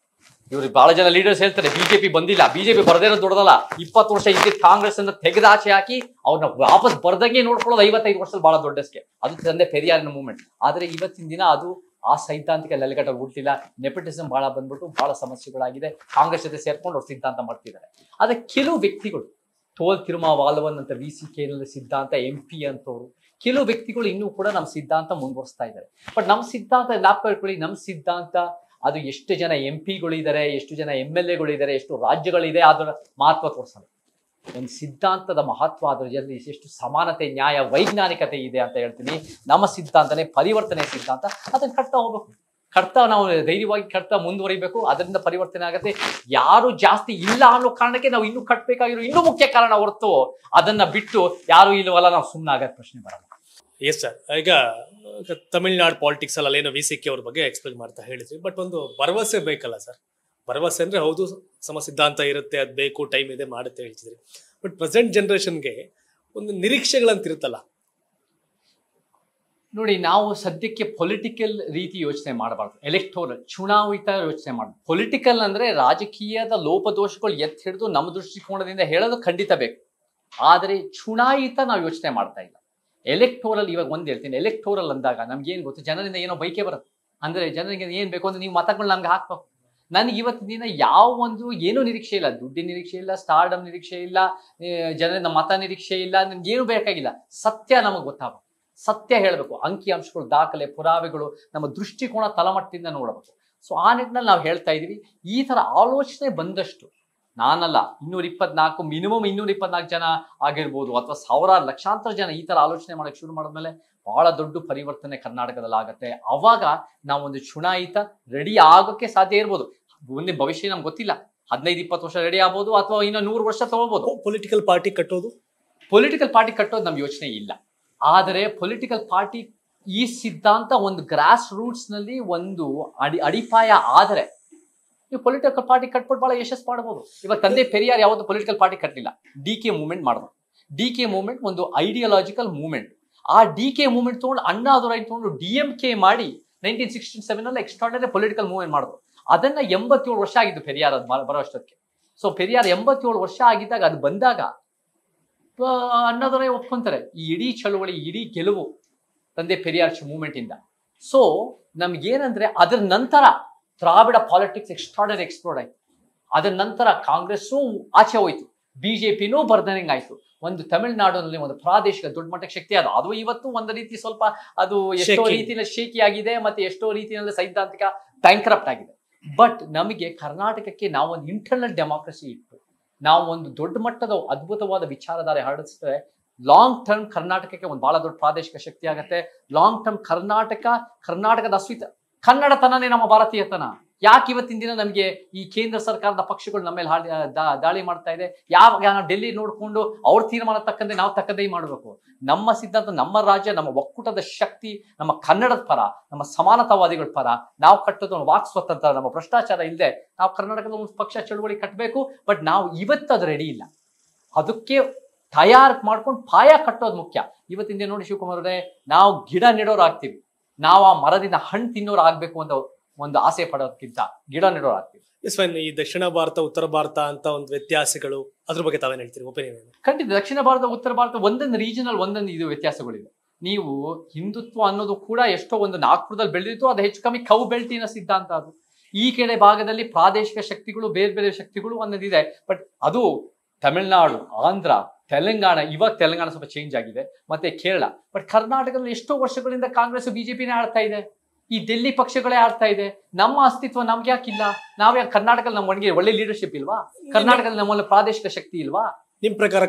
ಇವ್ರು ಬಹಳ ಜನ ಲೀಡರ್ಸ್ ಹೇಳ್ತಾರೆ BJP ಬಂದಿಲ್ಲ, BJP ಬರದೇ ಇರೋದು ದೊಡ್ಡದಲ್ಲ. 20 ವರ್ಷ ಇದ್ದಿದ್ದ ಕಾಂಗ್ರೆಸ್ ಅನ್ನ ತೆಗೆದಾಚೆ ಹಾಕಿ ಅವ್ರನ್ನ ವಾಪಸ್ ಬರ್ದಂಗೆ ನೋಡ್ಕೊಳ್ಳೋದು 55 ವರ್ಷದಲ್ಲಿ ಬಹಳ ದೊಡ್ಡ ಸ್ಕೆ. ಅದು ತಂದೆ ಪೆರಿಯಾರಿನ ಮೂವ್ಮೆಂಟ್. ಆದ್ರೆ ಇವತ್ತಿನ ದಿನ ಅದು ಆ ಸೈದ್ಧಾಂತಿಕ ನೆಲೆಗಟ್ಟಲ್ಲಿ ಹುಟ್ಟಿಲ್ಲ. ನೆಪಟಿಸಮ್ ಬಹಳ ಬಂದ್ಬಿಟ್ಟು ಬಹಳ ಸಮಸ್ಯೆಗಳಾಗಿದೆ. ಕಾಂಗ್ರೆಸ್ ಜೊತೆ ಸೇರ್ಕೊಂಡು ಅವ್ರು ಸಿದ್ಧಾಂತ ಮಾಡ್ತಿದ್ದಾರೆ. ಆದ್ರೆ ಕೆಲವು ವ್ಯಕ್ತಿಗಳು ತೋಲ್ ತಿರುಮಾವಾಲವನ್ ಅಂತ VCK ಸಿದ್ಧಾಂತ MP ಅಂತವ್ರು ಕೆಲವು ವ್ಯಕ್ತಿಗಳು ಇನ್ನೂ ಕೂಡ ನಮ್ಮ ಸಿದ್ಧಾಂತ ಮುಂದುವರಿಸ್ತಾ ಇದ್ದಾರೆ. ಬಟ್ ನಮ್ಮ ಸಿದ್ಧಾಂತ ಜ್ಞಾಪಕ ನಮ್ಮ ಸಿದ್ಧಾಂತ ಅದು ಎಷ್ಟು ಜನ MP ಗಳಿದ್ದಾರೆ, ಎಷ್ಟು ಜನ MLA ಗಳಿದ್ದಾರೆ, ಎಷ್ಟು ರಾಜ್ಯಗಳಿದೆ, ಅದರ ಮಹತ್ವ ತೋರಿಸಲ್ಲ. ಒಂದು ಸಿದ್ಧಾಂತದ ಮಹತ್ವ ಅದರಲ್ಲಿ ಎಷ್ಟು ಸಮಾನತೆ, ನ್ಯಾಯ, ವೈಜ್ಞಾನಿಕತೆ ಇದೆ ಅಂತ ಹೇಳ್ತೀನಿ. ನಮ್ಮ ಸಿದ್ಧಾಂತನೇ ಪರಿವರ್ತನೆ ಸಿದ್ಧಾಂತ. ಅದನ್ನ ಕಟ್ತಾ ಹೋಗ್ಬೇಕು. ನಾವು ಧೈರ್ಯವಾಗಿ ಕಟ್ತಾ ಮುಂದುವರಿಬೇಕು. ಅದರಿಂದ ಪರಿವರ್ತನೆ ಆಗುತ್ತೆ. ಯಾರು ಜಾಸ್ತಿ ಇಲ್ಲ ಅನ್ನೋ ಕಾರಣಕ್ಕೆ ನಾವು ಇನ್ನೂ ಕಟ್ಟಬೇಕಾಗಿರೋ ಇನ್ನೂ ಮುಖ್ಯ ಕಾರಣ ಹೊರತು ಅದನ್ನ ಬಿಟ್ಟು ಯಾರು ಇಲ್ಲವಲ್ಲ ನಾವು ಸುಮ್ಮನೆ ಆಗೋ ಪ್ರಶ್ನೆ ಬರಲ್ಲ. ಎಸ್ ಸರ್, ಈಗ ತಮಿಳ್ನಾಡು ಪಾಲಿಟಿಕ್ಸ್ ಅಲ್ಲಿ ಅಲ್ಲೇನೋ VCK ಅವ್ರ ಬಗ್ಗೆ ಎಕ್ಸ್ಪ್ಲೇನ್ ಮಾಡ್ತಾ ಹೇಳಿದ್ರಿ. ಬಟ್ ಒಂದು ಭರವಸೆ ಬೇಕಲ್ಲ ಸರ್? ಭರವಸೆ ಅಂದ್ರೆ ಹೌದು ಸಮಸಿದ್ಧಾಂತ ಇರುತ್ತೆ, ಅದು ಬೇಕು, ಟೈಮ್ ಇದೆ, ಮಾಡುತ್ತೆ ಹೇಳ್ತಿದ್ರಿ. ಬಟ್ ಪ್ರೆಸೆಂಟ್ ಜನರೇಷನ್ಗೆ ಒಂದು ನಿರೀಕ್ಷೆಗಳಂತಿರುತ್ತಲ್ಲ. ನೋಡಿ, ನಾವು ಸದ್ಯಕ್ಕೆ ಪೊಲಿಟಿಕಲ್ ರೀತಿ ಯೋಚನೆ ಮಾಡಬಾರ್ದು. ಎಲೆಕ್ಟೋರಲ್ ಚುನಾಯಿತ ಯೋಚನೆ ಮಾಡಬಾರ್ದು. ಪೊಲಿಟಿಕಲ್ ಅಂದ್ರೆ ರಾಜಕೀಯದ ಲೋಪದೋಷಗಳು ಎತ್ತಿ ಹಿಡಿದು ನಮ್ಮ ದೃಷ್ಟಿಕೋನದಿಂದ ಹೇಳೋದು ಖಂಡಿತ ಬೇಕು. ಆದರೆ ಚುನಾಯಿತ ನಾವು ಯೋಚನೆ ಮಾಡ್ತಾ ಇಲ್ಲ. ಎಲೆಕ್ಟೋರಲ್ ಇವಾಗ ಒಂದು ಹೇಳ್ತೀನಿ. ಎಲೆಕ್ಟೋರಲ್ ಅಂದಾಗ ನಮ್ಗೆ ಏನ್ ಗೊತ್ತು, ಜನರಿಂದ ಏನೋ ಬೈಕೆ ಬರುತ್ತೆ. ಅಂದ್ರೆ ಜನರಿಗೆ ಏನ್ ಬೇಕು ಅಂದ್ರೆ ನೀವು ಮತಗಳು ನಮ್ಗೆ ಹಾಕ್ಬೇಕು. ನನಗೆ ಇವತ್ತಿನ ದಿನ ಯಾವ ಒಂದು ಏನೂ ನಿರೀಕ್ಷೆ ಇಲ್ಲ. ದುಡ್ಡಿನ ನಿರೀಕ್ಷೆ ಇಲ್ಲ, ಸ್ಟಾರ್ಡಮ್ ನಿರೀಕ್ಷೆ ಇಲ್ಲ, ಜನರಿಂದ ಮತ ನಿರೀಕ್ಷೆ ಇಲ್ಲ. ನಮ್ಗೆ ಏನು ಬೇಕಾಗಿಲ್ಲ. ಸತ್ಯ ನಮಗೆ ಗೊತ್ತಾಗಬೇಕು. ಸತ್ಯ ಹೇಳಬೇಕು. ಅಂಕಿಅಂಶಗಳು, ದಾಖಲೆ, ಪುರಾವೆಗಳು ನಮ್ಮ ದೃಷ್ಟಿಕೋನ ತಳಮಟ್ಟದಿಂದ ನೋಡಬೇಕು. ಸೊ ಆ ನಿಟ್ಟಿನಲ್ಲಿ ನಾವು ಹೇಳ್ತಾ ಇದೀವಿ. ಈ ತರ ಆಲೋಚನೆ ಬಂದಷ್ಟು ನಾನಲ್ಲ 224 ಮಿನಿಮಮ್ 224 ಜನ ಆಗಿರ್ಬೋದು, ಅಥವಾ ಸಾವಿರಾರು ಲಕ್ಷಾಂತರ ಜನ ಈ ತರ ಆಲೋಚನೆ ಮಾಡಕ್ಕೆ ಶುರು ಮಾಡಿದ್ಮೇಲೆ ಬಹಳ ದೊಡ್ಡ ಪರಿವರ್ತನೆ ಕರ್ನಾಟಕದಲ್ಲಿ ಆಗತ್ತೆ. ಅವಾಗ ನಾವೊಂದು ಚುನಾಯಿತ ರೆಡಿ ಆಗೋಕ್ಕೆ ಸಾಧ್ಯ ಇರ್ಬೋದು. ಮುಂದೆ ಭವಿಷ್ಯ ನಮ್ಗೆ ಗೊತ್ತಿಲ್ಲ. 15-20 ವರ್ಷ ರೆಡಿ ಆಗ್ಬೋದು, ಅಥವಾ ಇನ್ನು 100 ವರ್ಷ ತಗೋಬಹುದು. ಪೊಲಿಟಿಕಲ್ ಪಾರ್ಟಿ ಕಟ್ಟೋದು ನಮ್ಮ ಯೋಚನೆ ಇಲ್ಲ. ಆದರೆ ಪೊಲಿಟಿಕಲ್ ಪಾರ್ಟಿ ಈ ಸಿದ್ಧಾಂತ ಒಂದು ಗ್ರಾಸ್ ರೂಟ್ಸ್ ನಲ್ಲಿ ಒಂದು ಅಡಿಪಾಯ ಆದರೆ ನೀವು ಪೊಲಿಟಿಕಲ್ ಪಾರ್ಟಿ ಕಟ್ಬಿಟ್ಟು ಬಹಳ ಯಶಸ್ಸು ಮಾಡಬಹುದು. ಇವಾಗ ತಂದೆ ಪೆರಿಯಾರ್ ಯಾವತ್ತು ಪೊಲಿಟಿಕಲ್ ಪಾರ್ಟಿ ಕಟ್ಟಲಿಲ್ಲ, DK ಮೂವ್ಮೆಂಟ್ ಮಾಡಿದ್ರು. DK ಮೂವ್ಮೆಂಟ್ ಒಂದು ಐಡಿಯಾಲಜಿಕಲ್ ಮೂವ್ಮೆಂಟ್. ಆ DK ಮೂವ್ಮೆಂಟ್ ತಗೊಂಡು ಅಣ್ಣಾದುರೈ ತಗೊಂಡು DMK ಮಾಡಿ 1967 ನಲ್ಲಿ ಎಕ್ಸ್ಟ್ರಾರ್ಡಿನರಿ ಪೊಲಿಟಿಕಲ್ ಮೂವ್ಮೆಂಟ್ ಮಾಡಿದ್ರು. ಅದನ್ನ 87 ವರ್ಷ ಆಗಿದ್ದು ಪೆರಿಯಾರ್ ಅದು ಬರೋಷ್ಟಕ್ಕೆ. ಸೊ ಪೆರಿಯಾರ್ 87 ವರ್ಷ ಆಗಿದ್ದಾಗ ಅದು ಬಂದಾಗ ಅಣ್ಣಾದುರೈ ಒಪ್ಕೊಂತಾರೆ ಈ ಇಡೀ ಚಳುವಳಿ, ಇಡೀ ಗೆಲುವು ತಂದೆ ಪೆರಿಯಾರ್ ಮೂವ್ಮೆಂಟ್ ಇಂದ. ಸೊ ನಮ್ಗೇನಂದ್ರೆ ಅದ್ರ ನಂತರ ದ್ರಾವಿಡ ಪಾಲಿಟಿಕ್ಸ್ ಎಕ್ಸ್ಟ್ರಾರ್ಡಿನರಿ ಎಕ್ಸ್ಪ್ಲೋರ್ಡ್ ಆಯ್ತು. ಅದರ ನಂತರ ಕಾಂಗ್ರೆಸ್ಸು ಆಚೆ ಹೋಯ್ತು, ಬಿಜೆಪಿನೂ ಬರ್ದನಿಂಗ್ ಆಯ್ತು. ಒಂದು ತಮಿಳುನಾಡಿನಲ್ಲಿ ಒಂದು ಪ್ರಾದೇಶಿಕ ದೊಡ್ಡ ಮಟ್ಟಕ್ಕೆ ಶಕ್ತಿ ಅದು ಇವತ್ತು ಒಂದು ರೀತಿ ಸ್ವಲ್ಪ ಅದು ಎಷ್ಟೋ ರೀತಿಯಲ್ಲಿ ಶೇಕಿ ಆಗಿದೆ, ಮತ್ತೆ ಎಷ್ಟೋ ರೀತಿಯಲ್ಲಿ ಸೈದ್ಧಾಂತಿಕ ಬ್ಯಾಂಕ್ರಪ್ಟ್ ಆಗಿದೆ. ಬಟ್ ನಮಗೆ ಕರ್ನಾಟಕಕ್ಕೆ ನಾವು ಒಂದು ಇಂಟರ್ನಲ್ ಡೆಮಾಕ್ರಸಿ ಇಟ್ಟು ನಾವು ಒಂದು ದೊಡ್ಡ ಮಟ್ಟದ ಅದ್ಭುತವಾದ ವಿಚಾರಧಾರೆ ಹರಡಿಸಿದ್ರೆ ಲಾಂಗ್ ಟರ್ಮ್ ಕರ್ನಾಟಕಕ್ಕೆ ಒಂದು ಬಹಳ ದೊಡ್ಡ ಪ್ರಾದೇಶಿಕ ಶಕ್ತಿ ಆಗುತ್ತೆ. ಲಾಂಗ್ ಟರ್ಮ್ ಕರ್ನಾಟಕದ ಅಸ್ಮಿತ ಕನ್ನಡತನನೇ ನಮ್ಮ ಭಾರತೀಯತನ. ಯಾಕೆ ಇವತ್ತಿನ ದಿನ ನಮಗೆ ಈ ಕೇಂದ್ರ ಸರ್ಕಾರದ ಪಕ್ಷಗಳು ನಮ್ಮ ಮೇಲೆ ದಾಳಿ ಮಾಡ್ತಾ ಇದೆ? ಯಾವಾಗ ನಾವು ಡೆಲ್ಲಿ ನೋಡ್ಕೊಂಡು ಅವ್ರ ತೀರ್ಮಾನ ತಕ್ಕಂತೆ ನಾವು ತಕ್ಕದೇ ಮಾಡಬೇಕು. ನಮ್ಮ ಸಿದ್ಧಾಂತ, ನಮ್ಮ ರಾಜ್ಯ, ನಮ್ಮ ಒಕ್ಕೂಟದ ಶಕ್ತಿ, ನಮ್ಮ ಕನ್ನಡದ ಪರ, ನಮ್ಮ ಸಮಾನತಾವಾದಿಗಳ ಪರ ನಾವು ಕಟ್ಟೋದು ವಾಕ್ ಸ್ವತಂತ್ರ, ನಮ್ಮ ಭ್ರಷ್ಟಾಚಾರ ಇಲ್ಲದೆ ನಾವು ಕರ್ನಾಟಕದ ಒಂದು ಪಕ್ಷ ಚಳುವಳಿ ಕಟ್ಟಬೇಕು. ಬಟ್ ನಾವು ಇವತ್ತು ಅದು ರೆಡಿ ಇಲ್ಲ. ಅದಕ್ಕೆ ತಯಾರು ಮಾಡ್ಕೊಂಡು ಪಾಯ ಕಟ್ಟೋದು ಮುಖ್ಯ. ಇವತ್ತಿನ ದಿನ ನೋಡಿ ಶಿವಕುಮಾರ್ ಅವರೇ, ನಾವು ಗಿಡ ನೆಡೋರು ಆಗ್ತೀವಿ, ನಾವು ಆ ಮರದಿಂದ ಹಣ್ಣು ತಿನ್ನೋರು ಆಗ್ಬೇಕು ಅಂತ ಒಂದು ಆಸೆ ಪಡೋದಕ್ಕಿಂತ ಗಿಡ ನೆಡೋರು ಆಗ್ತೀವಿ. ಈ ದಕ್ಷಿಣ ಭಾರತ ಉತ್ತರ ಭಾರತ ಅಂತ ಒಂದು ವ್ಯತ್ಯಾಸಗಳು, ಅದ್ರ ಬಗ್ಗೆ ತಾವೇನು ಹೇಳ್ತೀರಿ? ಒಪಿನಿಯನ್? ಖಂಡಿತ ದಕ್ಷಿಣ ಭಾರತ ಉತ್ತರ ಭಾರತ ಒಂದೊಂದು ರೀಜನಲ್ ಒಂದೊಂದು ಇದು ವ್ಯತ್ಯಾಸಗಳಿವೆ. ನೀವು ಹಿಂದುತ್ವ ಅನ್ನೋದು ಕೂಡ ಎಷ್ಟೋ ಒಂದು ನಾಗ್ಪುರದಲ್ಲಿ ಬೆಳೆದಿತ್ತು, ಅದು ಹೆಚ್ಚು ಕಮ್ಮಿ ಕೌ ಬೆಲ್ಟಿನ ಸಿದ್ಧಾಂತ. ಅದು ಈ ಕಡೆ ಭಾಗದಲ್ಲಿ ಪ್ರಾದೇಶಿಕ ಶಕ್ತಿಗಳು, ಬೇರೆ ಬೇರೆ ಶಕ್ತಿಗಳು ಒಂದೊಂದಿದೆ. ಬಟ್ ಅದು ತಮಿಳುನಾಡು, ಆಂಧ್ರ, ತೆಲಂಗಾಣ, ಇವಾಗ ತೆಲಂಗಾಣ ಸ್ವಲ್ಪ ಚೇಂಜ್ ಆಗಿದೆ, ಮತ್ತೆ ಕೇರಳ. ಬಟ್ ಕರ್ನಾಟಕದಲ್ಲಿ ಎಷ್ಟೋ ವರ್ಷಗಳಿಂದ ಕಾಂಗ್ರೆಸ್ ಬಿಜೆಪಿನೇ ಆಡ್ತಾ ಇದೆ, ಈ ಡೆಲ್ಲಿ ಪಕ್ಷಗಳೇ ಆಡ್ತಾ ಇದೆ. ನಮ್ಮ ಅಸ್ತಿತ್ವ ನಮ್ಗೆ ಯಾಕಿಲ್ಲ? ನಾವ್ಯಾಕೆ ಕರ್ನಾಟಕದಲ್ಲಿ ನಮ್ಗೆ ಒಳ್ಳೆ ಲೀಡರ್ಶಿಪ್ ಇಲ್ವಾ? ಕರ್ನಾಟಕದಲ್ಲಿ ನಮ್ಮಲ್ಲಿ ಪ್ರಾದೇಶಿಕ ಶಕ್ತಿ ಇಲ್ವಾ? ನಿಮ್ ಪ್ರಕಾರ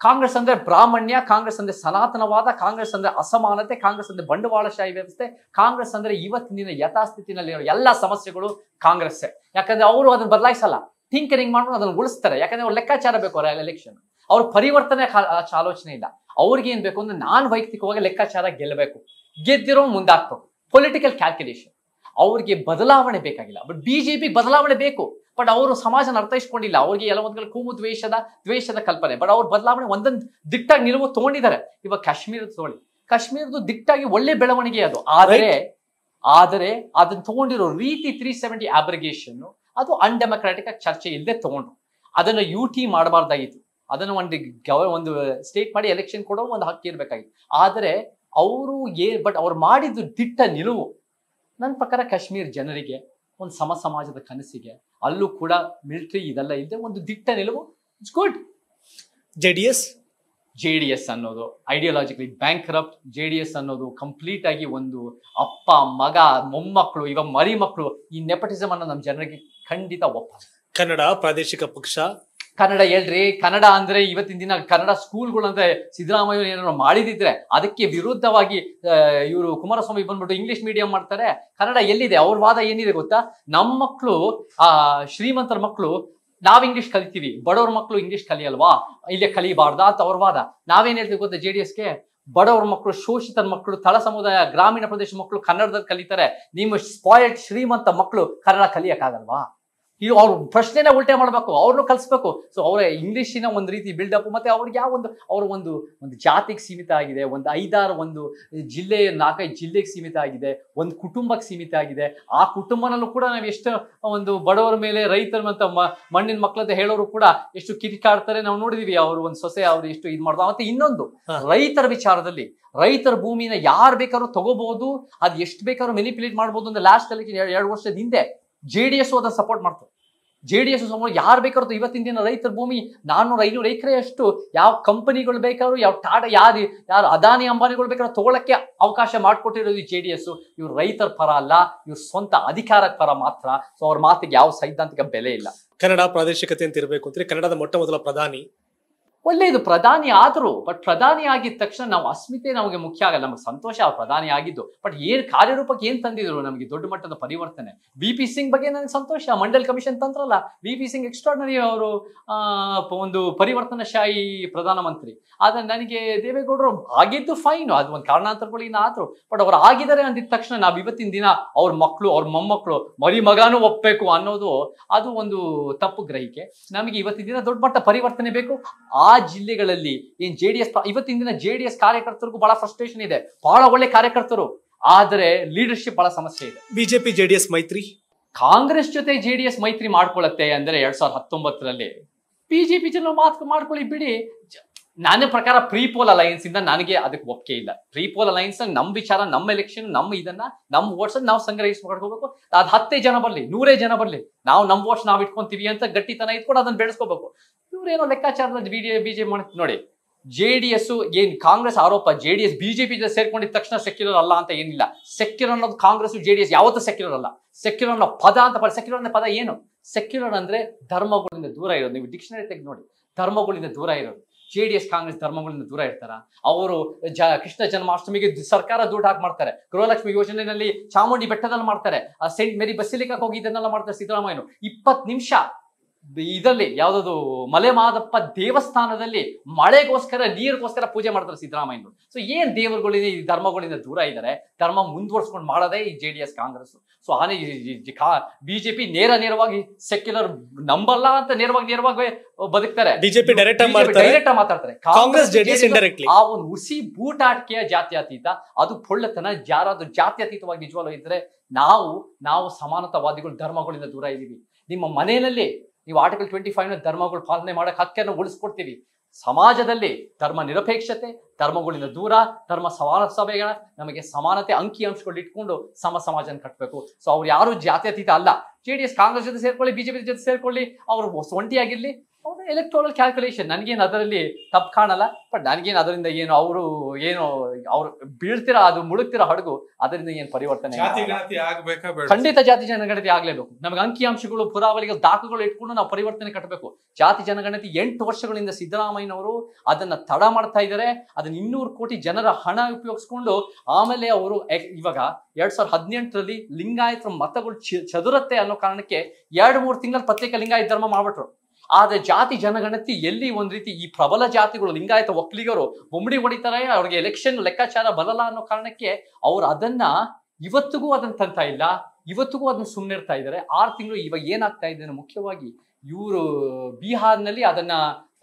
ಕಾಂಗ್ರೆಸ್ ಅಂದ್ರೆ ಬ್ರಾಹ್ಮಣ್ಯ, ಕಾಂಗ್ರೆಸ್ ಅಂದ್ರೆ ಸನಾತನವಾದ, ಕಾಂಗ್ರೆಸ್ ಅಂದ್ರೆ ಅಸಮಾನತೆ, ಕಾಂಗ್ರೆಸ್ ಅಂದ್ರೆ ಬಂಡವಾಳಶಾಹಿ ವ್ಯವಸ್ಥೆ, ಕಾಂಗ್ರೆಸ್ ಅಂದ್ರೆ ಇವತ್ತಿನ ಯಥಾಸ್ಥಿತಿನಲ್ಲಿರೋ ಎಲ್ಲಾ ಸಮಸ್ಯೆಗಳು ಕಾಂಗ್ರೆಸ್. ಯಾಕಂದ್ರೆ ಅವರು ಅದನ್ನ ಬದಲಾಯಿಸಲ್ಲ, ಥಿಂಕರಿಂಗ್ ಮಾಡ್ಕೊಂಡು ಅದನ್ನ ಉಳಿಸ್ತಾರೆ. ಯಾಕಂದ್ರೆ ಅವ್ರು ಲೆಕ್ಕಾಚಾರ ಬೇಕು, ಅವರ ಎಲೆಕ್ಷನ್ ಅವ್ರ ಪರಿವರ್ತನೆ ಆಲೋಚನೆ ಇಲ್ಲ. ಅವ್ರಿಗೆ ಏನ್ ಬೇಕು ಅಂದ್ರೆ ನಾನು ವೈಯಕ್ತಿಕವಾಗಿ ಲೆಕ್ಕಾಚಾರ ಗೆಲ್ಲಬೇಕು, ಗೆದ್ದಿರೋ ಮುಂದಾಕ್ಬೇಕು, ಪೊಲಿಟಿಕಲ್ ಕ್ಯಾಲ್ಕುಲೇಷನ್. ಅವ್ರಿಗೆ ಬದಲಾವಣೆ ಬೇಕಾಗಿಲ್ಲ. ಬಟ್ ಬಿಜೆಪಿ ಬದಲಾವಣೆ ಬೇಕು, ಬಟ್ ಅವರು ಸಮಾಜನ ಅರ್ಥೈಸ್ಕೊಂಡಿಲ್ಲ. ಅವ್ರಿಗೆ ಎಲ್ಲ ಒಂದ್ ಕಡೆ ಕೂಮು ದ್ವೇಷದ ಕಲ್ಪನೆ. ಬಟ್ ಅವ್ರ ಬದಲಾವಣೆ ಒಂದೊಂದು ದಿಟ್ಟಾಗಿ ನಿಲುವು ತಗೊಂಡಿದ್ದಾರೆ. ಇವಾಗ ಕಾಶ್ಮೀರದ ದಿಟ್ಟಾಗಿ ಒಳ್ಳೆ ಬೆಳವಣಿಗೆ ಅದು. ಆದರೆ ಅದನ್ನ ತಗೊಂಡಿರೋ ರೀತಿ 370 ಅಬ್ರಿಗೇಷನ್ ಅದು ಅನ್ಡೆಮೊಕ್ರಾಟಿಕ್ ಆಗಿ ಚರ್ಚೆ ಇಲ್ಲದೆ ತಗೊಂಡ್ರು. ಅದನ್ನ UT ಮಾಡಬಾರ್ದಾಗಿತ್ತು. ಅದನ್ನು ಒಂದು ಸ್ಟೇಟ್ ಮಾಡಿ ಎಲೆಕ್ಷನ್ ಕೊಡೋ ಒಂದು ಹಕ್ಕಿ ಇರ್ಬೇಕಾಗಿತ್ತು. ಆದರೆ ಅವರು ಬಟ್ ಅವ್ರು ಮಾಡಿದ್ದು ದಿಟ್ಟ ನಿಲುವು ನನ್ನ ಪ್ರಕಾರ ಕಾಶ್ಮೀರ್ ಜನರಿಗೆ, ಒಂದು ಸಮಾಜದ ಕನಸಿಗೆ, ಅಲ್ಲೂ ಕೂಡ ಮಿಲಿಟರಿ ಇದೆಲ್ಲ ಇಲ್ಲದೆ ಒಂದು ದಿಟ್ಟ ನಿಲುವು. It's good. ಜೆಡಿಎಸ್ ಅನ್ನೋದು ಐಡಿಯಾಲಜಿಕಲಿ ಬ್ಯಾಂಕ್ರಪ್ಟ್. JDS ಅನ್ನೋದು ಕಂಪ್ಲೀಟ್ ಆಗಿ ಒಂದು ಅಪ್ಪ ಮಗ ಮೊಮ್ಮಕ್ಕಳು, ಇವಾಗ ಮರಿ ಮಕ್ಕಳು, ಈ ನೆಪಟಿಸಮ್ ಅನ್ನೋ ನಮ್ಮ ಜನರಿಗೆ ಖಂಡಿತ ಒಪ್ಪ. ಕನ್ನಡ ಪ್ರಾದೇಶಿಕ ಪಕ್ಷ, ಕನ್ನಡ ಹೇಳ್ರಿ. ಕನ್ನಡ ಅಂದ್ರೆ ಇವತ್ತಿನ ದಿನ ಕನ್ನಡ ಸ್ಕೂಲ್ಗಳು ಅಂದ್ರೆ ಸಿದ್ದರಾಮಯ್ಯ ಏನಾದ್ರು ಮಾಡಿದಿದ್ರೆ ಅದಕ್ಕೆ ವಿರುದ್ಧವಾಗಿ ಇವರು ಕುಮಾರಸ್ವಾಮಿ ಬಂದ್ಬಿಟ್ಟು ಇಂಗ್ಲಿಷ್ ಮೀಡಿಯಂ ಮಾಡ್ತಾರೆ. ಕನ್ನಡ ಎಲ್ಲಿದೆ? ಅವ್ರ ವಾದ ಏನಿದೆ ಗೊತ್ತಾ? ನಮ್ಮ ಮಕ್ಕಳು, ಶ್ರೀಮಂತರ ಮಕ್ಕಳು ನಾವ್ ಇಂಗ್ಲಿಷ್ ಕಲಿತೀವಿ, ಬಡವ್ರ ಮಕ್ಕಳು ಇಂಗ್ಲಿಷ್ ಕಲಿಯಲ್ವಾ, ಇಲ್ಲೇ ಕಲಿಬಾರ್ದಾ ಅಂತ ಅವ್ರ ವಾದ. ನಾವೇನ್ ಹೇಳ್ತೀವಿ ಗೊತ್ತಾ JDSಗೆ? ಬಡವ್ರ ಮಕ್ಕಳು, ಶೋಷಿತರ ಮಕ್ಕಳು, ತಳ ಸಮುದಾಯ, ಗ್ರಾಮೀಣ ಪ್ರದೇಶ ಮಕ್ಕಳು ಕನ್ನಡದಲ್ಲಿ ಕಲಿತಾರೆ. ನಿಮ್ಮ ಸ್ಪಾಯ್ಲ್ಡ್ ಶ್ರೀಮಂತ ಮಕ್ಕಳು ಕನ್ನಡ ಕಲಿಯಕ್ಕಾಗಲ್ವಾ? ಅವ್ರ ಪ್ರಶ್ನೆನ ಉಲ್ಟೆ ಮಾಡ್ಬೇಕು, ಅವ್ರನ್ನು ಕಲಿಸ್ಬೇಕು. ಸೊ ಅವರ ಇಂಗ್ಲಿಶಿನ ಒಂದು ರೀತಿ ಬಿಲ್ಡಪ್, ಮತ್ತೆ ಅವ್ರಿಗೆ ಯಾವ ಒಂದು ಜಾತಿಗೆ ಸೀಮಿತ ಆಗಿದೆ, ಒಂದು 5-6 ಒಂದು ಜಿಲ್ಲೆ 4-5 ಜಿಲ್ಲೆಗೆ ಸೀಮಿತ ಆಗಿದೆ, ಒಂದು ಕುಟುಂಬಕ್ಕೆ ಸೀಮಿತ ಆಗಿದೆ. ಆ ಕುಟುಂಬನಲ್ಲೂ ಕೂಡ ನಾವು ಎಷ್ಟು ಒಂದು ಬಡವರ ಮೇಲೆ, ರೈತರ ಮತ್ತು ಮಣ್ಣಿನ ಮಕ್ಕಳಂತ ಹೇಳೋರು ಕೂಡ ಎಷ್ಟು ಕಿರಿಕಾಡ್ತಾರೆ ನಾವು ನೋಡಿದೀವಿ. ಅವರು ಒಂದು ಸೊಸೆ ಅವ್ರು ಎಷ್ಟು ಇದು ಮಾಡ್ತಾರೆ. ಮತ್ತೆ ಇನ್ನೊಂದು ರೈತರ ವಿಚಾರದಲ್ಲಿ, ರೈತರ ಭೂಮಿನ ಯಾರು ಬೇಕಾದ್ರೂ ತಗೋಬಹುದು, ಅದು ಎಷ್ಟು ಬೇಕಾದ್ರೂ ಮೆನಿಪ್ಯುಲೇಟ್ ಮಾಡ್ಬೋದು ಅಂತ ಲಾಸ್ಟ್ ಅಲ್ಲಿ 2 ವರ್ಷದ ಹಿಂದೆ JDS ಅದನ್ನ ಸಪೋರ್ಟ್ ಮಾಡ್ತಾರೆ. JDS ಯಾರು ಬೇಕಾದ್ರು ಇವತ್ತಿನ ದಿನ ರೈತರ ಭೂಮಿ 400-500 ಎಕರೆ ಅಷ್ಟು ಯಾವ ಕಂಪನಿಗಳು ಬೇಕಾದ್ರು, ಯಾವ ಟಾಟಾ ಯಾರು ಅದಾನಿ ಅಂಬಾನಿಗಳು ಬೇಕಾದ್ರೂ ತಗೊಳಕ್ಕೆ ಅವಕಾಶ ಮಾಡಿಕೊಟ್ಟಿರೋದು JDS. ಇವ್ರು ರೈತರ ಪರ ಅಲ್ಲ, ಇವ್ರ ಸ್ವಂತ ಅಧಿಕಾರದ ಪರ ಮಾತ್ರ. ಸೊ ಅವ್ರ ಮಾತಿಗೆ ಯಾವ ಸೈದ್ಧಾಂತಿಕ ಬೆಲೆ ಇಲ್ಲ. ಕನ್ನಡ ಪ್ರಾದೇಶಿಕತೆ ಅಂತ ಇರಬೇಕು ಅಂದ್ರೆ ಕನ್ನಡದ ಮೊಟ್ಟ ಮೊದಲ ಪ್ರಧಾನಿ ಒಳ್ಳೇದು ಪ್ರಧಾನಿ ಆದ್ರು, ಬಟ್ ಪ್ರಧಾನಿ ಆಗಿದ ತಕ್ಷಣ ನಾವು ಅಸ್ಮಿತೆ ನಮಗೆ ಮುಖ್ಯ ಆಗಲ್ಲ. ನಮಗೆ ಸಂತೋಷ ಅವ್ರು ಪ್ರಧಾನಿ ಆಗಿದ್ದು, ಬಟ್ ಏನ್ ಕಾರ್ಯರೂಪಕ್ಕೆ ಏನ್ ತಂದಿದ್ರು ನಮಗೆ ದೊಡ್ಡ ಮಟ್ಟದ ಪರಿವರ್ತನೆ. VP ಸಿಂಗ್ ಬಗ್ಗೆ ನನಗೆ ಸಂತೋಷ, ಮಂಡಲ್ ಕಮಿಷನ್ ತಂತ್ರಲ್ಲ, VP ಸಿಂಗ್ ಎಕ್ಸ್ಟ್ರಾರ್ಡನರಿ ಅವರು ಒಂದು ಪರಿವರ್ತನಶಾಹಿ ಪ್ರಧಾನಮಂತ್ರಿ. ಆದ್ರೆ ನನಗೆ ದೇವೇಗೌಡರು ಆಗಿದ್ದು ಫೈನ್, ಅದು ಒಂದು ಕಾರಣಾಂತರಗಳಿಂದ ಆದ್ರು, ಬಟ್ ಅವ್ರು ಆಗಿದ್ದಾರೆ ಅಂದಿದ ತಕ್ಷಣ ನಾವು ಇವತ್ತಿನ ದಿನ ಅವ್ರ ಮಕ್ಕಳು ಅವ್ರ ಮೊಮ್ಮಕ್ಕಳು ಮರಿ ಮಗಾನು ಒಪ್ಪಬೇಕು ಅನ್ನೋದು ಅದು ಒಂದು ತಪ್ಪು ಗ್ರಹಿಕೆ. ನಮಗೆ ಇವತ್ತಿನ ದಿನ ದೊಡ್ಡ ಮಟ್ಟ ಪರಿವರ್ತನೆ ಬೇಕು. ಆ ಜಿಲ್ಲೆಗಳಲ್ಲಿ ಏನ್ JDS ಇವತ್ತಿನ ದಿನ JDS ಕಾರ್ಯಕರ್ತರಿಗೂ ಬಹಳ ಫ್ರಸ್ಟ್ರೇಷನ್ ಇದೆ, ಬಹಳ ಒಳ್ಳೆ ಕಾರ್ಯಕರ್ತರು, ಆದ್ರೆ ಲೀಡರ್ಶಿಪ್ ಬಹಳ ಸಮಸ್ಯೆ ಇದೆ. ಬಿಜೆಪಿ JDS ಮೈತ್ರಿ, ಕಾಂಗ್ರೆಸ್ ಜೊತೆ JDS ಮೈತ್ರಿ ಮಾಡ್ಕೊಳ್ಳುತ್ತೆ ಅಂದ್ರೆ 2019ರಲ್ಲಿ ಬಿಜೆಪಿ ಜನ ಮಾಡ್ಕೊಳ್ಳಿ ಬಿಡಿ. ನನ್ನ ಪ್ರಕಾರ ಪ್ರೀಪೋಲ್ ಅಲೈನ್ಸ್ ಇಂದ ನನಗೆ ಅದಕ್ಕೆ ಒಪ್ಪಿಗೆ ಇಲ್ಲ. ಪ್ರೀಪೋಲ್ ಅಲೈನ್ಸ್ ನಮ್ಮ ವಿಚಾರ, ನಮ್ಮ ಎಲೆಕ್ಷನ್, ನಮ್ಮ ವೋಟ್ಸ್ ನಾವು ಸಂಗ್ರಹಿಸಿ ಮಾಡ್ಕೋಬೇಕು. ಅದು 10 ಜನ ಬರ್ಲಿ, 100 ಜನ ಬರ್ಲಿ, ನಾವು ನಮ್ಮ ವೋಟ್ಸ್ ನಾವು ಇಟ್ಕೊಂತೀವಿ ಅಂತ ಗಟ್ಟಿತನ ಇಟ್ಕೊಂಡು ಅದನ್ನ ಬೆಳೆಸ್ಕೋಬೇಕು. ಇವ್ರೇನೋ ಲೆಕ್ಕಾಚಾರದ ಬಿಜೆಪಿ ಮಾಡಿ ನೋಡಿ. JDS ಏನ್ ಕಾಂಗ್ರೆಸ್ ಆರೋಪ, JDS ಬಿಜೆಪಿ ಜೊತೆ ಸೇರ್ಕೊಂಡಿದ ತಕ್ಷಣ ಸೆಕ್ಯುಲರ್ ಅಲ್ಲ ಅಂತ ಏನಿಲ್ಲ. ಸೆಕ್ಯುಲರ್ ಅನ್ನೋದು ಕಾಂಗ್ರೆಸ್ JDS ಯಾವತ್ತೂ ಸೆಕ್ಯುಲರ್ ಅಲ್ಲ. ಸೆಕ್ಯುಲರ್ ಅನ್ನೋ ಪದ ಅಂತ ಸೆಕ್ಯುಲರ್ ಅನ್ನೋ ಪದ ಏನು? ಸೆಕ್ಯುಲರ್ ಅಂದ್ರೆ ಧರ್ಮಗಳಿಂದ ದೂರ ಇರೋದು. ನೀವು ಡಿಕ್ಷನರಿ ತೆಗೆದು ನೋಡಿ, ಧರ್ಮಗಳಿಂದ ದೂರ ಇರೋದು. JDS ಕಾಂಗ್ರೆಸ್ ಧರ್ಮಗಳಿಂದ ದೂರ ಇರ್ತಾರ? ಅವರು ಕೃಷ್ಣ ಜನ್ಮಾಷ್ಟಮಿಗೆ ಸರ್ಕಾರ ದುಡ್ಡು ಹಾಕಿ ಮಾಡ್ತಾರೆ. ಗೃಹಲಕ್ಷ್ಮಿ ಯೋಜನೆಯಲ್ಲಿ ಚಾಮುಂಡಿ ಬೆಟ್ಟದಲ್ಲಿ ಮಾಡ್ತಾರೆ, ಸೆಂಟ್ ಮೇರಿ ಬಸಿಲಿಕಾಕ್ ಹೋಗಿ ಇದನ್ನೆಲ್ಲ ಮಾಡ್ತಾರೆ ಸಿದ್ದರಾಮಯ್ಯನು. 20 ನಿಮಿಷ ಇದರಲ್ಲಿ ಯಾವ್ದದು ಮಲೆ ಮಾದಪ್ಪ ದೇವಸ್ಥಾನದಲ್ಲಿ ಮಳೆಗೋಸ್ಕರ ನೀರಿಗೋಸ್ಕರ ಪೂಜೆ ಮಾಡ್ತಾರೆ ಸಿದ್ದರಾಮಯ್ಯರು. ಸೊ ಏನ್ ದೇವರುಗಳಿಂದ ಈ ಧರ್ಮಗಳಿಂದ ದೂರ ಇದ್ದಾರೆ. ಧರ್ಮ ಮುಂದುವರ್ಸ್ಕೊಂಡು ಮಾಡೋದೇ ಈ JDS ಕಾಂಗ್ರೆಸ್. ಸೊ ಬಿಜೆಪಿ ನೇರವಾಗಿ ಸೆಕ್ಯುಲರ್ ನಂಬಲ್ಲ ಅಂತ ನೇರವಾಗಿ ಬದುಕ್ತಾರೆ. ಬಿಜೆಪಿ ಡೈರೆಕ್ಟ್ ಮಾತಾಡ್ತಾರೆ. Congress JDS indirectly. ಆ ಒಂದು ಹುಸಿ ಬೂಟಾಟಿಕೆಯ ಜಾತ್ಯತೀತ, ಅದು ಪೊಳ್ಳತನ. ಯಾರಾದ್ರೂ ಜಾತ್ಯತೀತವಾಗಿ ನಿಜವಾಗ್ಲೂ ಇದ್ರೆ ನಾವು ಸಮಾನತಾವಾದಿಗಳು ಧರ್ಮಗಳಿಂದ ದೂರ ಇದೀವಿ. ನಿಮ್ಮ ಮನೆಯಲ್ಲಿ ನೀವು ಆರ್ಟಿಕಲ್ 25 ಧರ್ಮಗಳು ಪಾಲನೆ ಮಾಡಕ್ ಹಕ್ಕನ್ನು ಉಳಿಸ್ಕೊಡ್ತೀವಿ. ಸಮಾಜದಲ್ಲಿ ಧರ್ಮ ನಿರಪೇಕ್ಷತೆ, ಧರ್ಮಗಳಿಂದ ದೂರ, ಧರ್ಮ ಸಭೆಗಳ ನಮಗೆ ಸಮಾನತೆ ಅಂಕಿಅಂಶಗಳು ಇಟ್ಕೊಂಡು ಸಮಾಜನ ಕಟ್ಟಬೇಕು. ಸೊ ಅವ್ರು ಯಾರು ಜಾತ್ಯತೀತ ಅಲ್ಲ. JDS ಕಾಂಗ್ರೆಸ್ ಜೊತೆ ಸೇರ್ಕೊಳ್ಳಿ, ಬಿಜೆಪಿ ಜೊತೆ ಸೇರ್ಕೊಳ್ಳಿ, ಅವರು ಒಂಟಿಯಾಗಿರ್ಲಿ. ಅವ್ರ ಎಲೆಕ್ಟೋರಲ್ ಕ್ಯಾಲ್ಕುಲೇಷನ್, ನನಗೇನು ಅದರಲ್ಲಿ ತಪ್ಪು ಕಾಣಲ್ಲ. ಬಟ್ ನನಗೇನು ಅದರಿಂದ ಅವ್ರು ಬೀಳ್ತಿರೋ ಅದು ಮುಳುಗ್ತಿರೋ ಹಡಗು, ಅದರಿಂದ ಏನು ಪರಿವರ್ತನೆ? ಖಂಡಿತ ಜಾತಿ ಜನಗಣತಿ ಆಗ್ಲೇಬೇಕು. ನಮಗೆ ಅಂಕಿಅಂಶಗಳು, ಪುರಾವಳಿಗಳು, ದಾಖಲೆಗಳು ಇಟ್ಕೊಂಡು ನಾವು ಪರಿವರ್ತನೆ ಕಟ್ಟಬೇಕು. ಜಾತಿ ಜನಗಣತಿ 8 ವರ್ಷಗಳಿಂದ ಸಿದ್ದರಾಮಯ್ಯನವರು ಅದನ್ನ ತಡ ಮಾಡ್ತಾ ಇದ್ದಾರೆ. ಅದನ್ನ 200 ಕೋಟಿ ಜನರ ಹಣ ಉಪಯೋಗಿಸ್ಕೊಂಡು ಆಮೇಲೆ ಅವರು ಇವಾಗ 2018ರಲ್ಲಿ ಲಿಂಗಾಯತರ ಮತಗಳು ಚದುರತ್ತೆ ಅನ್ನೋ ಕಾರಣಕ್ಕೆ 2-3 ತಿಂಗಳ ಪತ್ರಿಕೆ ಲಿಂಗಾಯತ ಧರ್ಮ ಮಾಡ್ಬಿಟ್ರು. ಆದ್ರೆ ಜಾತಿ ಜನಗಣತಿ ಎಲ್ಲಿ ಒಂದ್ ರೀತಿ ಈ ಪ್ರಬಲ ಜಾತಿಗಳು ಲಿಂಗಾಯತ ಒಕ್ಕಲಿಗರು ಬೊಂಬಡಿ ಹೊಡಿತಾರೆ, ಅವ್ರಿಗೆ ಎಲೆಕ್ಷನ್ ಲೆಕ್ಕಾಚಾರ ಬರಲ್ಲ ಅನ್ನೋ ಕಾರಣಕ್ಕೆ ಅವ್ರು ಇವತ್ತಿಗೂ ಅದನ್ನ ತಂತಾ ಇಲ್ಲ, ಇವತ್ತಿಗೂ ಅದನ್ನ ಸುಮ್ಮನಿರ್ತಾ ಇದ್ದಾರೆ. 6 ತಿಂಗಳು ಇವಾಗ ಏನಾಗ್ತಾ ಇದೆ, ಮುಖ್ಯವಾಗಿ ಇವರು ಬಿಹಾರ್ನಲ್ಲಿ ಅದನ್ನ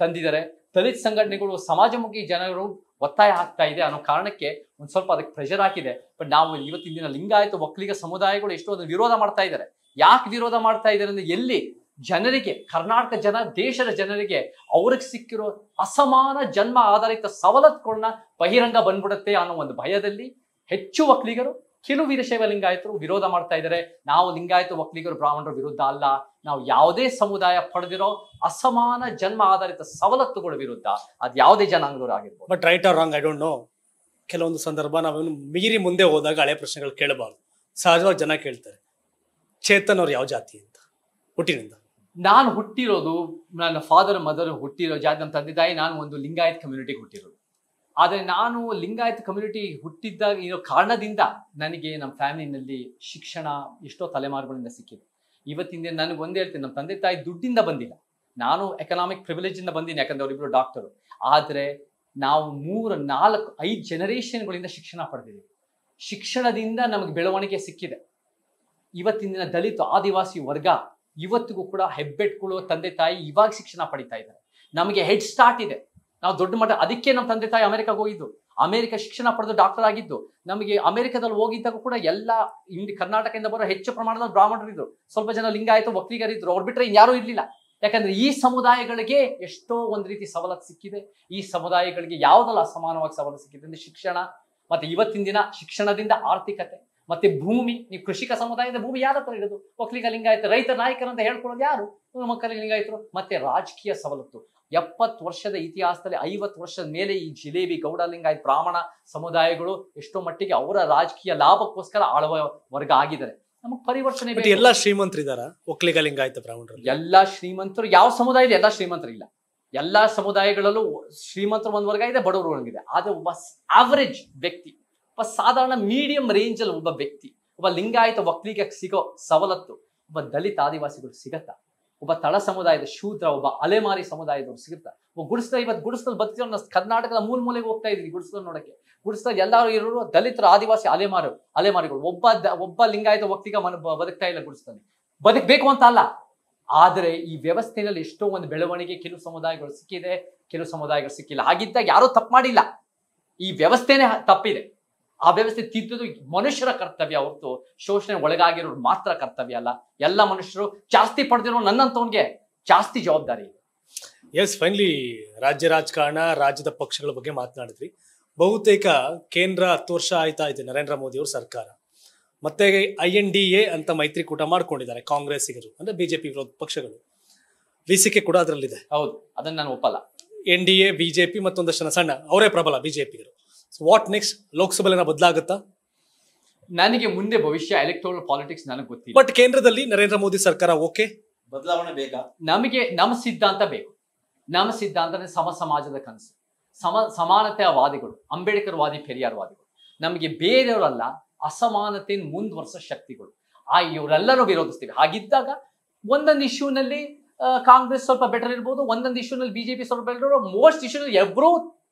ತಂದಿದ್ದಾರೆ. ದಲಿತ ಸಂಘಟನೆಗಳು, ಸಮಾಜಮುಖಿ ಜನರು ಒತ್ತಾಯ ಆಗ್ತಾ ಇದೆ ಅನ್ನೋ ಕಾರಣಕ್ಕೆ ಒಂದ್ ಸ್ವಲ್ಪ ಅದಕ್ಕೆ ಪ್ರೆಷರ್ ಹಾಕಿದೆ. ಬಟ್ ನಾವು ಇವತ್ತಿನ ದಿನ ಲಿಂಗಾಯತ ಒಕ್ಕಲಿಗ ಸಮುದಾಯಗಳು ಎಷ್ಟೋ ಅದನ್ನ ವಿರೋಧ ಮಾಡ್ತಾ ಇದ್ದಾರೆ. ಯಾಕೆ ವಿರೋಧ ಮಾಡ್ತಾ ಇದ್ದಾರೆ ಅಂದ್ರೆ, ಎಲ್ಲಿ ಜನರಿಗೆ, ಕರ್ನಾಟಕ ದೇಶದ ಜನರಿಗೆ ಅವ್ರಿಗೆ ಸಿಕ್ಕಿರೋ ಅಸಮಾನ ಜನ್ಮ ಆಧಾರಿತ ಸವಲತ್ತುಗಳನ್ನ ಬಹಿರಂಗ ಬಂದ್ಬಿಡುತ್ತೆ ಅನ್ನೋ ಒಂದು ಭಯದಲ್ಲಿ ಹೆಚ್ಚು ಒಕ್ಕಲಿಗರು, ಕೆಲವು ವೀರಶೈವ ಲಿಂಗಾಯತರು ವಿರೋಧ ಮಾಡ್ತಾ ಇದ್ದಾರೆ. ನಾವು ಲಿಂಗಾಯತ ಒಕ್ಕಲಿಗರು ಬ್ರಾಹ್ಮಣರ ವಿರುದ್ಧ ಅಲ್ಲ, ನಾವು ಯಾವುದೇ ಸಮುದಾಯ ಪಡೆದಿರೋ ಅಸಮಾನ ಜನ್ಮ ಆಧಾರಿತ ಸವಲತ್ತುಗಳ ವಿರುದ್ಧ, ಅದು ಯಾವುದೇ ಜನಾಂಗದವರು ಆಗಿರ್ಬೋದು. But right or wrong I don't know. ಕೆಲವೊಂದು ಸಂದರ್ಭ ನಾವೇನು ಮೀರಿ ಮುಂದೆ ಹೋದಾಗ ಹಳೆ ಪ್ರಶ್ನೆಗಳು ಕೇಳಬಾರ್ದು. ಸಹಜವಾಗಿ ಜನ ಕೇಳ್ತಾರೆ, ಚೇತನ್ ಅವ್ರು ಯಾವ ಜಾತಿ ಅಂತ ಹುಟ್ಟಿನಿಂದ. ನಾನು ಹುಟ್ಟಿರೋದು, ನನ್ನ ಫಾದರ್ ಮದರ್ ಹುಟ್ಟಿರೋ ಜಾತಿ, ನಮ್ಮ ತಂದೆ ತಾಯಿ, ನಾನು ಒಂದು ಲಿಂಗಾಯತ್ ಕಮ್ಯುನಿಟಿಗೆ ಹುಟ್ಟಿರೋದು. ಆದರೆ ನಾನು ಲಿಂಗಾಯತ್ ಕಮ್ಯುನಿಟಿ ಹುಟ್ಟಿದ್ದಾಗ ಇರೋ ಕಾರಣದಿಂದ ನನಗೆ ನಮ್ಮ ಫ್ಯಾಮಿಲಿನಲ್ಲಿ ಶಿಕ್ಷಣ ಎಷ್ಟೋ ತಲೆಮಾರುಗಳಿಂದ ಸಿಕ್ಕಿದೆ. ಇವತ್ತಿನ ದಿನ ನನಗೆ ಒಂದೇ ಹೇಳ್ತೀನಿ, ನಮ್ಮ ತಂದೆ ತಾಯಿ ದುಡ್ಡಿಂದ ಬಂದಿಲ್ಲ, ನಾನು ಎಕನಾಮಿಕ್ ಪ್ರಿವಿಲೇಜ್ ಇಂದ ಬಂದೀನಿ, ಯಾಕಂದ್ರೆ ಅವರಿಬ್ರು ಡಾಕ್ಟರು. ಆದರೆ ನಾವು 3, 4, 5 ಜನರೇಷನ್ಗಳಿಂದ ಶಿಕ್ಷಣ ಪಡೆದಿದ್ದೀವಿ. ಶಿಕ್ಷಣದಿಂದ ನಮಗೆ ಬೆಳವಣಿಗೆ ಸಿಕ್ಕಿದೆ. ಇವತ್ತಿನ ದಿನ ದಲಿತ ಆದಿವಾಸಿ ವರ್ಗ ಇವತ್ತಿಗೂ ಕೂಡ ಹೆಬ್ಬೆಟ್ಗಳು ತಂದೆ ತಾಯಿ ಇವಾಗ ಶಿಕ್ಷಣ ಪಡಿತಾ ಇದ್ದಾರೆ. ನಮಗೆ ಹೆಡ್ ಸ್ಟಾರ್ಟ್ ಇದೆ, ನಾವು ದೊಡ್ಡ ಮಟ್ಟ. ಅದಕ್ಕೆ ನಮ್ಮ ತಂದೆ ತಾಯಿ ಅಮೆರಿಕಾಗೆ ಹೋಗಿದ್ದು, ಅಮೆರಿಕ ಶಿಕ್ಷಣ ಪಡೆದು ಡಾಕ್ಟರ್ ಆಗಿದ್ದು. ನಮಗೆ ಅಮೆರಿಕದಲ್ಲಿ ಹೋಗಿದ್ದಾಗ ಕೂಡ ಎಲ್ಲ ಕರ್ನಾಟಕದಿಂದ ಬರೋ ಹೆಚ್ಚು ಪ್ರಮಾಣದಲ್ಲಿ ಬ್ರಾಹ್ಮಣರಿದ್ರು, ಸ್ವಲ್ಪ ಜನ ಲಿಂಗಾಯತ ಒಕ್ಕಲಿಗರಿದ್ರು. ಅವ್ರು ಬಿಟ್ರೆ ಯಾರೂ ಇರ್ಲಿಲ್ಲ. ಯಾಕಂದ್ರೆ ಈ ಸಮುದಾಯಗಳಿಗೆ ಎಷ್ಟೋ ಒಂದ್ ರೀತಿ ಸವಲತ್ತು ಸಿಕ್ಕಿದೆ. ಈ ಸಮುದಾಯಗಳಿಗೆ ಯಾವುದಲ್ಲ ಅಸಮಾನವಾಗಿ ಸವಲತ್ತು ಸಿಕ್ಕಿದೆ ಅಂದ್ರೆ ಶಿಕ್ಷಣ. ಮತ್ತೆ ಇವತ್ತಿನ ದಿನ ಶಿಕ್ಷಣದಿಂದ ಆರ್ಥಿಕತೆ, ಮತ್ತೆ ಭೂಮಿ. ನೀವು ಕೃಷಿಕ ಸಮುದಾಯದ ಭೂಮಿ ಯಾರ ಹತ್ರ ಇರೋದು? ಒಕ್ಕಲಿಗ ಲಿಂಗಾಯತ ರೈತ ನಾಯಕರಂತ ಹೇಳ್ಕೊಳ್ಳೋದು ಯಾರು? ಮಕ್ಕಳಿಗೆ ಲಿಂಗಾಯತರು. ಮತ್ತೆ ರಾಜಕೀಯ ಸವಲತ್ತು. 70 ವರ್ಷದ ಇತಿಹಾಸದಲ್ಲಿ 50 ವರ್ಷದ ಮೇಲೆ ಈ ಜಿಲೇಬಿ, ಗೌಡ, ಲಿಂಗಾಯತ, ಬ್ರಾಹ್ಮಣ ಸಮುದಾಯಗಳು ಎಷ್ಟೋ ಮಟ್ಟಿಗೆ ಅವರ ರಾಜಕೀಯ ಲಾಭಕ್ಕೋಸ್ಕರ ಆಳುವ ವರ್ಗ ಆಗಿದ್ದಾರೆ. ನಮಗೆ ಪರಿವರ್ತನೆ ಬೇಕು. ಎಲ್ಲ ಶ್ರೀಮಂತರಿದಾರ ಒಕ್ಕಲಿಗ ಲಿಂಗಾಯತ ಬ್ರಾಹ್ಮಣರು? ಎಲ್ಲ ಶ್ರೀಮಂತರು ಯಾವ ಸಮುದಾಯದ ಎಲ್ಲ ಶ್ರೀಮಂತರಿಲ್ಲ. ಎಲ್ಲಾ ಸಮುದಾಯಗಳಲ್ಲೂ ಶ್ರೀಮಂತರು ಒಂದ್ ವರ್ಗ ಇದೆ, ಬಡವರು ಒಂದಿದೆ. ಆದ್ರೆ ಒಬ್ಬ ಆವರೇಜ್ ವ್ಯಕ್ತಿ, ಒಬ್ಬ ಸಾಧಾರಣ ಮೀಡಿಯಂ ರೇಂಜ್ ಅಲ್ಲಿ ಒಬ್ಬ ವ್ಯಕ್ತಿ, ಒಬ್ಬ ಲಿಂಗಾಯತ ಒಕ್ಕಲಿಗೆ ಸಿಗೋ ಸವಲತ್ತು ಒಬ್ಬ ದಲಿತ ಆದಿವಾಸಿಗಳು ಸಿಗತ್ತಾ? ಒಬ್ಬ ತಳ ಸಮುದಾಯದ ಶೂದ್ರ, ಒಬ್ಬ ಅಲೆಮಾರಿ ಸಮುದಾಯದವ್ರು ಸಿಗುತ್ತಾ? ಒಬ್ಬ ಗುಡಿಸ್ತಾ, ಇವತ್ತು ಗುಡಿಸ್ದಲ್ಲಿ ಬದುಕಿರೋ ಕರ್ನಾಟಕದ ಮೂಲೆಗೆ ಹೋಗ್ತಾ ಇದ್ವಿ ಗುಡಿಸ್ದಲ್ಲಿ ನೋಡಕ್ಕೆ. ಗುಡಿಸ್ದಲ್ಲಿ ಎಲ್ಲರೂ ಇರೋರು ದಲಿತರು, ಆದಿವಾಸಿ, ಅಲೆಮಾರಿಗಳು. ಒಬ್ಬ ಲಿಂಗಾಯತ ಒಕ್ಕಲಿಗ ಬದುಕ್ತಾ ಇಲ್ಲ ಗುಡಿಸ್ದಲ್ಲಿ. ಬದುಕಬೇಕು ಅಂತ ಅಲ್ಲ, ಆದರೆ ಈ ವ್ಯವಸ್ಥೆಯಲ್ಲಿ ಎಷ್ಟೋ ಒಂದು ಬೆಳವಣಿಗೆ ಕೆಲವು ಸಮುದಾಯಗಳು ಸಿಕ್ಕಿದೆ, ಕೆಲವು ಸಮುದಾಯಗಳು ಸಿಕ್ಕಿಲ್ಲ. ಹಾಗಿದ್ದಾಗ ಯಾರೂ ತಪ್ಪು ಮಾಡಿಲ್ಲ, ಈ ವ್ಯವಸ್ಥೆನೇ ತಪ್ಪಿದೆ. ಆ ವ್ಯವಸ್ಥೆ ತಿದ್ದುದು ಮನುಷ್ಯರ ಕರ್ತವ್ಯ ಹೊರತು ಶೋಷಣೆ ಒಳಗಾಗಿರೋರು ಮಾತ್ರ ಕರ್ತವ್ಯ ಅಲ್ಲ. ಎಲ್ಲ ಮನುಷ್ಯರು, ಜಾಸ್ತಿ ಪಡೆದಿರೋ ನನ್ನಂತವನ್ಗೆ ಜಾಸ್ತಿ ಜವಾಬ್ದಾರಿ ಇದೆ. ಎಸ್, ಫೈನಲಿ ರಾಜ್ಯ ರಾಜಕಾರಣ, ರಾಜ್ಯದ ಪಕ್ಷಗಳ ಬಗ್ಗೆ ಮಾತನಾಡಿದ್ರಿ. ಬಹುತೇಕ ಕೇಂದ್ರ 10 ವರ್ಷ ಆಯ್ತಾ ಇದೆ ನರೇಂದ್ರ ಮೋದಿ ಅವ್ರ ಸರ್ಕಾರ. ಮತ್ತೆ INDA ಅಂತ ಮೈತ್ರಿಕೂಟ ಮಾಡ್ಕೊಂಡಿದ್ದಾರೆ ಕಾಂಗ್ರೆಸ್ಸಿಗರು, ಅಂದ್ರೆ ಬಿಜೆಪಿ ವಿರೋಧ ಪಕ್ಷಗಳು. VCK ಕೂಡ ಅದರಲ್ಲಿದೆ. ಹೌದು, ಅದನ್ನ ನಾನು ಒಪ್ಪಲ್ಲ. NDA, ಬಿಜೆಪಿ ಮತ್ತೊಂದಷ್ಟು ಸಣ್ಣ ಅವರೇ ಪ್ರಬಲ ಬಿಜೆಪಿಗರು. What next? ಲೋಕಸಭೆನ ಬದಲಾಗುತ್ತಾ? ನನಗೆ ಮುಂದೆ ಭವಿಷ್ಯ ಎಲೆಕ್ಟೋರಲ್ ಪಾಲಿಟಿಕ್ಸ್ ನನಗೆ ಗೊತ್ತಿಲ್ಲ. ಬಟ್ ಕೇಂದ್ರದಲ್ಲಿ ನರೇಂದ್ರ ಮೋದಿ ಸರ್ಕಾರ ಓಕೆ, ಬದಲಾವಣೆ ಬೇಕಾ? ನಮಗೆ ನಮ್ಮ ಸಿದ್ಧಾಂತ ಬೇಕು. ನಮ್ಮ ಸಿದ್ಧಾಂತನೇ ಸಮಾಜದ ಕನಸು, ಸಮಾನತೆಯ ವಾದಿಗಳು, ಅಂಬೇಡ್ಕರ್ ವಾದಿ, ಪೆರಿಯಾರ್ ವಾದಿಗಳು. ನಮಗೆ ಬೇರೆಯವರಲ್ಲ, ಅಸಮಾನತೆಯನ್ನು ಮುಂದುವರ್ಸೋ ಶಕ್ತಿಗಳು. ಇವರೆಲ್ಲರೂ ವಿರೋಧಿಸ್ತೀವಿ. ಹಾಗಿದ್ದಾಗ ಒಂದೊಂದು ಇಶ್ಯೂನಲ್ಲಿ ಕಾಂಗ್ರೆಸ್ ಸ್ವಲ್ಪ ಬೆಟರ್ ಇರ್ಬೋದು, ಒಂದೊಂದು ಇಶ್ಯೂನಲ್ಲಿ ಬಿಜೆಪಿ ಸ್ವಲ್ಪ ಬೆಟರ್, ಮೋಸ್ಟ್ ಇಶ್ಯೂನಲ್ಲಿ ಎಬ್ರೂ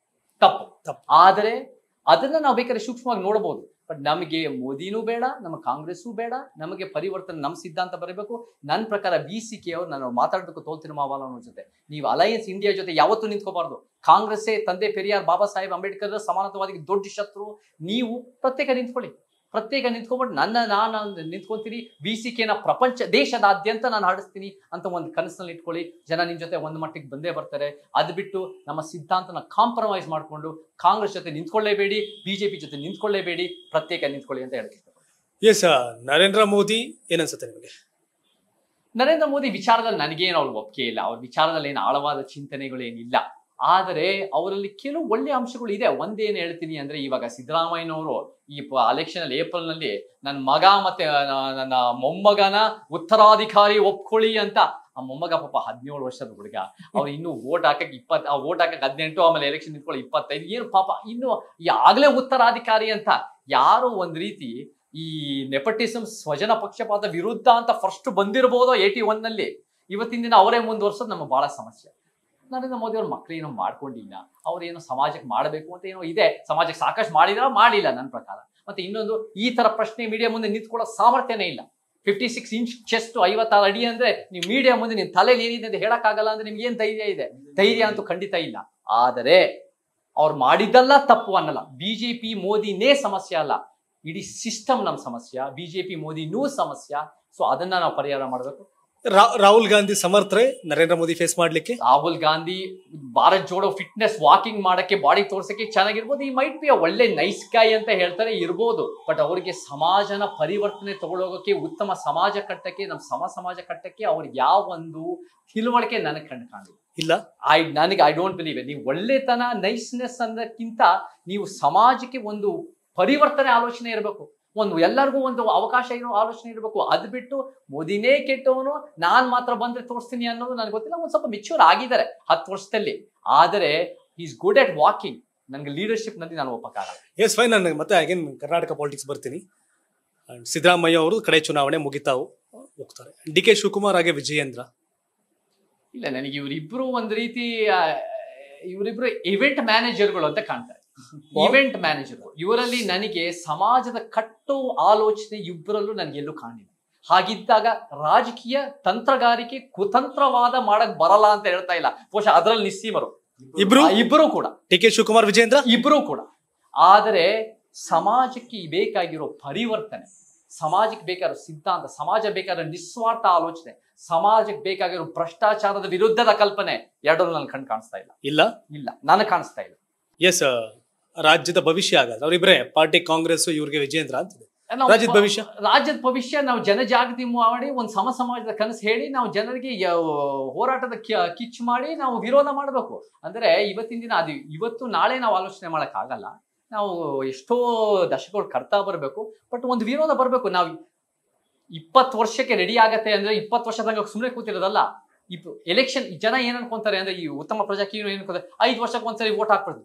ತಪ್ಪು. ಆದರೆ ಅದನ್ನ ನಾವು ಬೇಕಾದ್ರೆ ಸೂಕ್ಷ್ಮವಾಗಿ ನೋಡಬಹುದು. ಬಟ್ ನಮಗೆ ಮೋದಿನೂ ಬೇಡ, ನಮ್ಮ ಕಾಂಗ್ರೆಸ್ಸೂ ಬೇಡ. ನಮಗೆ ಪರಿವರ್ತನೆ, ನಮ್ಮ ಸಿದ್ಧಾಂತ ಬರಬೇಕು. ನನ್ನ ಪ್ರಕಾರ VCK ಅವರು, ನಾನು ಮಾತಾಡಬೇಕು ತೋಲ್ತಿರೋ ಮಾವಾಲ ಅವ್ರ ಜೊತೆ, ನೀವು ಅಲಯನ್ಸ್ ಇಂಡಿಯಾ ಜೊತೆ ಯಾವತ್ತೂ ನಿಂತ್ಕೋಬಾರ್ದು. ಕಾಂಗ್ರೆಸ್ಸೇ ತಂದೆ ಪೆರಿಯಾರ್, ಬಾಬಾ ಸಾಹೇಬ್ ಅಂಬೇಡ್ಕರ್ ಸಮಾನತವಾದಿಗೆ ದೊಡ್ಡ ಶತ್ರು. ನೀವು ಪ್ರತ್ಯೇಕ ನಿಂತ್ಕೊಳ್ಳಿ, ಪ್ರತ್ಯೇಕ ನಿಂತ್ಕೊಂಡ್ಬಿಟ್ಟು ನಾನು ನಿಂತ್ಕೊಂತೀನಿ. VCKನ ದೇಶದಾದ್ಯಂತ ನಾನು ಹಾಡಿಸ್ತೀನಿ ಅಂತ ಒಂದು ಕನಸಿನಲ್ಲಿ ಇಟ್ಕೊಳ್ಳಿ. ಜನ ನಿಮ್ ಜೊತೆ ಒಂದು ಮಟ್ಟಿಗೆ ಬಂದೇ ಬರ್ತಾರೆ. ಅದು ಬಿಟ್ಟು ನಮ್ಮ ಸಿದ್ಧಾಂತನ ಕಾಂಪ್ರಮೈಸ್ ಮಾಡಿಕೊಂಡು ಕಾಂಗ್ರೆಸ್ ಜೊತೆ ನಿಂತ್ಕೊಳ್ಳೇಬೇಡಿ, ಬಿಜೆಪಿ ಜೊತೆ ನಿಂತ್ಕೊಳ್ಳೇಬೇಡಿ, ಪ್ರತ್ಯೇಕ ನಿಂತ್ಕೊಳ್ಳಿ ಅಂತ ಹೇಳ್ತೀನಿ. ಎಸ್, ನರೇಂದ್ರ ಮೋದಿ ಏನನ್ಸುತ್ತೆ ನಿಮಗೆ? ನರೇಂದ್ರ ಮೋದಿ ವಿಚಾರದಲ್ಲಿ ನನಗೇನು ಅವ್ರಿಗೆ ಒಪ್ಪಿಗೆ ಇಲ್ಲ. ಅವ್ರ ವಿಚಾರದಲ್ಲಿ ಏನು ಆಳವಾದ ಚಿಂತನೆಗಳು ಏನಿಲ್ಲ. ಆದರೆ ಅವರಲ್ಲಿ ಕೆಲವು ಒಳ್ಳೆ ಅಂಶಗಳು ಇದೆ. ಒಂದೇನು ಹೇಳ್ತೀನಿ ಅಂದ್ರೆ, ಇವಾಗ ಸಿದ್ದರಾಮಯ್ಯನವರು ಈ ಎಲೆಕ್ಷನ್ ಅಲ್ಲಿ ಏಪ್ರಿಲ್ ನಲ್ಲಿ ನನ್ನ ಮಗ ಮತ್ತೆ ನನ್ನ ಮೊಮ್ಮಗನ ಉತ್ತರಾಧಿಕಾರಿ ಒಪ್ಕೊಳ್ಳಿ ಅಂತ, ಆ ಮೊಮ್ಮಗ ಪಾಪ 17 ವರ್ಷದ ಹುಡುಗ, ಅವ್ರು ಇನ್ನು ವೋಟ್ ಹಾಕಕ್ಕೆ 18, ಆಮೇಲೆ ಎಲೆಕ್ಷನ್ ನಿಂತ್ಕೊಳ್ಳಿ 25. ಏನು ಪಾಪ ಇನ್ನು ಆಗ್ಲೇ ಉತ್ತರಾಧಿಕಾರಿ ಅಂತ. ಯಾರೋ ಒಂದ್ ರೀತಿ ಈ ನೆಪಟಿಸಮ್, ಸ್ವಜನ ಪಕ್ಷಪಾತ ವಿರುದ್ಧ ಅಂತ ಫಸ್ಟ್ ಬಂದಿರಬಹುದೋ 81 ನಲ್ಲಿ. ಇವತ್ತಿನ ದಿನ ಅವರೇ ಮುಂದುವರ್ಸೋದು ನಮಗೆ ಬಹಳ ಸಮಸ್ಯೆ. ನರೇಂದ್ರ ಮೋದಿ ಅವ್ರ ಮಕ್ಳು ಏನೋ ಮಾಡ್ಕೊಂಡಿಲ್ಲ, ಅವ್ರೇನೋ ಸಮಾಜಕ್ಕೆ ಮಾಡಬೇಕು ಅಂತ ಏನೋ ಇದೆ. ಸಮಾಜಕ್ಕೆ ಸಾಕಷ್ಟು ಮಾಡಿಲ್ಲ ನನ್ನ ಪ್ರಕಾರ. ಮತ್ತೆ ಇನ್ನೊಂದು, ಈ ತರ ಪ್ರಶ್ನೆ ಮೀಡಿಯಾ ಮುಂದೆ ನಿಂತ್ಕೊಳ್ಳೋ ಸಾಮರ್ಥ್ಯನೇ ಇಲ್ಲ. 56 ಇಂಚ್ ಚೆಸ್ಟ್, 56 ಅಡಿ ಅಂದ್ರೆ ನೀವು ಮೀಡಿಯಾ ಮುಂದೆ ನಿಮ್ ತಲೆಯಲ್ಲಿ ಏನಿದೆ ಅಂತ ಹೇಳಕ್ಕಾಗಲ್ಲ ಅಂದ್ರೆ ನಿಮ್ಗೆ ಏನ್ ಧೈರ್ಯ ಇದೆ? ಧೈರ್ಯ ಅಂತೂ ಖಂಡಿತ ಇಲ್ಲ. ಆದರೆ ಅವ್ರು ಮಾಡಿದ್ದಲ್ಲ ತಪ್ಪು ಅನ್ನಲ್ಲ. ಬಿಜೆಪಿ ಮೋದಿನೇ ಸಮಸ್ಯೆ ಅಲ್ಲ, ಇಡೀ ಸಿಸ್ಟಮ್ ನಮ್ ಸಮಸ್ಯೆ. ಬಿಜೆಪಿ ಮೋದಿನೂ ಸಮಸ್ಯೆ. ಸೊ ಅದನ್ನ ನಾವು ಪರಿಹಾರ ಮಾಡಬೇಕು. ರಾಹುಲ್ ಗಾಂಧಿ ಸಮರ್ಥರೆ ನರೇಂದ್ರ ಮೋದಿ ಫೇಸ್ ಮಾಡ್ಲಿಕ್ಕೆ? ರಾಹುಲ್ ಗಾಂಧಿ ಭಾರತ್ ಜೋಡೋ ಫಿಟ್ನೆಸ್ ವಾಕಿಂಗ್ ಮಾಡಕ್ಕೆ, ಬಾಡಿ ತೋರ್ಸಕ್ಕೆ ಚೆನ್ನಾಗಿರ್ಬೋದು. ಈ ಮೈಟ್ ಬಿ ಒಳ್ಳೆ ನೈಸ್ ಗಾಯ್ ಅಂತ ಹೇಳ್ತಾರೆ, ಇರ್ಬೋದು. ಬಟ್ ಅವರಿಗೆ ಸಮಾಜನ ಪರಿವರ್ತನೆ ತಗೊಳ್ಳೋಕೆ, ಉತ್ತಮ ಸಮಾಜ ಕಟ್ಟಕ್ಕೆ, ನಮ್ಮ ಸಮಾಜ ಕಟ್ಟಕ್ಕೆ ಅವ್ರಿಗೆ ಯಾವ ಒಂದು ತಿಳುವಳಿಕೆ ನನಗೆ ಕಾಣಿಲ್ಲ. ಇಲ್ಲ, ಐ ಡೋಂಟ್ ಬಿಲೀವ್. ನೀವು ಒಳ್ಳೆತನ, ನೈಸ್ನೆಸ್ ಅನ್ನೋಕ್ಕಿಂತ ನೀವು ಸಮಾಜಕ್ಕೆ ಒಂದು ಪರಿವರ್ತನೆ ಆಲೋಚನೆ ಇರಬೇಕು. ಎಲ್ಲರಿಗೂ ಒಂದು ಅವಕಾಶ ಇರೋ ಆಲೋಚನೆ ಇರಬೇಕು. ಅದು ಬಿಟ್ಟು ಮೋದಿನೇ ಕೆಟ್ಟವನು, ನಾನ್ ಮಾತ್ರ ಬಂದ್ರೆ ತೋರಿಸ್ತೀನಿ ಅನ್ನೋದು ನನಗೆ ಗೊತ್ತಿಲ್ಲ. ಒಂದ್ ಸ್ವಲ್ಪ ಮೆಚ್ಯೂರ್ ಆಗಿದ್ದಾರೆ 10 ವರ್ಷದಲ್ಲಿ. ಆದರೆ ಈಸ್ ಗುಡ್ ಅಟ್ ವಾಕಿಂಗ್. ನನಗೆ ಲೀಡರ್ಶಿಪ್ ನಲ್ಲಿ ನಾನು ಒಪ್ಪಕ್ಕಾಗಲ್ಲ. S, fine. ನಾನು ಮತ್ತೆ ಅಗೇನ್ ಕರ್ನಾಟಕ ಪಾಲಿಟಿಕ್ಸ್ ಬರ್ತೀನಿ. ಸಿದ್ದರಾಮಯ್ಯ ಅವರು ಕಡೆ ಚುನಾವಣೆ ಮುಗಿತಾವು ಹೋಗ್ತಾರೆ. DK ಶಿವಕುಮಾರ್ ಹಾಗೆ ವಿಜಯೇಂದ್ರ. ಇಲ್ಲ, ನನಗೆ ಇವರಿಬ್ರು ಒಂದ್ ರೀತಿ ಇವರಿಬ್ರು ಇವೆಂಟ್ ಮ್ಯಾನೇಜರ್ಗಳು ಅಂತ ಕಾಣ್ತಾರೆ. ಇವೆಂಟ್ ಮ್ಯಾನೇಜರ್ ಇವರಲ್ಲಿ ನನಗೆ ಸಮಾಜದ ಕಟ್ಟೋ ಆಲೋಚನೆ ಇಬ್ಬರಲ್ಲೂ ನನಗೆ ಎಲ್ಲೂ ಕಾಣಿಲ್ಲ. ಹಾಗಿದ್ದಾಗ ರಾಜಕೀಯ ತಂತ್ರಗಾರಿಕೆ, ಕುತಂತ್ರವಾದ ಮಾಡಕ್ ಬರಲ್ಲ ಅಂತ ಹೇಳ್ತಾ ಇಲ್ಲ. ಬಹುಶಃ ಅದರಲ್ಲಿ ನಿಸ್ಸೀಮರು ಇಬ್ರು ಕೂಡ, DK ಶಿವಕುಮಾರ್, ವಿಜಯೇಂದ್ರ ಇಬ್ರು ಕೂಡ. ಆದರೆ ಸಮಾಜಕ್ಕೆ ಬೇಕಾಗಿರೋ ಪರಿವರ್ತನೆ, ಸಮಾಜಕ್ಕೆ ಬೇಕಾಗಿರೋ ಸಿದ್ಧಾಂತ, ಸಮಾಜ ಬೇಕಾಗಿರೋ ನಿಸ್ವಾರ್ಥ ಆಲೋಚನೆ, ಸಮಾಜಕ್ಕೆ ಬೇಕಾಗಿರೋ ಭ್ರಷ್ಟಾಚಾರದ ವಿರುದ್ಧದ ಕಲ್ಪನೆ, ಎರಡರಲ್ಲೂ ನನ್ ಕಣ್ ಕಾಣಿಸ್ತಾ ಇಲ್ಲ. ನನಗೆ ಕಾಣಿಸ್ತಾ ಇಲ್ಲ. ಎಸ್, ರಾಜ್ಯದ ಭವಿಷ್ಯ ಆಗಲ್ಲ ಅವರಿಬ್ರೆ ಪಾರ್ಟಿ, ಕಾಂಗ್ರೆಸ್, ಇವ್ರಿಗೆ ವಿಜಯೇಂದ್ರ ಅಂತಿದೆ. ರಾಜ್ಯದ ಭವಿಷ್ಯ ನಾವು ಜನಜಾಗೃತಿ ಮಾಡಿ, ಒಂದು ಸಮಾಜದ ಕನಸು ಹೇಳಿ, ನಾವು ಜನರಿಗೆ ಹೋರಾಟದ ಕಿಚ್ಚು ಮಾಡಿ ನಾವು ವಿರೋಧ ಮಾಡಬೇಕು. ಅಂದ್ರೆ ಇವತ್ತಿನ ದಿನ ಅದು ಇವತ್ತು ನಾಳೆ ನಾವು ಆಲೋಚನೆ ಮಾಡಕ್ ಆಗಲ್ಲ. ನಾವು ಎಷ್ಟೋ ದಶಕಗಳು ಕರ್ತಾ ಬರಬೇಕು. ಬಟ್ ಒಂದು ವಿರೋಧ ಬರಬೇಕು. ನಾವು 20 ವರ್ಷಕ್ಕೆ ರೆಡಿ ಆಗತ್ತೆ ಅಂದ್ರೆ 20 ವರ್ಷ ತನಕ ಸುಮ್ಮನೆ ಕೂತಿರೋದಲ್ಲ. ಇಬ್ರು ಎಲೆಕ್ಷನ್ ಜನ ಏನ್ ಅನ್ಕೊಂತಾರೆ ಅಂದ್ರೆ ಈ ಉತ್ತಮ ಪ್ರಜಾಕೀಯ ಏನ್ ಅನ್ಕೊಂತಾರೆ 5 ವರ್ಷಕ್ಕೆ ಒಂದ್ಸರಿ ವೋಟ್ ಹಾಕ್ಬಾರ್ದು.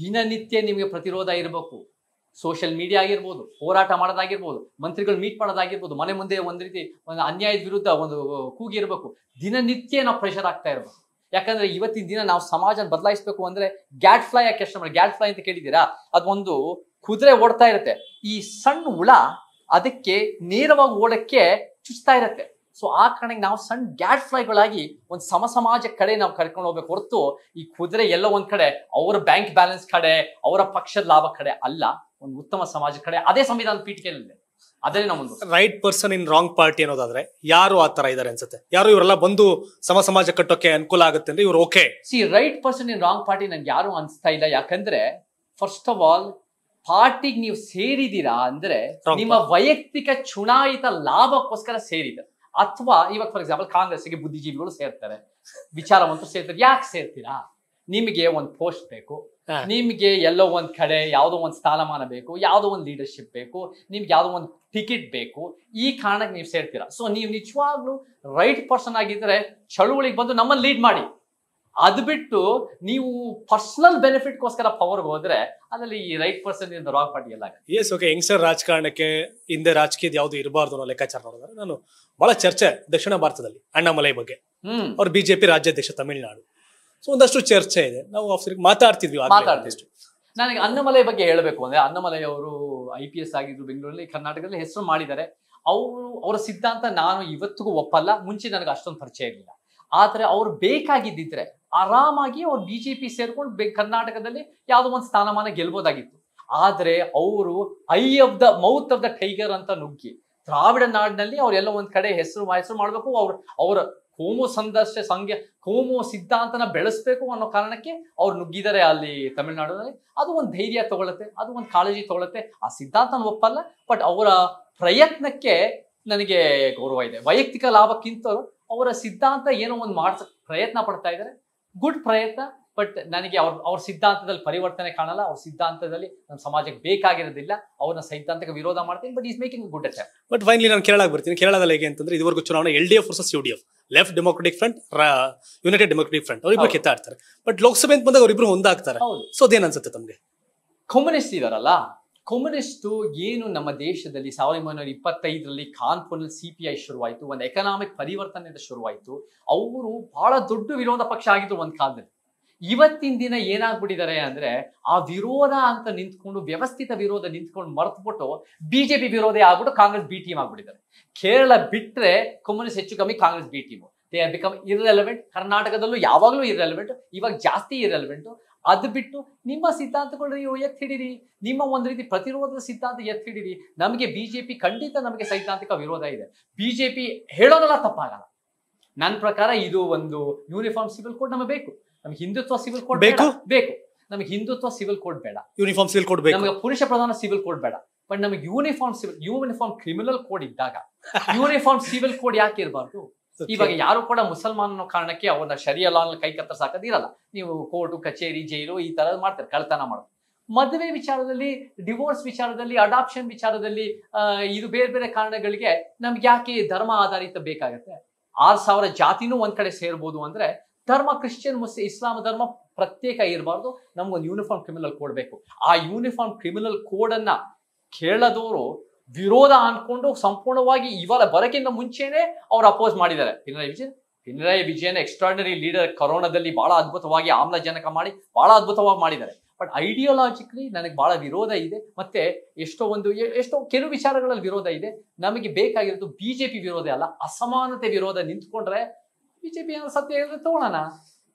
ದಿನನಿತ್ಯ ನಿಮಗೆ ಪ್ರತಿರೋಧ ಇರಬೇಕು. ಸೋಷಿಯಲ್ ಮೀಡಿಯಾ ಆಗಿರ್ಬೋದು, ಹೋರಾಟ ಮಾಡೋದಾಗಿರ್ಬೋದು, ಮಂತ್ರಿಗಳು ಮೀಟ್ ಮಾಡೋದಾಗಿರ್ಬೋದು, ಮನೆ ಮುಂದೆ ಒಂದ್ ರೀತಿ ಒಂದು ಅನ್ಯಾಯದ ವಿರುದ್ಧ ಒಂದು ಕೂಗಿರ್ಬೇಕು. ದಿನನಿತ್ಯ ನಾವು ಪ್ರೆಷರ್ ಆಗ್ತಾ ಇರ್ಬೇಕು. ಯಾಕಂದ್ರೆ ಇವತ್ತಿನ ದಿನ ನಾವು ಸಮಾಜ ಬದಲಾಯಿಸಬೇಕು ಅಂದ್ರೆ ಗ್ಯಾಟ್ ಫ್ಲೈ ಯಾಕೆ ಕೆಲಸ ಮಾಡಿ, ಗ್ಯಾಟ್ ಫ್ಲೈ ಅಂತ ಕೇಳಿದ್ದೀರಾ? ಅದೊಂದು ಕುದುರೆ ಓಡ್ತಾ ಇರುತ್ತೆ, ಈ ಸಣ್ಣ ಹುಳ ಅದಕ್ಕೆ ನೇರವಾಗಿ ಓಡಕ್ಕೆ ಚುಚ್ತಾ ಇರತ್ತೆ. ಸೊ ಆ ಕಾರಣಕ್ಕೆ ನಾವು ಸಣ್ಣ ಗ್ಯಾಟ್ ಫ್ಲೈಗಳಾಗಿ ಒಂದು ಸಮಾಜ ಕಡೆ ನಾವು ಕರ್ಕೊಂಡು ಹೋಗ್ಬೇಕು ಹೊರತು ಈ ಕುದುರೆ ಎಲ್ಲೋ ಒಂದ್ ಕಡೆ ಅವರ ಬ್ಯಾಂಕ್ ಬ್ಯಾಲೆನ್ಸ್ ಕಡೆ, ಅವರ ಪಕ್ಷದ ಲಾಭ ಕಡೆ ಅಲ್ಲ, ಒಂದು ಉತ್ತಮ ಸಮಾಜ ಕಡೆ. ಅದೇ ಸಂವಿಧಾನ ಪೀಠಿಕೆಯಲ್ಲಿದೆ. ಅದೇ ನಮ್ಮೊಂದು right person in wrong party ಅನ್ನೋದಾದ್ರೆ ಯಾರು ಆ ತರ ಇದಾರೆ ಅನ್ಸುತ್ತೆ? ಯಾರು ಇವರೆಲ್ಲ ಬಂದು ಸಮಾಜ ಕಟ್ಟೋಕೆ ಅನುಕೂಲ ಆಗುತ್ತೆ ಅಂದ್ರೆ ಇವ್ರು okay? C right person in wrong party ನನ್ಗೆ ಯಾರು ಅನ್ಸ್ತಾ ಇಲ್ಲ. ಯಾಕಂದ್ರೆ ಫಸ್ಟ್ ಆಫ್ ಆಲ್ ಪಾರ್ಟಿಗೆ ನೀವು ಸೇರಿದೀರಾ ಅಂದ್ರೆ ನಿಮ್ಮ ವೈಯಕ್ತಿಕ ಚುನಾಯಿತ ಲಾಭಕ್ಕೋಸ್ಕರ ಸೇರಿದ, ಅಥವಾ ಇವಾಗ ಫಾರ್ ಎಕ್ಸಾಂಪಲ್ ಕಾಂಗ್ರೆಸ್ಗೆ ಬುದ್ಧಿಜೀವಿಗಳು ಸೇರ್ತಾರೆ, ವಿಚಾರವಂತರು ಸೇರ್ತಾರೆ. ಯಾಕೆ ಸೇರ್ತೀರಾ? ನಿಮಗೆ ಒಂದು ಪೋಸ್ಟ್ ಬೇಕು, ನಿಮ್ಗೆ ಎಲ್ಲೋ ಒಂದ್ ಕಡೆ ಯಾವ್ದೋ ಒಂದು ಸ್ಥಾನಮಾನ ಬೇಕು, ಯಾವ್ದೋ ಒಂದು ಲೀಡರ್ಶಿಪ್ ಬೇಕು, ನಿಮ್ಗೆ ಯಾವ್ದೋ ಒಂದು ಟಿಕೆಟ್ ಬೇಕು, ಈ ಕಾರಣಕ್ಕೆ ನೀವು ಸೇರ್ತೀರಾ. ಸೊ ನೀವು ನಿಜವಾಗ್ಲೂ ರೈಟ್ ಪರ್ಸನ್ ಆಗಿದ್ರೆ ಚಳುವಳಿಗೆ ಬಂದು ನಮ್ಮನ್ನು ಲೀಡ್ ಮಾಡಿ. ಅದು ಬಿಟ್ಟು ನೀವು ಪರ್ಸನಲ್ ಬೆನಿಫಿಟ್ಗೋಸ್ಕರ ಪವರ್ಗೆ ಹೋದ್ರೆ ಅದರಲ್ಲಿ ಈ ರೈಟ್ ಪರ್ಸನ್ ಇಂದ ರಾಂಗ್ ಪಾರ್ಟಿ ಎಲ್ಲ. Yes, okay. ಯಂಗ್ಸ್ಟರ್ ರಾಜಕಾರಣಕ್ಕೆ ಹಿಂದೆ ರಾಜಕೀಯದ ಯಾವ್ದು ಇರಬಾರ್ದು ಅನ್ನೋ ಲೆಕ್ಕಾಚಾರ ನೋಡಿದ್ರೆ ನಾನು ಬಹಳ ಚರ್ಚೆ ದಕ್ಷಿಣ ಭಾರತದಲ್ಲಿ ಅಣ್ಣಾಮಲೈ ಬಗ್ಗೆ, ಅವ್ರು ಬಿಜೆಪಿ ರಾಜ್ಯಾಧ್ಯಕ್ಷ ತಮಿಳುನಾಡು. ಸೊ ಒಂದಷ್ಟು ಚರ್ಚೆ ಇದೆ, ನಾವು ಮಾತಾಡ್ತಿದ್ವಿ. ನನಗೆ ಅಣ್ಣಾಮಲೈ ಬಗ್ಗೆ ಹೇಳಬೇಕು ಅಂದ್ರೆ, ಅಣ್ಣಾಮಲೈ ಅವರು IPS ಆಗಿದ್ರು, ಬೆಂಗಳೂರಲ್ಲಿ ಕರ್ನಾಟಕದಲ್ಲಿ ಹೆಸರು ಮಾಡಿದ್ದಾರೆ. ಅವರ ಸಿದ್ಧಾಂತ ನಾನು ಇವತ್ತಿಗೂ ಒಪ್ಪಲ್ಲ. ಮುಂಚೆ ನನಗೆ ಅಷ್ಟೊಂದು ಪರಿಚಯ ಇರಲಿಲ್ಲ. ಆದ್ರೆ ಅವ್ರು ಬೇಕಾಗಿದ್ದಿದ್ರೆ ಆರಾಮಾಗಿ ಅವ್ರು BJP ಸೇರ್ಕೊಂಡು ಕರ್ನಾಟಕದಲ್ಲಿ ಯಾವ್ದೋ ಒಂದು ಸ್ಥಾನಮಾನ ಗೆಲ್ಬೋದಾಗಿತ್ತು. ಆದ್ರೆ ಅವರು ಮೌತ್ ಆಫ್ ದ ಟೈಗರ್ ಅಂತ ನುಗ್ಗಿ ದ್ರಾವಿಡ ನಾಡಿನಲ್ಲಿ ಅವ್ರೆಲ್ಲ ಒಂದ್ ಕಡೆ ಹೆಸರು ಮಾಡ್ಬೇಕು, ಅವರ ಕೋಮು ಸಿದ್ಧಾಂತನ ಬೆಳೆಸ್ಬೇಕು ಅನ್ನೋ ಕಾರಣಕ್ಕೆ ಅವ್ರು ನುಗ್ಗಿದ್ದಾರೆ ಅಲ್ಲಿ ತಮಿಳುನಾಡಿನಲ್ಲಿ. ಅದು ಒಂದು ಧೈರ್ಯ ತಗೊಳತ್ತೆ, ಅದು ಒಂದು ಕಾಳಜಿ ತಗೊಳತ್ತೆ. ಆ ಸಿದ್ಧಾಂತನ ಒಪ್ಪಲ್ಲ, ಬಟ್ ಅವರ ಪ್ರಯತ್ನಕ್ಕೆ ನನಗೆ ಗೌರವ ಇದೆ. ವೈಯಕ್ತಿಕ ಲಾಭಕ್ಕಿಂತ ಅವರ ಸಿದ್ಧಾಂತ ಏನೋ ಒಂದು ಮಾಡ್ಸಕ್ ಪ್ರಯತ್ನ ಪಡ್ತಾ ಇದ್ದಾರೆ, ಗುಡ್ ಪ್ರಯತ್ನ. ಬಟ್ ನನಗೆ ಅವ್ರ ಸಿದ್ಧಾಂತದಲ್ಲಿ ಪರಿವರ್ತನೆ ಕಾಣಲ್ಲ. ಅವ್ರ ಸಿದ್ಧಾಂತದಲ್ಲಿ ನಮ್ಮ ಸಮಾಜಕ್ಕೆ ಬೇಕಾಗಿರೋದಿಲ್ಲ. ಅವ್ರನ್ನ ಸೈದ್ಧಾಂತಿಕ ವಿರೋಧ ಮಾಡ್ತೀನಿ, but is making good attempt. But finally ನಾನು ಕೇರಳಕ್ಕೆ ಬರ್ತೀನಿ. ಕೇರಳದಲ್ಲಿ ಹೇಗೆ ಅಂತಂದ್ರೆ ಇದುವರೆಗೂ ಚುನಾವಣೆ LDF versus UDF, left democratic front, United democratic front, ಅವರಿಬ್ರು ಕಿತ್ತಾಡ್ತಾರೆ. ಬಟ್ ಲೋಕಸಭೆ ಅಂತ ಬಂದಾಗ ಅವರಿಬ್ರು ಒಂದಾಗ್ತಾರೆ. ಸೊ ಅದೇನ್ ಅನ್ಸುತ್ತೆ ತಮ್ಗೆ? ಕಮ್ಯುನಿಸ್ಟ್ ಇದಾರಲ್ಲ, ಕಮ್ಯುನಿಸ್ಟು ಏನು ನಮ್ಮ ದೇಶದಲ್ಲಿ 1925ರಲ್ಲಿ ಕಾನ್ಪುರ್ನಲ್ಲಿ CPI ಶುರುವಾಯಿತು, ಒಂದು ಎಕನಾಮಿಕ್ ಪರಿವರ್ತನೆ ಶುರುವಾಯಿತು. ಅವರು ಬಹಳ ದೊಡ್ಡ ವಿರೋಧ ಪಕ್ಷ ಆಗಿದ್ರು ಒಂದ್ ಕಾಲದಲ್ಲಿ. ಇವತ್ತಿನ ದಿನ ಏನಾಗ್ಬಿಟ್ಟಿದ್ದಾರೆ ಅಂದ್ರೆ ಆ ವಿರೋಧ ಅಂತ ನಿಂತ್ಕೊಂಡು, ವ್ಯವಸ್ಥಿತ ವಿರೋಧ ನಿಂತ್ಕೊಂಡು ಮರ್ತ್ಬಿಟ್ಟು BJP ವಿರೋಧ ಆಗ್ಬಿಟ್ಟು ಕಾಂಗ್ರೆಸ್ B ಟೀಮ್ ಆಗ್ಬಿಟ್ಟಿದ್ದಾರೆ. ಕೇರಳ ಬಿಟ್ರೆ ಕಮ್ಯುನಿಸ್ಟ್ ಹೆಚ್ಚು ಕಮ್ಮಿ, Congress B team. They are become irrelevant. ಕರ್ನಾಟಕದಲ್ಲೂ ಯಾವಾಗಲೂ ಇರ್ರೆಲೆವೆಂಟ್, ಇವಾಗ ಜಾಸ್ತಿ ಇರ್ರೆಲೆವೆಂಟ್. ಅದು ಬಿಟ್ಟು ನಿಮ್ಮ ಸಿದ್ಧಾಂತಗಳು ನೀವು ಎತ್ತಿಡಿರಿ, ನಿಮ್ಮ ಒಂದು ರೀತಿ ಪ್ರತಿರೋಧದ ಸಿದ್ಧಾಂತ ಎತ್ತಿಡಿರಿ. ನಮಗೆ BJP ಖಂಡಿತ ನಮಗೆ ಸೈದ್ಧಾಂತಿಕ ವಿರೋಧ ಇದೆ. BJP ಹೇಳೋದಲ್ಲ ತಪ್ಪಾಗಲ್ಲ. ನನ್ನ ಪ್ರಕಾರ ಇದು ಒಂದು ಯೂನಿಫಾರ್ಮ್ ಸಿವಿಲ್ ಕೋಡ್ ನಮಗೆ ಬೇಕು. ನಮ್ಗೆ ಹಿಂದುತ್ವ ಸಿವಿಲ್ ಕೋಡ್ ಬೇಕು. ನಮಗೆ ಹಿಂದುತ್ವ ಸಿವಿಲ್ ಕೋಡ್ ಬೇಡ, ಯೂನಿಫಾರ್ಮ್ ಸಿವಿಲ್ ಕೋಡ್ ಬೇಕು. ನಮಗೆ ಪುರುಷ ಪ್ರಧಾನ ಸಿವಿಲ್ ಕೋಡ್ ಬೇಡ, ಬಟ್ ನಮಗೆ ಯೂನಿಫಾರ್ಮ್ ಕ್ರಿಮಿನಲ್ ಕೋಡ್ ಇದ್ದಾಗ ಯೂನಿಫಾರ್ಮ್ ಸಿವಿಲ್ ಕೋಡ್ ಯಾಕೆ ಇರಬಾರ್ದು? ಇವಾಗ ಯಾರು ಕೂಡ ಮುಸಲ್ಮಾನ್ ಅನ್ನೋ ಕಾರಣಕ್ಕೆ ಅವ್ರನ್ನ ಶರಿಯಾ ಲಾ ಕೈ ಕತ್ತರಿಸಾಕದಿರಲ್ಲ. ನೀವು ಕೋರ್ಟು, ಕಚೇರಿ, ಜೈಲು ಈ ತರದ್ ಮಾಡ್ತಾರೆ, ಕಳ್ತನ ಮಾಡೋದು. ಮದುವೆ ವಿಚಾರದಲ್ಲಿ, ಡಿವೋರ್ಸ್ ವಿಚಾರದಲ್ಲಿ, ಅಡಾಪ್ಷನ್ ವಿಚಾರದಲ್ಲಿ, ಇದು ಬೇರೆ ಬೇರೆ ಕಾರಣಗಳಿಗೆ ನಮ್ಗೆ ಯಾಕೆ ಧರ್ಮ ಆಧಾರಿತ ಬೇಕಾಗತ್ತೆ? 6000 ಜಾತಿನೂ ಒಂದ್ ಕಡೆ ಸೇರ್ಬೋದು ಅಂದ್ರೆ ಧರ್ಮ, ಕ್ರಿಶ್ಚಿಯನ್, ಮುಸ್ಲಿಂ, ಇಸ್ಲಾಂ ಧರ್ಮ ಪ್ರತ್ಯೇಕ ಇರಬಾರ್ದು. ನಮ್ಗೊಂದು ಯೂನಿಫಾರ್ಮ್ ಕ್ರಿಮಿನಲ್ ಕೋಡ್ ಬೇಕು. ಆ ಯೂನಿಫಾರ್ಮ್ ಕ್ರಿಮಿನಲ್ ಕೋಡ್ ಅನ್ನ ಕೇರಳದವರು ವಿರೋಧ ಅನ್ಕೊಂಡು ಸಂಪೂರ್ಣವಾಗಿ ಇವರ ಬರಕ್ಕಿಂತ ಮುಂಚೆನೆ ಅವ್ರು ಅಪೋಸ್ ಮಾಡಿದ್ದಾರೆ. Pinarayi Vijayan extraordinary leader. ಕೊರೋನಾದಲ್ಲಿ ಬಹಳ ಅದ್ಭುತವಾಗಿ ಆಮ್ಲಜನಕ ಮಾಡಿ ಬಹಳ ಅದ್ಭುತವಾಗಿ ಮಾಡಿದ್ದಾರೆ. ಬಟ್ ಐಡಿಯಾಲಜಿಕಲಿ ನನಗೆ ಬಹಳ ವಿರೋಧ ಇದೆ. ಮತ್ತೆ ಎಷ್ಟೋ ಕೆಲವು ವಿಚಾರಗಳಲ್ಲಿ ವಿರೋಧ ಇದೆ. ನಮಗೆ ಬೇಕಾಗಿರೋದು BJP ವಿರೋಧ ಅಲ್ಲ, ಅಸಮಾನತೆ ವಿರೋಧ. ನಿಂತ್ಕೊಂಡ್ರೆ BJP ಸತ್ಯ ಹೇಳಿದ್ರೆ ತಗೊಳ್ಳೋಣ,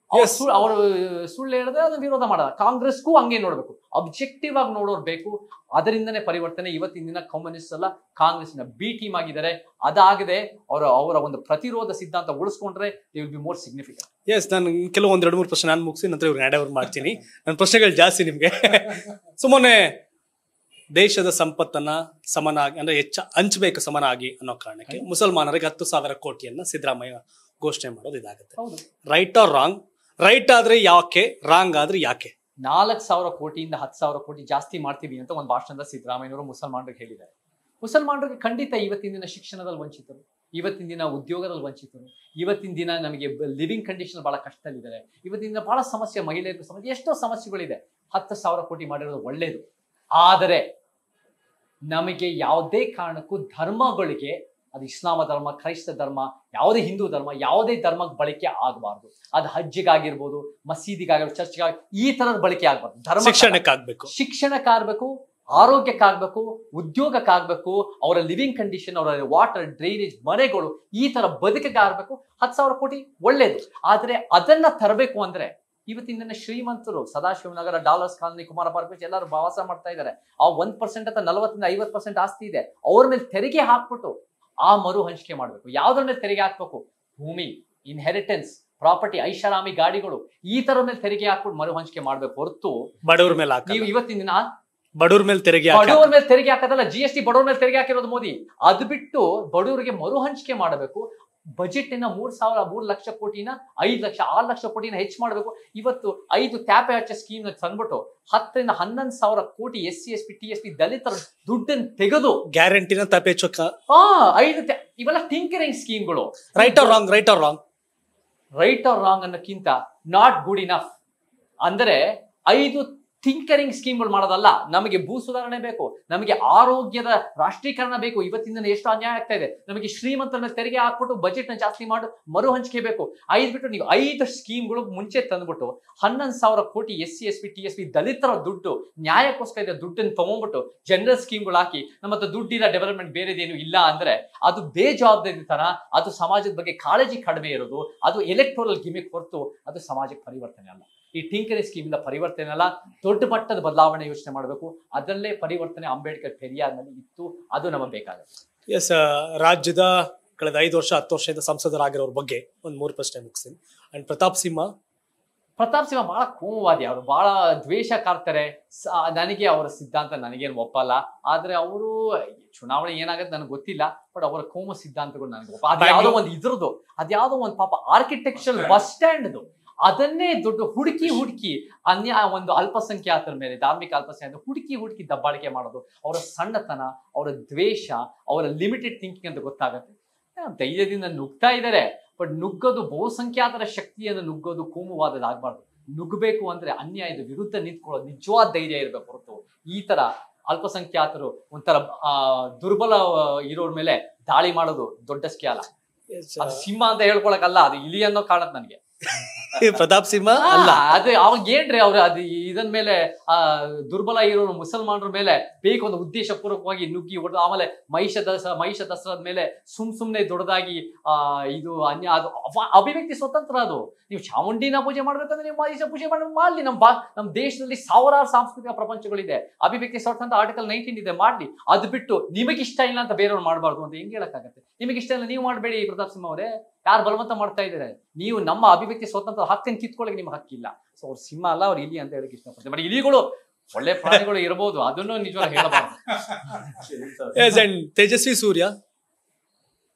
ಅವರು ಸುಳ್ಳು ಹೇಳಿದ್ರೆ ಅದನ್ನ ವಿರೋಧ ಮಾಡೋಣ. ಕಾಂಗ್ರೆಸ್ಗೂ ಹಂಗೆ ನೋಡ್ಬೇಕು, ಅಬ್ಜೆಕ್ಟಿವ್ ಆಗಿ ನೋಡೋರು ಬೇಕು. ಅದರಿಂದನೇ ಪರಿವರ್ತನೆ. ಇವತ್ತಿನ ದಿನ ಕಮ್ಯುನಿಸ್ಟ್ ಅಲ್ಲ, ಕಾಂಗ್ರೆಸ್ನ B ಟೀಮ್ ಆಗಿದ್ದಾರೆ. ಅದಾಗದೆ ಅವರ ಒಂದು ಪ್ರತಿರೋಧ ಸಿದ್ಧಾಂತ ಉಳಿಸ್ಕೊಂಡ್ರೆ they will be more significant. Yes, ನಾನು ಕೆಲವು 2-3 ಪ್ರಶ್ನೆ ನಾನು ಮುಗಿಸಿ ನಂತರ ಇವ್ರಿಗೆ ಹ್ಯಾಂಡ್ ಓವರ್ ಮಾಡ್ತೀನಿ. ನನ್ನ ಪ್ರಶ್ನೆಗಳು ಜಾಸ್ತಿ ನಿಮ್ಗೆ. ಸುಮ್ಮನೆ ದೇಶದ ಸಂಪತ್ತನ್ನ ಸಮನಾಗಿ ಅಂದ್ರೆ ಹಂಚಬೇಕು ಸಮನಾಗಿ ಅನ್ನೋ ಕಾರಣಕ್ಕೆ ಮುಸಲ್ಮಾನರಿಗೆ 10,000 ಕೋಟಿಯನ್ನ ಸಿದ್ದರಾಮಯ್ಯ ಘೋಷಣೆ ಮಾಡೋದು ಇದಾಗುತ್ತೆ. Right or wrong? ರೈಟ್ ಆದ್ರೆ ಯಾಕೆ, ರಾಂಗ್ ಆದ್ರೆ ಯಾಕೆ? 4,000 ಕೋಟಿಯಿಂದ 10,000 ಕೋಟಿ ಜಾಸ್ತಿ ಮಾಡ್ತೀವಿ ಅಂತ ಒಂದು ಭಾಷಣದ ಸಿದ್ದರಾಮಯ್ಯನವರು ಮುಸಲ್ಮಾನರಿಗೆ ಹೇಳಿದ್ದಾರೆ. ಮುಸಲ್ಮಾನರಿಗೆ ಖಂಡಿತ ಇವತ್ತಿನ ದಿನ ಶಿಕ್ಷಣದಲ್ಲಿ ವಂಚಿತರು, ಇವತ್ತಿನ ದಿನ ಉದ್ಯೋಗದಲ್ಲಿ ವಂಚಿತರು, ಇವತ್ತಿನ ದಿನ ನಮಗೆ ಲಿವಿಂಗ್ ಕಂಡೀಷನ್ ಬಹಳ ಕಷ್ಟದಲ್ಲಿದ್ದಾರೆ, ಇವತ್ತಿನ ದಿನ ಬಹಳ ಸಮಸ್ಯೆ, ಮಹಿಳೆಯರಿಗೂ ಸಮಸ್ಯೆ, ಎಷ್ಟೋ ಸಮಸ್ಯೆಗಳಿದೆ. 10,000 ಕೋಟಿ ಮಾಡಿರೋದು ಒಳ್ಳೇದು. ಆದರೆ ನಮಗೆ ಯಾವುದೇ ಕಾರಣಕ್ಕೂ ಧರ್ಮಗಳಿಗೆ, ಅದು ಇಸ್ಲಾಮ ಧರ್ಮ, ಕ್ರೈಸ್ತ ಧರ್ಮ, ಯಾವುದೇ ಹಿಂದೂ ಧರ್ಮ, ಯಾವುದೇ ಧರ್ಮಕ್ಕೆ ಬಳಕೆ ಆಗಬಾರ್ದು. ಅದು ಹಜ್ಜಿಗಾಗಿರ್ಬೋದು, ಮಸೀದಿಗಾಗಿರ್ಬೋದು, ಚರ್ಚ್ಗಾಗಿ, ಈ ತರದ ಬಳಕೆ ಆಗಬಾರ್ದು. ಧರ್ಮ ಶಿಕ್ಷಣಕ್ಕಾಗಬೇಕು, ಆರೋಗ್ಯಕ್ಕಾಗಬೇಕು, ಉದ್ಯೋಗಕ್ಕಾಗಬೇಕು, ಅವರ ಲಿವಿಂಗ್ ಕಂಡೀಷನ್, ಅವರ ವಾಟರ್, ಡ್ರೈನೇಜ್, ಮನೆಗಳು, ಈ ತರ ಬದುಕಿಗಾಗಬೇಕು. 10,000 ಕೋಟಿ ಒಳ್ಳೇದು. ಆದ್ರೆ ಅದನ್ನ ತರಬೇಕು ಅಂದ್ರೆ ಇವತ್ತಿನ ಶ್ರೀಮಂತರು, Sadashivanagar, dollars colony, Kumara park ಎಲ್ಲರೂ ವಾಸ ಮಾಡ್ತಾ ಇದ್ದಾರೆ. ಆ 1% ಅಥವಾ 40-50% ಆಸ್ತಿ ಇದೆ, ಅವ್ರ ಮೇಲೆ ತೆರಿಗೆ ಹಾಕ್ಬಿಟ್ಟು ಆ ಮರು ಹಂಚಿಕೆ ಮಾಡ್ಬೇಕು. ಯಾವ್ದ್ರ ಮೇಲೆ ತೆರಿಗೆ ಹಾಕ್ಬೇಕು? ಭೂಮಿ, ಇನ್ಹೆರಿಟೆನ್ಸ್, ಪ್ರಾಪರ್ಟಿ, ಐಷಾರಾಮಿ ಗಾಡಿಗಳು, ಈ ತರ ಮೇಲೆ ತೆರಿಗೆ ಹಾಕ್ಬಿಟ್ಟು ಮರು ಹಂಚಿಕೆ ಮಾಡ್ಬೇಕು. ಹೊರತು ಬಡವ್ರ ಮೇಲೆ ನೀವು ಇವತ್ತಿನ ದಿನ ಬಡವ್ರ ಮೇಲೆ ತೆರಿಗೆ ಹಾಕೋದಲ್ಲ. GST ಬಡವ್ರ ಮೇಲೆ ತೆರಿಗೆ ಹಾಕಿರೋದು ಮೋದಿ. ಅದು ಬಿಟ್ಟು ಬಡವರಿಗೆ ಮರು ಹಂಚಿಕೆ ಮಾಡಬೇಕು. ಬಜೆಟ್ ನ 3 ಲಕ್ಷ ಕೋಟಿನ 5 ಲಕ್ಷ 6 ಲಕ್ಷ ಕೋಟಿನ ಹೆಚ್ಚು ಮಾಡಬೇಕು. ಇವತ್ತು 5 ಟ್ಯಾಪೆ ಹಚ್ಚ ಸ್ಕೀಮ್ ತಂದ್ಬಿಟ್ಟು 10,000-11,000 ಕೋಟಿ SC ST TSP ದಲಿತರ ದುಡ್ಡನ್ನು ತೆಗೆದು ಗ್ಯಾರಂಟಿನ ತಾಪೆ ಚೊಕ್ಕ 5 ಇವೆಲ್ಲ ಟಿಂಕರಿಂಗ್ ಸ್ಕೀಮ್ಗಳು. ರೈಟ್ ಆರ್ ರಾಂಗ್ ಅನ್ನೋಕ್ಕಿಂತ ನಾಟ್ ಗುಡ್ ಇನಫ್. ಅಂದರೆ 5 ಥಿಂಕರಿಂಗ್ ಸ್ಕೀಮ್ಗಳು ಮಾಡೋದಲ್ಲ. ನಮಗೆ ಭೂ ಸುಧಾರಣೆ ಬೇಕು, ನಮಗೆ ಆರೋಗ್ಯದ ರಾಷ್ಟ್ರೀಕರಣ ಬೇಕು. ಇವತ್ತಿನ ಎಷ್ಟು ಅನ್ಯಾಯ ಆಗ್ತಾ ಇದೆ. ನಮಗೆ ಶ್ರೀಮಂತರ ಮೇಲೆ ತೆರಿಗೆ ಹಾಕ್ಬಿಟ್ಟು ಬಜೆಟ್ ನ ಜಾಸ್ತಿ ಮಾಡಿ ಮರು ಹಂಚಿಕೆ ಬೇಕು. 5 ಬಿಟ್ಟು ನೀವು 5 ಸ್ಕೀಮ್ಗಳು ಮುಂಚೆ ತಂದ್ಬಿಟ್ಟು 11,000 ಕೋಟಿ SC ST TSP ದಲಿತರ ದುಡ್ಡು, ನ್ಯಾಯಕ್ಕೋಸ್ಕರ ದುಡ್ಡನ್ನು ತಗೊಂಡ್ಬಿಟ್ಟು ಜನರಲ್ ಸ್ಕೀಮ್ಗಳು ಹಾಕಿ ನಮ್ಮ ಹತ್ರ ದುಡ್ಡಿಲ್ಲ, ಡೆವಲಪ್ಮೆಂಟ್ ಬೇರೆದೇನು ಇಲ್ಲ ಅಂದ್ರೆ ಅದು ಬೇಜವಾಬ್ದಾರಿತನ. ಅದು ಸಮಾಜದ ಬಗ್ಗೆ ಕಾಳಜಿ ಕಡಿಮೆ ಇರೋದು. ಅದು ಎಲೆಕ್ಟೋರಲ್ ಗಿಮಿಕ್ ಹೊರತು ಅದು ಸಮಾಜಕ್ಕೆ ಪರಿವರ್ತನೆ ಅಲ್ಲ. ಈ ಟಿಂಕರಿಂಗ್ ಸ್ಕೀಮ್ ಇಂದ ಪರಿವರ್ತನೆ ಅಲ್ಲ, ದೊಡ್ಡ ಮಟ್ಟದ ಬದಲಾವಣೆ ಯೋಚನೆ ಮಾಡಬೇಕು. ಅದರಲ್ಲೇ ಪರಿವರ್ತನೆ ಅಂಬೇಡ್ಕರ್ ಪೆರಿಯಾರ್ನಲ್ಲಿ ಇತ್ತು. ಅದು ನಮಗೆ ಬೇಕಾಗುತ್ತೆ. ಎಸ್, ರಾಜ್ಯದ ಕಳೆದ 5 ವರ್ಷ 10 ವರ್ಷದಿಂದ ಸಂಸದರಾಗಿರೋರ ಬಗ್ಗೆ ಒಂದು 3 ಪ್ರಶ್ನೆ ಮುಗಿಸ್ತೀನಿ. ಅಂಡ್ ಪ್ರತಾಪ್ ಸಿಂಹ ಬಹಳ ಕೋಮುವಾದಿ. ಅವರು ಬಹಳ ದ್ವೇಷ ಕಾರ್ತಾರೆ. ನನಗೆ ಅವರ ಸಿದ್ಧಾಂತ ನನಗೇನು ಒಪ್ಪಲ್ಲ. ಆದ್ರೆ ಅವರು ಚುನಾವಣೆ ಏನಾಗತ್ತೆ ನನಗೆ ಗೊತ್ತಿಲ್ಲ, ಬಟ್ ಅವರ ಕೋಮು ಸಿದ್ಧಾಂತಗಳು ನನಗೆ ಒಪ್ಪ. ಅದ್ಯಾವುದೋ ಒಂದು ಇದ್ರದ್ದು, ಅದ್ಯಾವುದೋ ಒಂದು ಪಾಪ ಆರ್ಕಿಟೆಕ್ಚರಲ್ ಬಸ್ ಸ್ಟ್ಯಾಂಡ್ದು, ಅದನ್ನೇ ದೊಡ್ಡ ಹುಡುಕಿ ಒಂದು ಅಲ್ಪಸಂಖ್ಯಾತರ ಮೇಲೆ, ಧಾರ್ಮಿಕ ಅಲ್ಪಸಂಖ್ಯಾತ ಹುಡುಕಿ ದಬ್ಬಾಳಿಕೆ ಮಾಡೋದು. ಅವರ ಸಣ್ಣತನ, ಅವರ ದ್ವೇಷ, ಅವರ ಲಿಮಿಟೆಡ್ ಥಿಂಕಿಂಗ್ ಅಂತ ಗೊತ್ತಾಗತ್ತೆ. ಧೈರ್ಯದಿಂದ ನುಗ್ತಾ ಇದ್ದಾರೆ, ಬಟ್ ನುಗ್ಗೋದು ಬಹುಸಂಖ್ಯಾತರ ಶಕ್ತಿಯನ್ನು ನುಗ್ಗೋದು ಕೋಮುವಾದದಾಗಬಾರ್ದು. ನುಗ್ಗಬೇಕು ಅಂದ್ರೆ ಅನ್ಯಾಯದ ವಿರುದ್ಧ ನಿಂತ್ಕೊಳ್ಳೋದು ನಿಜವಾದ ಧೈರ್ಯ ಇರಬೇಕು ಹೊರತು ಈ ತರ ಅಲ್ಪಸಂಖ್ಯಾತರು ಒಂಥರ ದುರ್ಬಲ ಇರೋರ್ ಮೇಲೆ ದಾಳಿ ಮಾಡೋದು ದೊಡ್ಡ ಸ್ಕ್ಯಾಲ. ಅದು ಸಿಂಹ ಅಂತ ಹೇಳ್ಕೊಳಕಲ್ಲ, ಅದು ಇಲಿ ಅನ್ನೋ ಕಾಣತ್ ನನಗೆ. ಪ್ರತಾಪ್ ಸಿಂಹ ಅಲ್ಲ, ಅದೇ ಅವಾಗ ಏನ್ರಿ ಅವ್ರು ಅದು ಇದನ್ ಮೇಲೆ ದುರ್ಬಲ ಇರೋರು ಮುಸಲ್ಮಾನರ ಮೇಲೆ ಬೇಕು ಒಂದು ಉದ್ದೇಶ ಪೂರ್ವಕವಾಗಿ ನುಗ್ಗಿ ಹೊಡೆದು, ಆಮೇಲೆ ಮಹಿಷ ದಸರಾದ ಮೇಲೆ ಸುಮ್ನೆ ದೊಡ್ಡದಾಗಿ ಇದು ಅದು ಅಭಿವ್ಯಕ್ತಿ ಸ್ವತಂತ್ರ. ಅದು ನೀವು ಚಾಮುಂಡಿನ ಪೂಜೆ ಮಾಡ್ಬೇಕಂದ್ರೆ ನೀವು ಮಹಿಷ ಪೂಜೆ ಮಾಡ್ಲಿ. ನಮ್ಮ ದೇಶದಲ್ಲಿ ಸಾವಿರಾರು ಸಾಂಸ್ಕೃತಿಕ ಪ್ರಪಂಚಗಳಿದೆ. ಅಭಿವ್ಯಕ್ತಿ ಸ್ವತಂತ್ರ ಆರ್ಟಿಕಲ್ 19 ಇದೆ, ಮಾಡ್ಲಿ. ಅದು ಬಿಟ್ಟು ನಿಮಗಿಷ್ಟ ಇಲ್ಲ ಅಂತ ಬೇರೆಯವ್ರು ಮಾಡಬಾರ್ದು ಅಂತ ಹೆಂಗ್ ಹೇಳಕ್ಕಾಗತ್ತೆ? ನಿಮಗಿಷ್ಟ ಇಲ್ಲ ನೀವು ಮಾಡಬೇಡಿ ಪ್ರತಾಪ್ ಸಿಂಹ ಅವರೇ. ಯಾರು ಬಲವಂತ ಮಾಡ್ತಾ ಇದ್ದಾರೆ? ನೀವು ನಮ್ಮ ಅಭಿವ್ಯಕ್ತಿ ಸ್ವತಂತ್ರ ಹಕ್ಕನ್ನು ಕಿತ್ಕೊಳ್ಳಿ, ನಿಮ್ಗೆ ಹಕ್ಕಿಲ್ಲ. ಸೊ ಅವ್ರು ಸಿಂಹ ಅಲ್ಲ, ಅವ್ರು ಇಲಿ ಅಂತ ಹೇಳಕ್ ಇಷ್ಟಪಡ್ತಾರೆ. ಬಟ್ ಇಲಿಗಳು ಒಳ್ಳೆ ಪ್ರಾಣಿಗಳು ಇರಬಹುದು, ಅದನ್ನು ನಿಜವಾಗಿ ಹೇಳಬಾರ್ದು.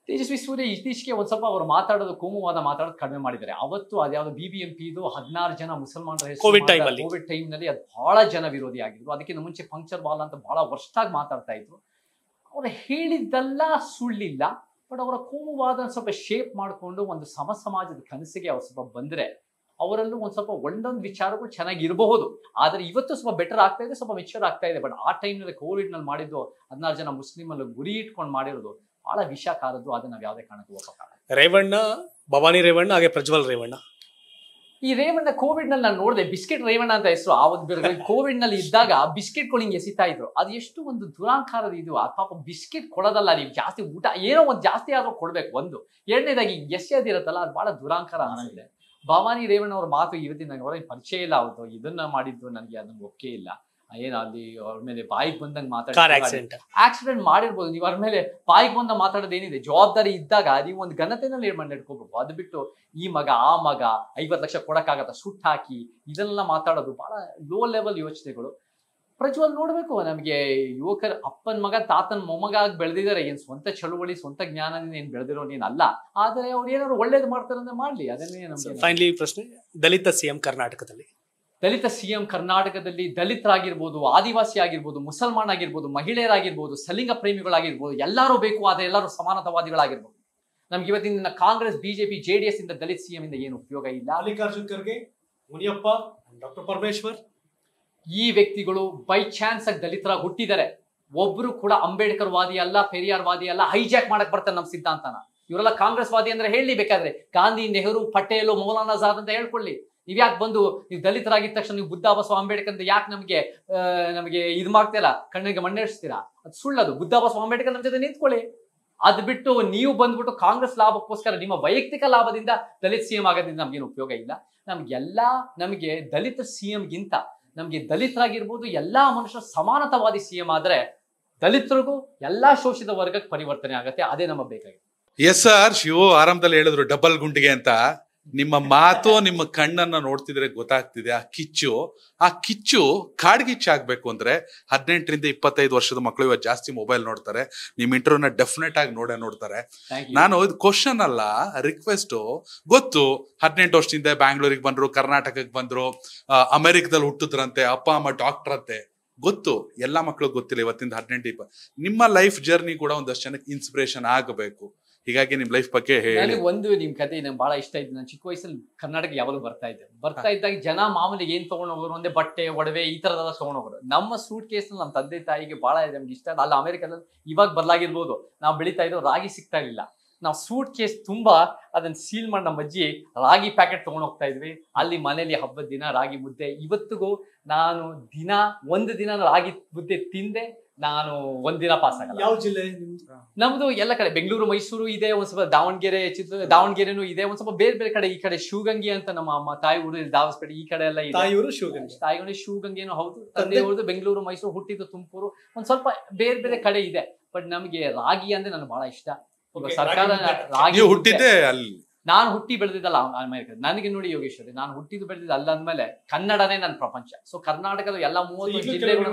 ತೇಜಸ್ವಿ ಸೂರ್ಯ ಇತ್ತೀಚೆಗೆ ಒಂದ್ ಸ್ವಲ್ಪ ಅವ್ರು ಮಾತಾಡೋದು ಕೋಮುವಾದ ಮಾತಾಡೋದು ಕಡಿಮೆ ಮಾಡಿದ್ದಾರೆ. ಅವತ್ತು ಅದ್ಯಾವ್ದು BBMP 16 ಜನ ಮುಸಲ್ಮಾನರ ಹೆಸರು ಕೋವಿಡ್ ಟೈಮ್ ನಲ್ಲಿ ಅದು ಬಹಳ ಜನ ವಿರೋಧಿ ಆಗಿದ್ರು. ಅದಕ್ಕಿಂತ ಮುಂಚೆ ಪಂಕ್ಚರ್ ಬಾಲ್ ಅಂತ ಬಹಳ ವರ್ಷಾಗಿ ಮಾತಾಡ್ತಾ ಇದ್ರು. ಅವ್ರು ಹೇಳಿದ್ದೆಲ್ಲ ಸುಳ್ಳಿಲ್ಲ, ಬಟ್ ಅವರ ಕೋಮುವಾದ ಸ್ವಲ್ಪ ಶೇಪ್ ಮಾಡಿಕೊಂಡು ಒಂದು ಸಮಾಜದ ಕನಸಿಗೆ ಅವ್ರು ಸ್ವಲ್ಪ ಬಂದ್ರೆ ಅವರಲ್ಲೂ ಒಂದ್ ಸ್ವಲ್ಪ ಒಂದೊಂದು ವಿಚಾರಗಳು ಚೆನ್ನಾಗಿರಬಹುದು. ಆದ್ರೆ ಇವತ್ತು ಸ್ವಲ್ಪ ಬೆಟರ್ ಆಗ್ತಾ ಇದೆ, ಸ್ವಲ್ಪ ಮೆಚೂರ್ ಆಗ್ತಾ ಇದೆ. ಬಟ್ ಆ ಟೈಮ್ನಲ್ಲಿ ಕೋವಿಡ್ ನಲ್ಲಿ ಮಾಡಿದ್ದು 16 ಜನ ಮುಸ್ಲಿಮಲ್ಲಿ ಗುರಿ ಇಟ್ಕೊಂಡು ಮಾಡಿರೋದು ಬಹಳ ವಿಷಕಾರದ್ದು. ಅದನ್ನ ನಾವು ಯಾವುದೇ ಕಾರಣಕ್ಕೂ ಒಪ್ಪಕ್ಕಾಗಲ್ಲ. ರೇವಣ್ಣ, ಭವಾನಿ ರೇವಣ್ಣ, ಹಾಗೆ ಪ್ರಜ್ವಲ್ ರೇವಣ್ಣ. ಈ ರೇವಣ್ಣ ಕೋವಿಡ್ ನಲ್ಲಿ ನಾನು ನೋಡಿದೆ, ಬಿಸ್ಕೆಟ್ ರೇವಣ್ಣ ಅಂತ ಹೆಸರು. ಆ ಒಂದು ಕೋವಿಡ್ ನಲ್ಲಿ ಇದ್ದಾಗ ಬಿಸ್ಕೆಟ್ಗಳು ಹಿಂಗೆ ಎಸಿತಾ ಇದ್ರು. ಅದು ಎಷ್ಟು ಒಂದು ದುರಾಂಕಾರದ ಇದು. ಆ ಪಾಪ ಬಿಸ್ಕೆಟ್ ಕೊಡೋದಲ್ಲ, ನೀವು ಜಾಸ್ತಿ ಊಟ ಏನೋ ಒಂದು ಜಾಸ್ತಿ ಆದ್ರೂ ಕೊಡ್ಬೇಕು. ಒಂದು ಎರಡನೇದಾಗಿ ಎಸೆಯೋದಿರತ್ತಲ್ಲ, ಅದು ಬಹಳ ದುರಾಂಕಾರ ಅನಿಸಿದೆ. ಭವಾನಿ ರೇವಣ್ಣ ಅವ್ರ ಮಾತು ಇವತ್ತಿನ ನನಗೆ ಅವರ ಪರಿಚಯ ಇಲ್ಲ. ಅವ್ರದ್ದು ಇದನ್ನ ಮಾಡಿದ್ದು ನನಗೆ ಅದನ್ನ ಒಪ್ಪಿಗೆ ಇಲ್ಲ. ಏನು ಅಲ್ಲಿ ಅವ್ರ ಮೇಲೆ ಬಾಯಿಗೆ ಬಂದಂಗೆ ಮಾತಾಡಿ ಆಕ್ಸಿಡೆಂಟ್ ಮಾಡಿರ್ಬೋದು. ನೀವು ಅವ್ರ ಮೇಲೆ ಬಾಯಿಗೆ ಬಂದ ಮಾತಾಡೋದು ಏನಿದೆ? ಜವಾಬ್ದಾರಿ ಇದ್ದಾಗ ನೀವು ಒಂದು ಘನತೆನಲ್ಲಿ ನಡ್ಕೋಬೇಕು. ಅದು ಬಿಟ್ಟು ಈ ಮಗ ಆ ಮಗ 50 ಲಕ್ಷ ಕೊಡಕ್ಕಾಗತ್ತ ಸುಟ್ಟು ಹಾಕಿ ಇದನ್ನೆಲ್ಲ ಮಾತಾಡೋದು ಬಹಳ ಲೋ ಲೆವೆಲ್ ಯೋಚನೆಗಳು. ಪ್ರಜ್ವಲ್ ನೋಡ್ಬೇಕು, ನಮಗೆ ಯುವಕರ ಅಪ್ಪನ ಮಗ ತಾತನ ಮೊಮ್ಮಗ ಆಗಿ ಬೆಳೆದಿದ್ದಾರೆ. ಏನ್ ಸ್ವಂತ ಚಳುವಳಿ ಸ್ವಂತ ಜ್ಞಾನದಿಂದ ಏನ್ ಬೆಳೆದಿರೋ ನೀನ್ ಅಲ್ಲ. ಆದ್ರೆ ಅವ್ರು ಏನಾದ್ರು ಒಳ್ಳೇದು ಮಾಡ್ತಾರೆ ಅಂದ್ರೆ ಮಾಡ್ಲಿ. ಅದನ್ನೇ ನಮ್ಗೆ ಫೈನಲಿ ಪ್ರಶ್ನೆ, ದಲಿತ ಸಿಎಂ ಕರ್ನಾಟಕದಲ್ಲಿ. ದಲಿತರಾಗಿರ್ಬೋದು, ಆದಿವಾಸಿ ಆಗಿರ್ಬೋದು, ಮುಸಲ್ಮಾನ್ ಆಗಿರ್ಬೋದು, ಮಹಿಳೆಯರಾಗಿರ್ಬೋದು, ಸಲಿಂಗ ಪ್ರೇಮಿಗಳಾಗಿರ್ಬೋದು, ಎಲ್ಲರೂ ಬೇಕು. ಆದ್ರೆ ಎಲ್ಲರೂ ಸಮಾನತಾವಾದಿಗಳಾಗಿರ್ಬೋದು. ನಮ್ಗೆ ಇವತ್ತಿನ ಕಾಂಗ್ರೆಸ್, ಬಿಜೆಪಿ, JDS ಇಂದ ದಲಿತ CM ಇಂದ ಏನು ಉಪಯೋಗ ಇಲ್ಲ. ಮಲ್ಲಿಕಾರ್ಜುನ್ ಖರ್ಗೆ, ಮುನಿಯಪ್ಪ, ಡಾಕ್ಟರ್ ಪರಮೇಶ್ವರ್, ಈ ವ್ಯಕ್ತಿಗಳು ಬೈ ಚಾನ್ಸ್ ಆಗಿ ದಲಿತರಾಗಿ ಹುಟ್ಟಿದ್ದಾರೆ. ಒಬ್ರು ಕೂಡ ಅಂಬೇಡ್ಕರ್ ವಾದಿ ಅಲ್ಲ, ಪೆರಿಯಾರ್ ವಾದಿ ಅಲ್ಲ. ಹೈಜಾಕ್ ಮಾಡಕ್ ಬರ್ತಾರೆ ನಮ್ಮ ಸಿದ್ಧಾಂತನ. ಇವರೆಲ್ಲ ಕಾಂಗ್ರೆಸ್ ವಾದಿ ಅಂದ್ರೆ ಹೇಳಿ ಬೇಕಾದ್ರೆ ಗಾಂಧಿ, ನೆಹರು, ಪಟೇಲ್, ಮೌಲಾನಾ ಆಜಾದ್ ಅಂತ ಹೇಳ್ಕೊಳ್ಳಿ. ನೀವ್ ಯಾಕೆ ಬಂದು ನೀವು ದಲಿತರಾಗಿದ್ದ ತಕ್ಷಣ ನೀವು ಬುದ್ಧ ಬಸವ ಅಂಬೇಡ್ಕರ್ ಅಂತ ಯಾಕೆ ನಮಗೆ ಇದು ಮಾಡ್ತೀರಾ, ಕಣ್ಣಿಗೆ ಮಣ್ಣೆಡ್ಸ್ತೀರಾ? ಅದು ಸುಳ್ಳದು. ಬುದ್ಧ ಬಸವ ಅಂಬೇಡ್ಕರ್ ನಮ್ಮ ಜೊತೆ ನಿಂತ್ಕೊಳ್ಳಿ. ಅದ್ ಬಿಟ್ಟು ನೀವು ಬಂದ್ಬಿಟ್ಟು ಕಾಂಗ್ರೆಸ್ ಲಾಭಕ್ಕೋಸ್ಕರ ನಿಮ್ಮ ವೈಯಕ್ತಿಕ ಲಾಭದಿಂದ ದಲಿತ CM ಆಗೋದ್ರಿಂದ ನಮ್ಗೇನು ಉಪಯೋಗ ಇಲ್ಲ. ನಮಗೆ ದಲಿತ CM ಗಿಂತ ನಮ್ಗೆ ದಲಿತರಾಗಿರ್ಬೋದು ಎಲ್ಲಾ ಮನುಷ್ಯರ ಸಮಾನತಾವಾದಿ CM ಆದ್ರೆ ದಲಿತರಿಗೂ ಎಲ್ಲಾ ಶೋಷಿತ ವರ್ಗಕ್ಕೆ ಪರಿವರ್ತನೆ ಆಗತ್ತೆ. ಅದೇ ನಮಗೆ ಬೇಕಾಗಿದೆ. ಎಸ್ ಸರ್, ಶಿವು ಆರಂಭದಲ್ಲಿ ಹೇಳಿದ್ರು ಡಬಲ್ ಗುಂಡಿಗೆ ಅಂತ. ನಿಮ್ಮ ಮಾತು, ನಿಮ್ಮ ಕಣ್ಣನ್ನ ನೋಡ್ತಿದ್ರೆ ಗೊತ್ತಾಗ್ತಿದೆ ಆ ಕಿಚ್ಚು ಕಾಡ್ಗಿಚ್ಚಾಗ್ಬೇಕು ಅಂದ್ರೆ 18ರಿಂದ 25 ವರ್ಷದ ಮಕ್ಕಳು ಇವತ್ತು ಜಾಸ್ತಿ ಮೊಬೈಲ್ ನೋಡ್ತಾರೆ. ನಿಮ್ ಇಂಟರ್ವ್ಯೂನ ಡೆಫಿನೆಟ್ ಆಗಿ ನೋಡ್ತಾರೆ. ನಾನು ಇದು ಕ್ವಶನ್ ಅಲ್ಲ, ರಿಕ್ವೆಸ್ಟ್. ಗೊತ್ತು 18 ವರ್ಷದಿಂದ ಬ್ಯಾಂಗ್ಳೂರಿಗೆ ಬಂದ್ರು, ಕರ್ನಾಟಕಕ್ಕೆ ಬಂದ್ರು, ಅಮೆರಿಕದಲ್ಲಿ ಹುಟ್ಟಿದ್ರಂತೆ, ಅಪ್ಪ ಅಮ್ಮ ಡಾಕ್ಟರ್ ಅಂತೆ. ಗೊತ್ತು, ಎಲ್ಲಾ ಮಕ್ಳಿಗೆ ಗೊತ್ತಿಲ್ಲ ಇವತ್ತಿಂದ 18-20. ನಿಮ್ಮ ಲೈಫ್ ಜರ್ನಿ ಕೂಡ ಒಂದಷ್ಟು ಜನಕ್ಕೆ ಇನ್ಸ್ಪಿರೇಷನ್ ಆಗಬೇಕು. ಹೀಗಾಗಿ ನಿಮ್ ಲೈಫ್ ಬಗ್ಗೆ ಹೇಳಿ. ಒಂದು ನಿಮ್ ಕತೆ ನಂಗೆ ಬಹಳ ಇಷ್ಟ ಆಯ್ತು. ನಾನು ಚಿಕ್ಕ ವಯಸ್ಸಲ್ಲಿ ಕರ್ನಾಟಕ ಯಾವಾಗಲೂ ಬರ್ತಾ ಇದ್ದಾಗ ಜನ ಮಾಮೂಲಿ ಏನ್ ತಗೊಂಡೋಗೋರು ಒಂದೇ ಬಟ್ಟೆ, ಒಡವೆ ಈ ತರದೆಲ್ಲ ತಗೊಂಡೋಗೋರು. ನಮ್ಮ ಸೂಟ್ ಕೇಸ್ ನಮ್ಮ ತಂದೆ ತಾಯಿಗೆ ಬಹಳ ನಮ್ಗೆ ಇಷ್ಟ. ಅಲ್ಲ ಅಮೆರಿಕದಲ್ಲಿ ಇವಾಗ ಬದಲಾಗಿರ್ಬೋದು, ನಾವು ಬೆಳೀತಾ ಇದ್ದೋ ರಾಗಿ ಸಿಗ್ತಾ ಇರ್ಲಿಲ್ಲ. ನಾವು ಸೂಟ್ ಕೇಸ್ ತುಂಬಾ ಅದನ್ನ ಸೀಲ್ ಮಾಡಿ ನಮ್ಮ ಅಜ್ಜಿ ರಾಗಿ ಪ್ಯಾಕೆಟ್ ತಗೊಂಡ್ ಹೋಗ್ತಾ ಇದ್ವಿ. ಅಲ್ಲಿ ಮನೇಲಿ ಹಬ್ಬದ ದಿನ ರಾಗಿ ಮುದ್ದೆ. ಇವತ್ತಿಗೂ ನಾನು ಒಂದು ದಿನ ರಾಗಿ ಮುದ್ದೆ ತಿಂದೆ ನಾನು ಒಂದಿನ ಪಾಸ್ ಆಗಲ್ಲ. ಯಾವ ಜಿಲ್ಲೆ ನಮ್ದು ಎಲ್ಲ ಕಡೆ ಬೆಂಗಳೂರು, ಮೈಸೂರು ಇದೆ, ಒಂದ್ ಸ್ವಲ್ಪ ದಾವಣಗೆರೆನೂ ಇದೆ, ಒಂದ್ ಸ್ವಲ್ಪ ಬೇರೆ ಬೇರೆ ಕಡೆ. ಈ ಕಡೆ ಶಿವಗಂಗೆ ಅಂತ ನಮ್ಮ ತಾಯಿ ಊರು ದಾವಸ್ಪೇಟೆ, ಈ ಕಡೆ ಎಲ್ಲ ಇದೆ. ತಾಯಿಗಳು ಶಿವಗಂಗೆನೂ ಹೌದು, ತಂದೆ ಊರು ಬೆಂಗಳೂರು, ಮೈಸೂರು, ಹುಟ್ಟಿದ್ದು ತುಮಕೂರು, ಒಂದ್ ಸ್ವಲ್ಪ ಬೇರೆ ಬೇರೆ ಕಡೆ ಇದೆ. ಬಟ್ ನಮ್ಗೆ ರಾಗಿ ಅಂದ್ರೆ ನನಗೆ ಬಹಳ ಇಷ್ಟ. ಸರ್ಕಾರ ರಾಗಿ ಹುಟ್ಟಿದ್ದೆ ಅಲ್ಲಿ, ನಾನು ಹುಟ್ಟಿ ಬೆಳೆದಿದ್ದಲ್ಲ ಅಮೆರಿಕ. ನನಗೆ ನೋಡಿ ಯೋಗೇಶ್ವರಿ, ನಾನು ಹುಟ್ಟಿದ್ದು ಬೆಳೆದಿದ್ದು ಅಲ್ಲ ಅಂದ್ಮೇಲೆ ಕನ್ನಡನೇ ನನ್ನ ಪ್ರಪಂಚ. ಸೊ ಕರ್ನಾಟಕದ ಎಲ್ಲ 30 ಜಿಲ್ಲೆಗಳು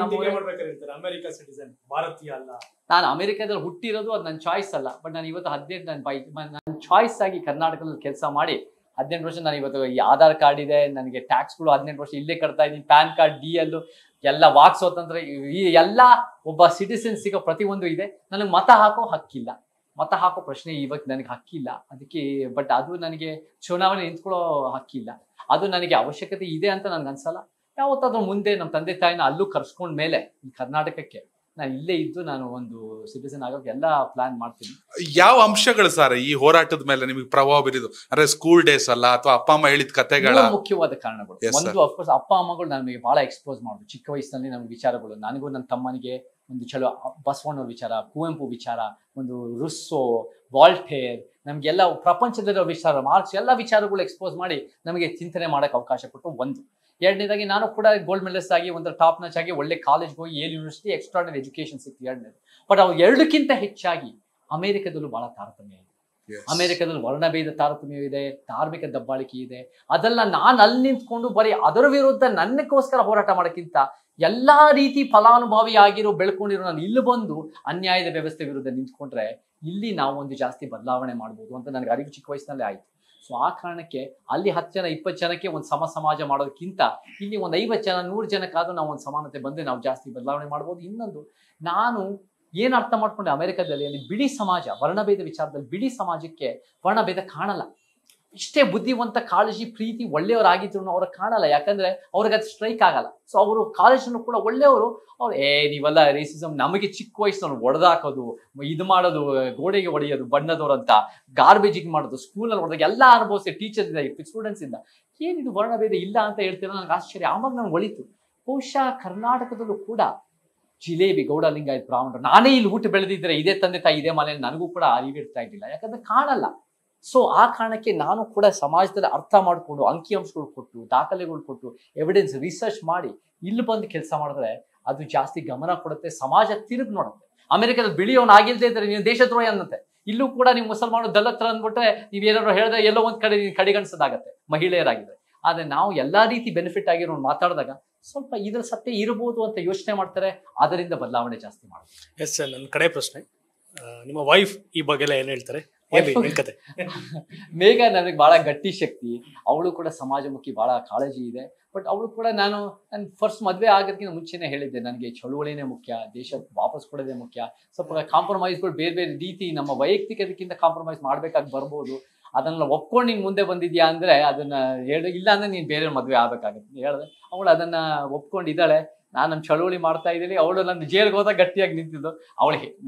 ನಾನು ಅಮೆರಿಕದಲ್ಲಿ ಹುಟ್ಟಿರೋದು ಅದು ನನ್ನ ಚಾಯ್ಸ್ ಅಲ್ಲ. ಬಟ್ ನಾನು ಇವತ್ತು 18 ನನ್ನ ಚಾಯ್ಸ್ ಆಗಿ ಕರ್ನಾಟಕದಲ್ಲಿ ಕೆಲಸ ಮಾಡಿ 18 ವರ್ಷ ನಾನು ಇವತ್ತು ಈ ಆಧಾರ್ ಕಾರ್ಡ್ ಇದೆ, ನನಗೆ ಟ್ಯಾಕ್ಸ್ಗಳು 18 ವರ್ಷ ಇಲ್ಲೇ ಕಟ್ತಾ ಇದ್ದೀನಿ, ಪ್ಯಾನ್ ಕಾರ್ಡ್, DL ಎಲ್ಲ, ವಾಕ್ ಸ್ವಾತಂತ್ರ್ಯ, ಈ ಎಲ್ಲ ಒಬ್ಬ ಸಿಟಿಸನ್ ಸಿಗೋ ಪ್ರತಿಯೊಂದು ಇದೆ. ನನಗೆ ಮತ ಹಾಕೋ ಹಕ್ಕಿಲ್ಲ, ಮತ ಹಾಕೋ ಪ್ರಶ್ನೆ ಇವತ್ತು ನನಗೆ ಹಕ್ಕಿಲ್ಲ. ಅದಕ್ಕೆ ಬಟ್ ಅದು ನನಗೆ ಚುನಾವಣೆ ನಿಂತ್ಕೊಳ್ಳೋ ಹಕ್ಕಿಲ್ಲ. ಅದು ನನಗೆ ಅವಶ್ಯಕತೆ ಇದೆ ಅಂತ ನನ್ಗೆ ಅನ್ಸಲ್ಲ. ಯಾವತ್ತಾದ್ರೂ ಮುಂದೆ ನಮ್ಮ ತಂದೆ ತಾಯಿನ ಅಲ್ಲೂ ಕರ್ಸ್ಕೊಂಡ್ ಮೇಲೆ ಈ ಕರ್ನಾಟಕಕ್ಕೆ ನಾನು ಇಲ್ಲೇ ಇದ್ದು ನಾನು ಒಂದು ಸಿಟಿಸನ್ ಆಗೋಕೆ ಎಲ್ಲ ಪ್ಲಾನ್ ಮಾಡ್ತೀನಿ. ಯಾವ ಅಂಶಗಳು ಸರ್ ಈ ಹೋರಾಟದ ಮೇಲೆ ನಿಮಗೆ ಪ್ರಭಾವ ಬೀರಿದ್ದು? ಅಂದ್ರೆ ಸ್ಕೂಲ್ ಡೇಸ್ ಅಲ್ಲ ಅಥವಾ ಅಪ್ಪ ಅಮ್ಮ ಹೇಳಿದ ಕಥೆಗಳ? ಮುಖ್ಯವಾದ ಕಾರಣಗಳು. ಒಂದು ಅಫ್ಕೋರ್ಸ್ ಅಪ್ಪ ಅಮ್ಮಗಳು ನಮಗೆ ಬಹಳ ಎಕ್ಸ್ಪೋಸ್ ಮಾಡಿದ್ರು ಚಿಕ್ಕ ವಯಸ್ಸಿನಲ್ಲಿ ನಮ್ಗೆ ವಿಚಾರಗಳು. ನನಗೂ ನನ್ನ ತಮ್ಮನಿಗೆ ಒಂದು ಚಲೋ ಬಸವಣ್ಣವ್ರ ವಿಚಾರ, ಕುವೆಂಪು ವಿಚಾರ, ಒಂದು ರುಸ್ಸೋ, ವಾಲ್ಟೇರ್, ನಮ್ಗೆಲ್ಲ ಪ್ರಪಂಚದಲ್ಲಿರೋ ವಿಚಾರ, ಮಾರ್ಕ್ಸ್, ಎಲ್ಲ ವಿಚಾರಗಳು ಎಕ್ಸ್ಪೋಸ್ ಮಾಡಿ ನಮಗೆ ಚಿಂತನೆ ಮಾಡಕ್ಕೆ ಅವಕಾಶ ಕೊಟ್ಟು. ಒಂದು ಎರಡನೇದಾಗಿ ನಾನು ಕೂಡ ಗೋಲ್ಡ್ ಮೆಡಲಿಸ್ಟ್ ಆಗಿ ಒಂದು ಟಾಪ್ ನಾಚ್ ಆಗಿ ಒಳ್ಳೆ ಕಾಲೇಜ್ಗೆ ಹೋಗಿ ಯೇಲ್ ಯೂನಿವರ್ಸಿಟಿ ಎಕ್ಸ್ಟ್ರಾರ್ಡಿನರಿ ಎಜುಕೇಶನ್ ಸಿಕ್ತು ಎರಡನೇದು. ಬಟ್ ಅವು ಎರಡಕ್ಕಿಂತ ಹೆಚ್ಚಾಗಿ ಅಮೆರಿಕದಲ್ಲೂ ಬಹಳ ತಾರತಮ್ಯ ಇದೆ. ಅಮೆರಿಕದಲ್ಲಿ ವರ್ಣಭೇದ ತಾರತಮ್ಯ ಇದೆ, ಧಾರ್ಮಿಕ ದಬ್ಬಾಳಿಕೆ ಇದೆ. ಅದೆಲ್ಲ ನಾನು ಅಲ್ಲಿ ನಿಂತ್ಕೊಂಡು ಬರೀ ಅದರ ವಿರುದ್ಧ ನನ್ನಕ್ಕೋಸ್ಕರ ಹೋರಾಟ ಮಾಡೋಕ್ಕಿಂತ ಎಲ್ಲಾ ರೀತಿ ಫಲಾನುಭವಿ ಆಗಿರೋ ಬೆಳ್ಕೊಂಡಿರೋ ನಾನು ಇಲ್ಲಿ ಬಂದು ಅನ್ಯಾಯದ ವ್ಯವಸ್ಥೆ ವಿರುದ್ಧ ನಿಂತ್ಕೊಂಡ್ರೆ ಇಲ್ಲಿ ನಾವು ಒಂದು ಜಾಸ್ತಿ ಬದಲಾವಣೆ ಮಾಡ್ಬೋದು ಅಂತ ನನಗೆ ಅರಿವು ಚಿಕ್ಕ ವಯಸ್ಸಿನಲ್ಲೇ ಆಯ್ತು. ಸೊ ಆ ಕಾರಣಕ್ಕೆ ಅಲ್ಲಿ 10 ಜನ 20 ಜನಕ್ಕೆ ಒಂದು ಸಮಾಜ ಮಾಡೋದಕ್ಕಿಂತ ಇಲ್ಲಿ ಒಂದು 50 ಜನ 100 ಜನಕ್ಕಾದ್ರೂ ನಾವು ಒಂದು ಸಮಾನತೆ ಬಂದ್ರೆ ನಾವು ಜಾಸ್ತಿ ಬದಲಾವಣೆ ಮಾಡ್ಬೋದು. ಇನ್ನೊಂದು ನಾನು ಏನ್ ಅರ್ಥ ಮಾಡ್ಕೊಂಡೆ ಅಮೆರಿಕದಲ್ಲಿ, ಅಲ್ಲಿ ಬಿಡಿ ಸಮಾಜ ವರ್ಣಭೇದ ವಿಚಾರದಲ್ಲಿ ಬಿಡಿ ಸಮಾಜಕ್ಕೆ ವರ್ಣಭೇದ ಕಾಣಲ್ಲ. ಇಷ್ಟೇ ಬುದ್ಧಿವಂತ, ಕಾಳಜಿ, ಪ್ರೀತಿ, ಒಳ್ಳೆಯವರಾಗಿದ್ರು ಅವ್ರ ಕಾಣಲ್ಲ. ಯಾಕಂದ್ರೆ ಅವ್ರಿಗೆ ಅದು ಸ್ಟ್ರೈಕ್ ಆಗಲ್ಲ. ಸೊ ಅವರು ಕಾಲೇಜನ್ನು ಕೂಡ ಒಳ್ಳೆಯವರು. ಅವ್ರು ನೀವೆಲ್ಲ ರೇಸಿಸಮ್, ನಮಗೆ ಚಿಕ್ಕ ವಯಸ್ಸನ್ನು ಹೊಡೆದಾಕೋದು, ಇದು ಮಾಡೋದು, ಗೋಡೆಗೆ ಹೊಡೆಯೋದು, ಬಣ್ಣದವ್ರು ಅಂತ ಗಾರ್ಬೇಜಿಗೆ ಮಾಡೋದು, ಸ್ಕೂಲಲ್ಲಿ ಹೊಡೆದಾಗ ಎಲ್ಲ ಅನುಭವಿಸಿ ಟೀಚರ್ ಇಂದ ಸ್ಟೂಡೆಂಟ್ಸ್ ಇಂದ ಏನಿದು ವರ್ಣಭೇದ ಇಲ್ಲ ಅಂತ ಹೇಳ್ತೀರ ನನಗೆ ಆಶ್ಚರ್ಯ. ಆವಾಗ ನಾನು ಒಳಿತು ಬಹುಶಃ ಕರ್ನಾಟಕದಲ್ಲೂ ಕೂಡ ಜಿಲೇಬಿ, ಗೌಡ, ಲಿಂಗಾಯತ್, ಬ್ರಾಹ್ಮಣರು, ನಾನೇ ಇಲ್ಲಿ ಹುಟ್ಟು ಬೆಳೆದಿದ್ರೆ ಇದೇ ತಂದೆ ತಾಯಿ ಇದೇ ಮನೆಯಲ್ಲಿ ನನಗೂ ಕೂಡ ಅರಿವಿರ್ತಾ ಇದ್ದಿಲ್ಲ. ಯಾಕಂದ್ರೆ ಕಾಣಲ್ಲ. ಸೊ ಆ ಕಾರಣಕ್ಕೆ ನಾನು ಕೂಡ ಸಮಾಜದಲ್ಲಿ ಅರ್ಥ ಮಾಡಿಕೊಂಡು ಅಂಕಿಅಂಶಗಳು ಕೊಟ್ಟು, ದಾಖಲೆಗಳು ಕೊಟ್ಟು, ಎವಿಡೆನ್ಸ್ ರಿಸರ್ಚ್ ಮಾಡಿ ಇಲ್ಲಿ ಬಂದು ಕೆಲಸ ಮಾಡಿದ್ರೆ ಅದು ಜಾಸ್ತಿ ಗಮನ ಕೊಡುತ್ತೆ, ಸಮಾಜ ತಿರುಗಿ ನೋಡುತ್ತೆ. ಅಮೆರಿಕದಲ್ಲಿ ಬಿಳಿಯವನು ಆಗಿಲ್ದೇ ಇದ್ರೆ ನೀವು ದೇಶದ್ರೋಹಿ ಅನ್ನತ್ತೆ. ಇಲ್ಲೂ ಕೂಡ ನೀವು ಮುಸಲ್ಮಾನರು ದಲಿತರ ಅಂದ್ಬಿಟ್ರೆ ನೀವೇನಾದ್ರು ಹೇಳಿದ್ರೆ ಎಲ್ಲೋ ಒಂದ್ ಕಡೆ ಕಡೆಗಣಿಸೋದಾಗತ್ತೆ ಮಹಿಳೆಯರಾಗಿದ್ರೆ. ಆದ್ರೆ ನಾವು ಎಲ್ಲಾ ರೀತಿ ಬೆನಿಫಿಟ್ ಆಗಿರೋ ಮಾತಾಡಿದಾಗ ಸ್ವಲ್ಪ ಇದ್ರ ಸತ್ಯ ಇರ್ಬೋದು ಅಂತ ಯೋಚನೆ ಮಾಡ್ತಾರೆ. ಅದರಿಂದ ಬದಲಾವಣೆ ಜಾಸ್ತಿ ಮಾಡ್ತಾರೆ. ಎಸ್ ಸರ್, ನನ್ನ ಕಡೆ ಪ್ರಶ್ನೆ, ನಿಮ್ಮ ವೈಫ್ ಈ ಬಗ್ಗೆ ಎಲ್ಲ ಏನ್ ಹೇಳ್ತಾರೆ? ಏನ್ ಕತೆ? ಮೇಘ ನನಗೆ ಬಹಳ ಗಟ್ಟಿ ಶಕ್ತಿ, ಅವಳು ಕೂಡ ಸಮಾಜಮುಖಿ, ಬಹಳ ಕಾಳಜಿ ಇದೆ. ಬಟ್ ಅವಳು ಕೂಡ ನಾನು ಫಸ್ಟ್ ಮದುವೆ ಆಗೋದಕ್ಕಿಂತ ಮುಂಚೆನೆ ಹೇಳಿದ್ದೆ, ನನಗೆ ಚಳುವಳಿನೇ ಮುಖ್ಯ, ದೇಶ ವಾಪಸ್ ಕೊಡೋದೇ ಮುಖ್ಯ. ಸ್ವಲ್ಪ ಕಾಂಪ್ರಮೈಸ್ಗಳು ಬೇರೆ ಬೇರೆ ರೀತಿ ನಮ್ಮ ವೈಯಕ್ತಿಕದಕ್ಕಿಂತ ಕಾಂಪ್ರಮೈಸ್ ಮಾಡ್ಬೇಕಾಗಿ ಬರ್ಬೋದು. ಅದನ್ನ ಒಪ್ಕೊಂಡು ನೀನ್ ಮುಂದೆ ಬಂದಿದ್ಯಾ ಅಂದ್ರೆ ಅದನ್ನ ಇಲ್ಲ ಅಂದ್ರೆ ನೀನ್ ಬೇರೆ ಮದುವೆ ಆಗ್ಬೇಕಾಗತ್ತೆ ಹೇಳಿದೆ. ಅವಳು ಅದನ್ನ ಒಪ್ಕೊಂಡಿದ್ದಾಳೆ. ನಾನು ನಮ್ಮ ಚಳುವಳಿ ಮಾಡ್ತಾ ಇದ್ದೀನಿ, ಅವಳು ನನ್ನ ಜೈಲ್ಗೆ ಹೋದಾಗ ಗಟ್ಟಿಯಾಗಿ ನಿಂತಿದ್ದು. ಅವಳು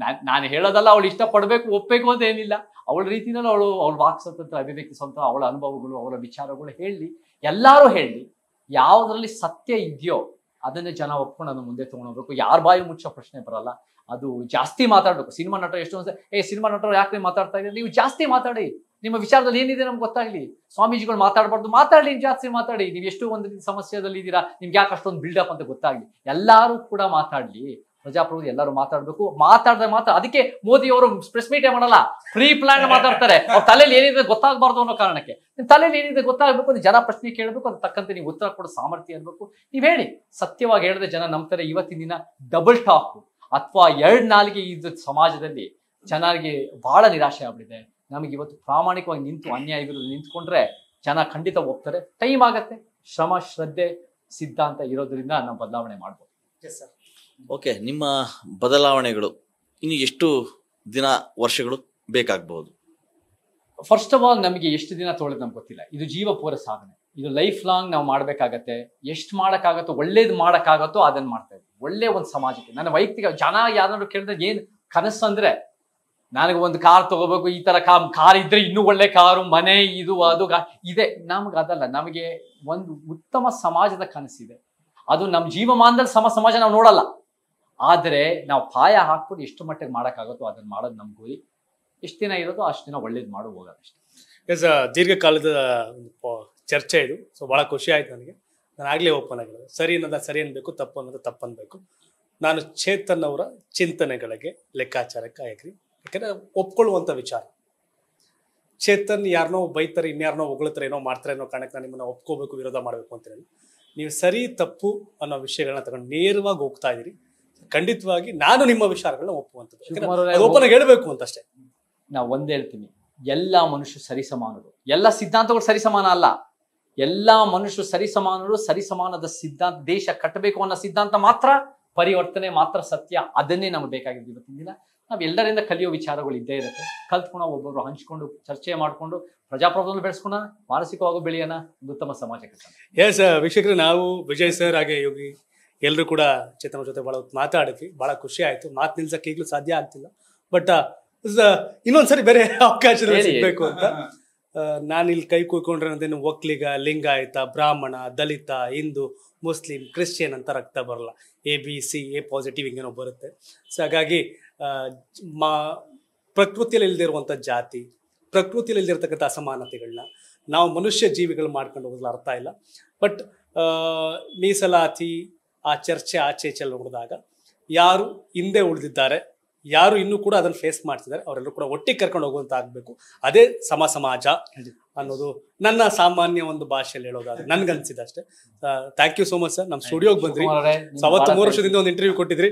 ನಾನು ಹೇಳೋದಲ್ಲ, ಅವಳು ಇಷ್ಟಪಡಬೇಕು ಒಪ್ಪಬೇಕು ಅಂತ ಏನಿಲ್ಲ. ಅವಳ ರೀತಿನಲ್ಲಿ ಅವಳ ವಾಕ್ ಸ್ವಾತಂತ್ರ್ಯ, ಅಭಿವ್ಯಕ್ತಿ ಸ್ವಾತಂತ್ರ್ಯ, ಅವಳ ಅನುಭವಗಳು, ಅವಳ ವಿಚಾರಗಳು ಹೇಳಿ, ಎಲ್ಲರೂ ಹೇಳಿ. ಯಾವುದ್ರಲ್ಲಿ ಸತ್ಯ ಇದೆಯೋ ಅದನ್ನೇ ಜನ ಒಪ್ಕೊಂಡು ಅದನ್ನ ಮುಂದೆ ತಗೊಂಡೋಗ್ಬೇಕು. ಯಾರ ಬಾಯಿ ಮುಚ್ಚೋ ಪ್ರಶ್ನೆ ಬರಲ್ಲ. ಅದು ಜಾಸ್ತಿ ಮಾತಾಡ್ಬೇಕು. ಸಿನಿಮಾ ನಟರು ಎಷ್ಟೊಂದು ಸಿನಿಮಾ ನಟರು ಯಾಕೆ ಮಾತಾಡ್ತಾ ಇದ್ದಾರೆ, ನೀವು ಜಾಸ್ತಿ ಮಾತಾಡಿ, ನಿಮ್ಮ ವಿಚಾರದಲ್ಲಿ ಏನಿದೆ ನಮ್ಗೆ ಗೊತ್ತಾಗ್ಲಿ. ಸ್ವಾಮೀಜಿಗಳು ಮಾತಾಡಬಾರ್ದು, ಮಾತಾಡಿ, ಜಾಸ್ತಿ ಮಾತಾಡಿ. ನೀವು ಎಷ್ಟು ಒಂದು ಸಮಸ್ಯೆದಲ್ಲಿ ಇದ್ದೀರಾ, ನಿಮ್ಗೆ ಯಾಕೆ ಅಷ್ಟೊಂದು ಬಿಲ್ಡಪ್ ಅಂತ ಗೊತ್ತಾಗ್ಲಿ. ಎಲ್ಲರೂ ಕೂಡ ಮಾತಾಡ್ಲಿ. ಪ್ರಜಾಪ್ರಭುತ್ವ ಎಲ್ಲರೂ ಮಾತಾಡ್ಬೇಕು. ಮಾತಾಡಿದ್ರೆ ಮಾತ್ರ. ಅದಕ್ಕೆ ಮೋದಿ ಅವರು ಪ್ರೆಸ್ ಮೀಟೇ ಮಾಡಲ್ಲ, ಪ್ರೀ ಪ್ಲಾನ್ ಮಾತಾಡ್ತಾರೆ. ಅವ್ರ ತಲೆಯಲ್ಲಿ ಏನಿದೆ ಗೊತ್ತಾಗಬಾರ್ದು ಅನ್ನೋ ಕಾರಣಕ್ಕೆ. ನಿಮ್ ತಲೆಯಲ್ಲಿ ಏನಿದೆ ಗೊತ್ತಾಗಬೇಕು, ಅದು ಜನ ಪ್ರಶ್ನೆ ಕೇಳಬೇಕು, ಅದ್ ತಕ್ಕಂತೆ ನೀವು ಉತ್ತರ ಕೊಡೋ ಸಾಮರ್ಥ್ಯ ಇರಬೇಕು. ನೀವ್ ಹೇಳಿ, ಸತ್ಯವಾಗಿ ಹೇಳಿದ್ರೆ ಜನ ನಂಬ್ತಾರೆ. ಇವತ್ತಿನ ದಿನ ಡಬಲ್ ಟಾಕ್ ಅಥವಾ 2 ನಾಲಿಗೆ ಇದ್ದ ಸಮಾಜದಲ್ಲಿ ಜನರಿಗೆ ಬಹಳ ನಿರಾಶೆ ಆಗ್ಬಿಟ್ಟಿದೆ. ನಮಗೆ ಇವತ್ತು ಪ್ರಾಮಾಣಿಕವಾಗಿ ನಿಂತು ಅನ್ಯಾಯ ವಿರುದ್ಧ ನಿಂತ್ಕೊಂಡ್ರೆ ಜನ ಖಂಡಿತ ಹೋಗ್ತಾರೆ. ಟೈಮ್ ಆಗತ್ತೆ. ಶ್ರಮ, ಶ್ರದ್ಧೆ, ಸಿದ್ಧಾಂತ ಇರೋದ್ರಿಂದ ನಾವು ಬದಲಾವಣೆ ಮಾಡ್ಬೋದು. ಓಕೆ, ನಿಮ್ಮ ಬದಲಾವಣೆಗಳು ಇನ್ನು ಎಷ್ಟು ದಿನ, ವರ್ಷಗಳು ಬೇಕಾಗಬಹುದು? ಫಸ್ಟ್ ಆಫ್ ಆಲ್ ನಮಗೆ ಎಷ್ಟು ದಿನ ತೊಗೊಳ್ಳೋದು ನಮ್ಗೆ ಗೊತ್ತಿಲ್ಲ. ಇದು ಜೀವಪೂರ ಸಾಧನೆ. ಇದು ಲೈಫ್ ಲಾಂಗ್ ನಾವು ಮಾಡ್ಬೇಕಾಗತ್ತೆ. ಎಷ್ಟು ಮಾಡೋಕ್ಕಾಗತ್ತೋ, ಒಳ್ಳೇದು ಮಾಡೋಕ್ಕಾಗತ್ತೋ ಅದನ್ನ ಮಾಡ್ತಾ ಇದ್ವಿ. ಒಳ್ಳೆ ಒಂದು ಸಮಾಜಕ್ಕೆ ನನ್ನ ವೈಯಕ್ತಿಕ ಜನ ಯಾರಾದ್ರೂ ಕೇಳಿದ್ರೆ ಏನ್ ಕನಸು ಅಂದ್ರೆ, ನನಗೆ ಒಂದು ಕಾರ್ ತಗೋಬೇಕು, ಈ ತರ ಕಾರ್ ಇದ್ರೆ ಇನ್ನೂ ಒಳ್ಳೆ ಕಾರು, ಮನೆ, ಇದು ಅದು ಇದೆ. ನಮ್ಗೆ ಅದಲ್ಲ. ನಮಗೆ ಒಂದು ಉತ್ತಮ ಸಮಾಜದ ಕನಸಿದೆ. ಅದು ನಮ್ಮ ಜೀವಮಾನದಲ್ಲಿ ಸಮಾಜ ನಾವು ನೋಡಲ್ಲ. ಆದರೆ ನಾವು ಪಾಯ ಹಾಕ್ಬಿಟ್ಟು ಎಷ್ಟು ಮಟ್ಟಿಗೆ ಮಾಡೋಕ್ಕಾಗತ್ತೋ ಅದನ್ನ ಮಾಡೋದು ನಮ್ಮ ಗುರಿ. ಎಷ್ಟು ದಿನ ಇರೋದು ಅಷ್ಟು ದಿನ ಒಳ್ಳೇದು ಮಾಡು ಹೋಗೋದು ಅಷ್ಟೇ. ಎಸ್, ದೀರ್ಘಕಾಲದ ಚರ್ಚೆ ಇದು. ಸೊ ಭಾಳ ಖುಷಿ ಆಯ್ತು ನನಗೆ. ನಾನು ಆಗಲೇ ಓಪನ್ ಆಗಿರೋದು. ಸರಿ ಅನ್ನೋದ ಸರಿ ಅನ್ಬೇಕು, ತಪ್ಪು ಅನ್ನೋದು ತಪ್ಪು ಅನ್ಬೇಕು. ನಾನು ಚೇತನ್ ಅವರ ಚಿಂತನೆಗಳಿಗೆ ಲೆಕ್ಕಾಚಾರಕ್ಕೆ ಆಗ್ರಿ. ಯಾಕಂದ್ರೆ ಒಪ್ಕೊಳ್ಳುವಂಥ ವಿಚಾರ. ಚೇತನ್ ಯಾರನ್ನೋ ಬೈತಾರೆ, ಇನ್ಯಾರನೋ ಹೊಗಳ್ತಾರೆ, ಏನೋ ಮಾಡ್ತಾರೆ ಅನ್ನೋ ಕಾರಣಕ್ಕೆ ನಾನು ನಿಮ್ಮನ್ನ ಒಪ್ಕೋಬೇಕು, ವಿರೋಧ ಮಾಡಬೇಕು ಅಂತೇಳಿ ನೀವು ಸರಿ ತಪ್ಪು ಅನ್ನೋ ವಿಷಯಗಳನ್ನ ತಗೊಂಡು ನೇರವಾಗಿ ಹೋಗ್ತಾ ಇದ್ದೀರಿ. ಖಂಡಿತವಾಗಿ ನಾನು ನಿಮ್ಮ ವಿಚಾರಗಳನ್ನ ಒಪ್ಪುವಂಥದ್ದು, ಓಪನ್ ಆಗಿ ಹೇಳ್ಬೇಕು ಅಂತ ಅಷ್ಟೇ. ನಾವು ಒಂದ್ ಹೇಳ್ತೀನಿ, ಎಲ್ಲ ಮನುಷ್ಯರು ಸರಿಸಮಾನರು. ಎಲ್ಲ ಸಿದ್ಧಾಂತಗಳು ಸರಿಸಮಾನ ಅಲ್ಲ. ಎಲ್ಲ ಮನುಷ್ಯರು ಸರಿಸಮಾನರು. ಸರಿಸಮಾನದ ಸಿದ್ಧಾಂತ, ದೇಶ ಕಟ್ಟಬೇಕು ಅನ್ನೋ ಸಿದ್ಧಾಂತ ಮಾತ್ರ, ಪರಿವರ್ತನೆ ಮಾತ್ರ ಸತ್ಯ. ಅದನ್ನೇ ನಮ್ಗೆ ಬೇಕಾಗಿದ್ದು ಇವತ್ತಿನ ದಿನ. ನಾವ್ ಎಲ್ಲರಿಂದ ಕಲಿಯೋ ವಿಚಾರಗಳು ಇದ್ದೇ ಇರುತ್ತೆ. ಕಲ್ತ್ಕೊಂಡು ಒಬ್ಬೊಬ್ರು ಹಂಚ್ಕೊಂಡು ಚರ್ಚೆ ಮಾಡ್ಕೊಂಡು ಪ್ರಜಾಪ್ರಭುತ್ವ ಬೆಳೆಸ್ಕೊಂಡ, ಮಾನಸಿಕವಾಗೂ ಬೆಳೆಯೋಣ, ಒಂದು ಉತ್ತಮ ಸಮಾಜ ಕಟ್ಟೋಣ. ಎಸ್ ವೀಕ್ಷಕರು, ನಾವು ವಿಜಯ್ ಸರ್ ಹಾಗೆ ಯೋಗಿ ಎಲ್ಲರೂ ಕೂಡ ಚೇತನ ಜೊತೆ ಭಾಳ ಮಾತಾಡಿದ್ವಿ. ಭಾಳ ಖುಷಿ ಆಯ್ತು. ಮಾತು ನಿಲ್ಸಕ್ಕೆ ಈಗಲೂ ಸಾಧ್ಯ ಆಗ್ತಿಲ್ಲ. ಬಟ್ ಇನ್ನೊಂದ್ಸರಿ ಬೇರೆ ಅವಕಾಶದಲ್ಲಿ ಸಿಗ್ಬೇಕು ಅಂತ ನಾನು ಇಲ್ಲಿ ಕೈ ಕೂತ್ಕೊಂಡ್ರೆ ಅಂತೇನು ಒಕ್ಕಲಿಗ, ಲಿಂಗಾಯತ, ಬ್ರಾಹ್ಮಣ, ದಲಿತ, ಹಿಂದೂ, ಮುಸ್ಲಿಂ, ಕ್ರಿಶ್ಚಿಯನ್ ಅಂತ ರಕ್ತ ಬರಲ್ಲ. ABC, A ಪಾಸಿಟಿವ್ ಹಿಂಗೇನೋ ಬರುತ್ತೆ. ಸೊ ಹಾಗಾಗಿ ಪ್ರಕೃತಿಯಲ್ಲಿ ಇಲ್ದಿರುವಂಥ ಜಾತಿ, ಪ್ರಕೃತಿಯಲ್ಲಿ ಇಲ್ದಿರ್ತಕ್ಕಂಥ ಅಸಮಾನತೆಗಳನ್ನ ನಾವು ಮನುಷ್ಯ ಜೀವಿಗಳು ಮಾಡ್ಕೊಂಡು ಹೋಗೋದ್ರಲ್ಲಿ ಅರ್ಥ ಇಲ್ಲ. ಬಟ್ ಮೀಸಲಾತಿ ಆ ಚರ್ಚೆ ಆಚೆ ಈಚೆ ನೋಡಿದಾಗ ಯಾರು ಹಿಂದೆ ಉಳಿದಿದ್ದಾರೆ, ಯಾರು ಇನ್ನೂ ಕೂಡ ಅದನ್ನು ಫೇಸ್ ಮಾಡ್ತಿದ್ದಾರೆ, ಅವರೆಲ್ಲರೂ ಕೂಡ ಒಟ್ಟಿಗೆ ಕರ್ಕೊಂಡು ಹೋಗುವಂತ ಆಗಬೇಕು. ಅದೇ ಸಮಾಜ ಅನ್ನೋದು ನನ್ನ ಸಾಮಾನ್ಯ ಒಂದು ಭಾಷೆಯಲ್ಲಿ ಹೇಳೋದಾದ್ರೆ ನನ್ಗನ್ಸಿದೆ ಅಷ್ಟೇ. Thank you so much sir. ನಮ್ಮ ಸ್ಟುಡಿಯೋಗೆ ಬಂದ್ರಿ. 23 ವರ್ಷದಿಂದ ಒಂದು ಇಂಟರ್ವ್ಯೂ ಕೊಟ್ಟಿದ್ರಿ.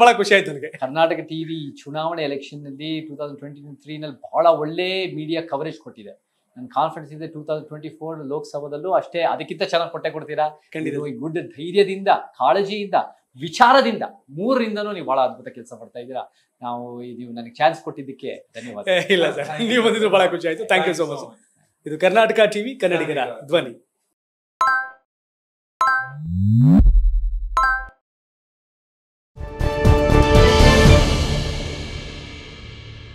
ಬಹಳ ಖುಷಿ ಆಯ್ತು ನನಗೆ. ಕರ್ನಾಟಕ ಟಿವಿ ಚುನಾವಣೆ ಎಲೆಕ್ಷನ್ ನಲ್ಲಿ 2023 ನಲ್ಲಿ ಬಹಳ ಒಳ್ಳೆ ಮೀಡಿಯಾ ಕವರೇಜ್ ಕೊಟ್ಟಿದೆ. ನನ್ನ ಕಾನ್ಫಿಡೆನ್ಸ್ ಇದೆ 2024 ಲೋಕಸಭಾದಲ್ಲೂ ಅಷ್ಟೇ ಅದಕ್ಕಿಂತ ಚೆನ್ನಾಗಿ ಕೊಡ್ತೀರಾ. ಗುಡ್ ಧೈರ್ಯದಿಂದ, ಕಾಳಜಿಯಿಂದ, ವಿಚಾರದಿಂದ, 3ರಿಂದನೂ ನೀವು ಬಹಳ ಅದ್ಭುತ ಕೆಲಸ ಮಾಡ್ತಾ ಇದ್ದೀರಾ. ನೀವು ನನಗೆ ಚಾನ್ಸ್ ಕೊಟ್ಟಿದ್ದಕ್ಕೆ ಧನ್ಯವಾದ. ಇಲ್ಲ ಸರ್, ನೀವು ಬಂದಿದ್ದು ಬಹಳ ಖುಷಿ ಆಯ್ತು. Thank you so much. ಇದು ಕರ್ನಾಟಕ ಟಿವಿ, ಕನ್ನಡಿಗರ ಧ್ವನಿ.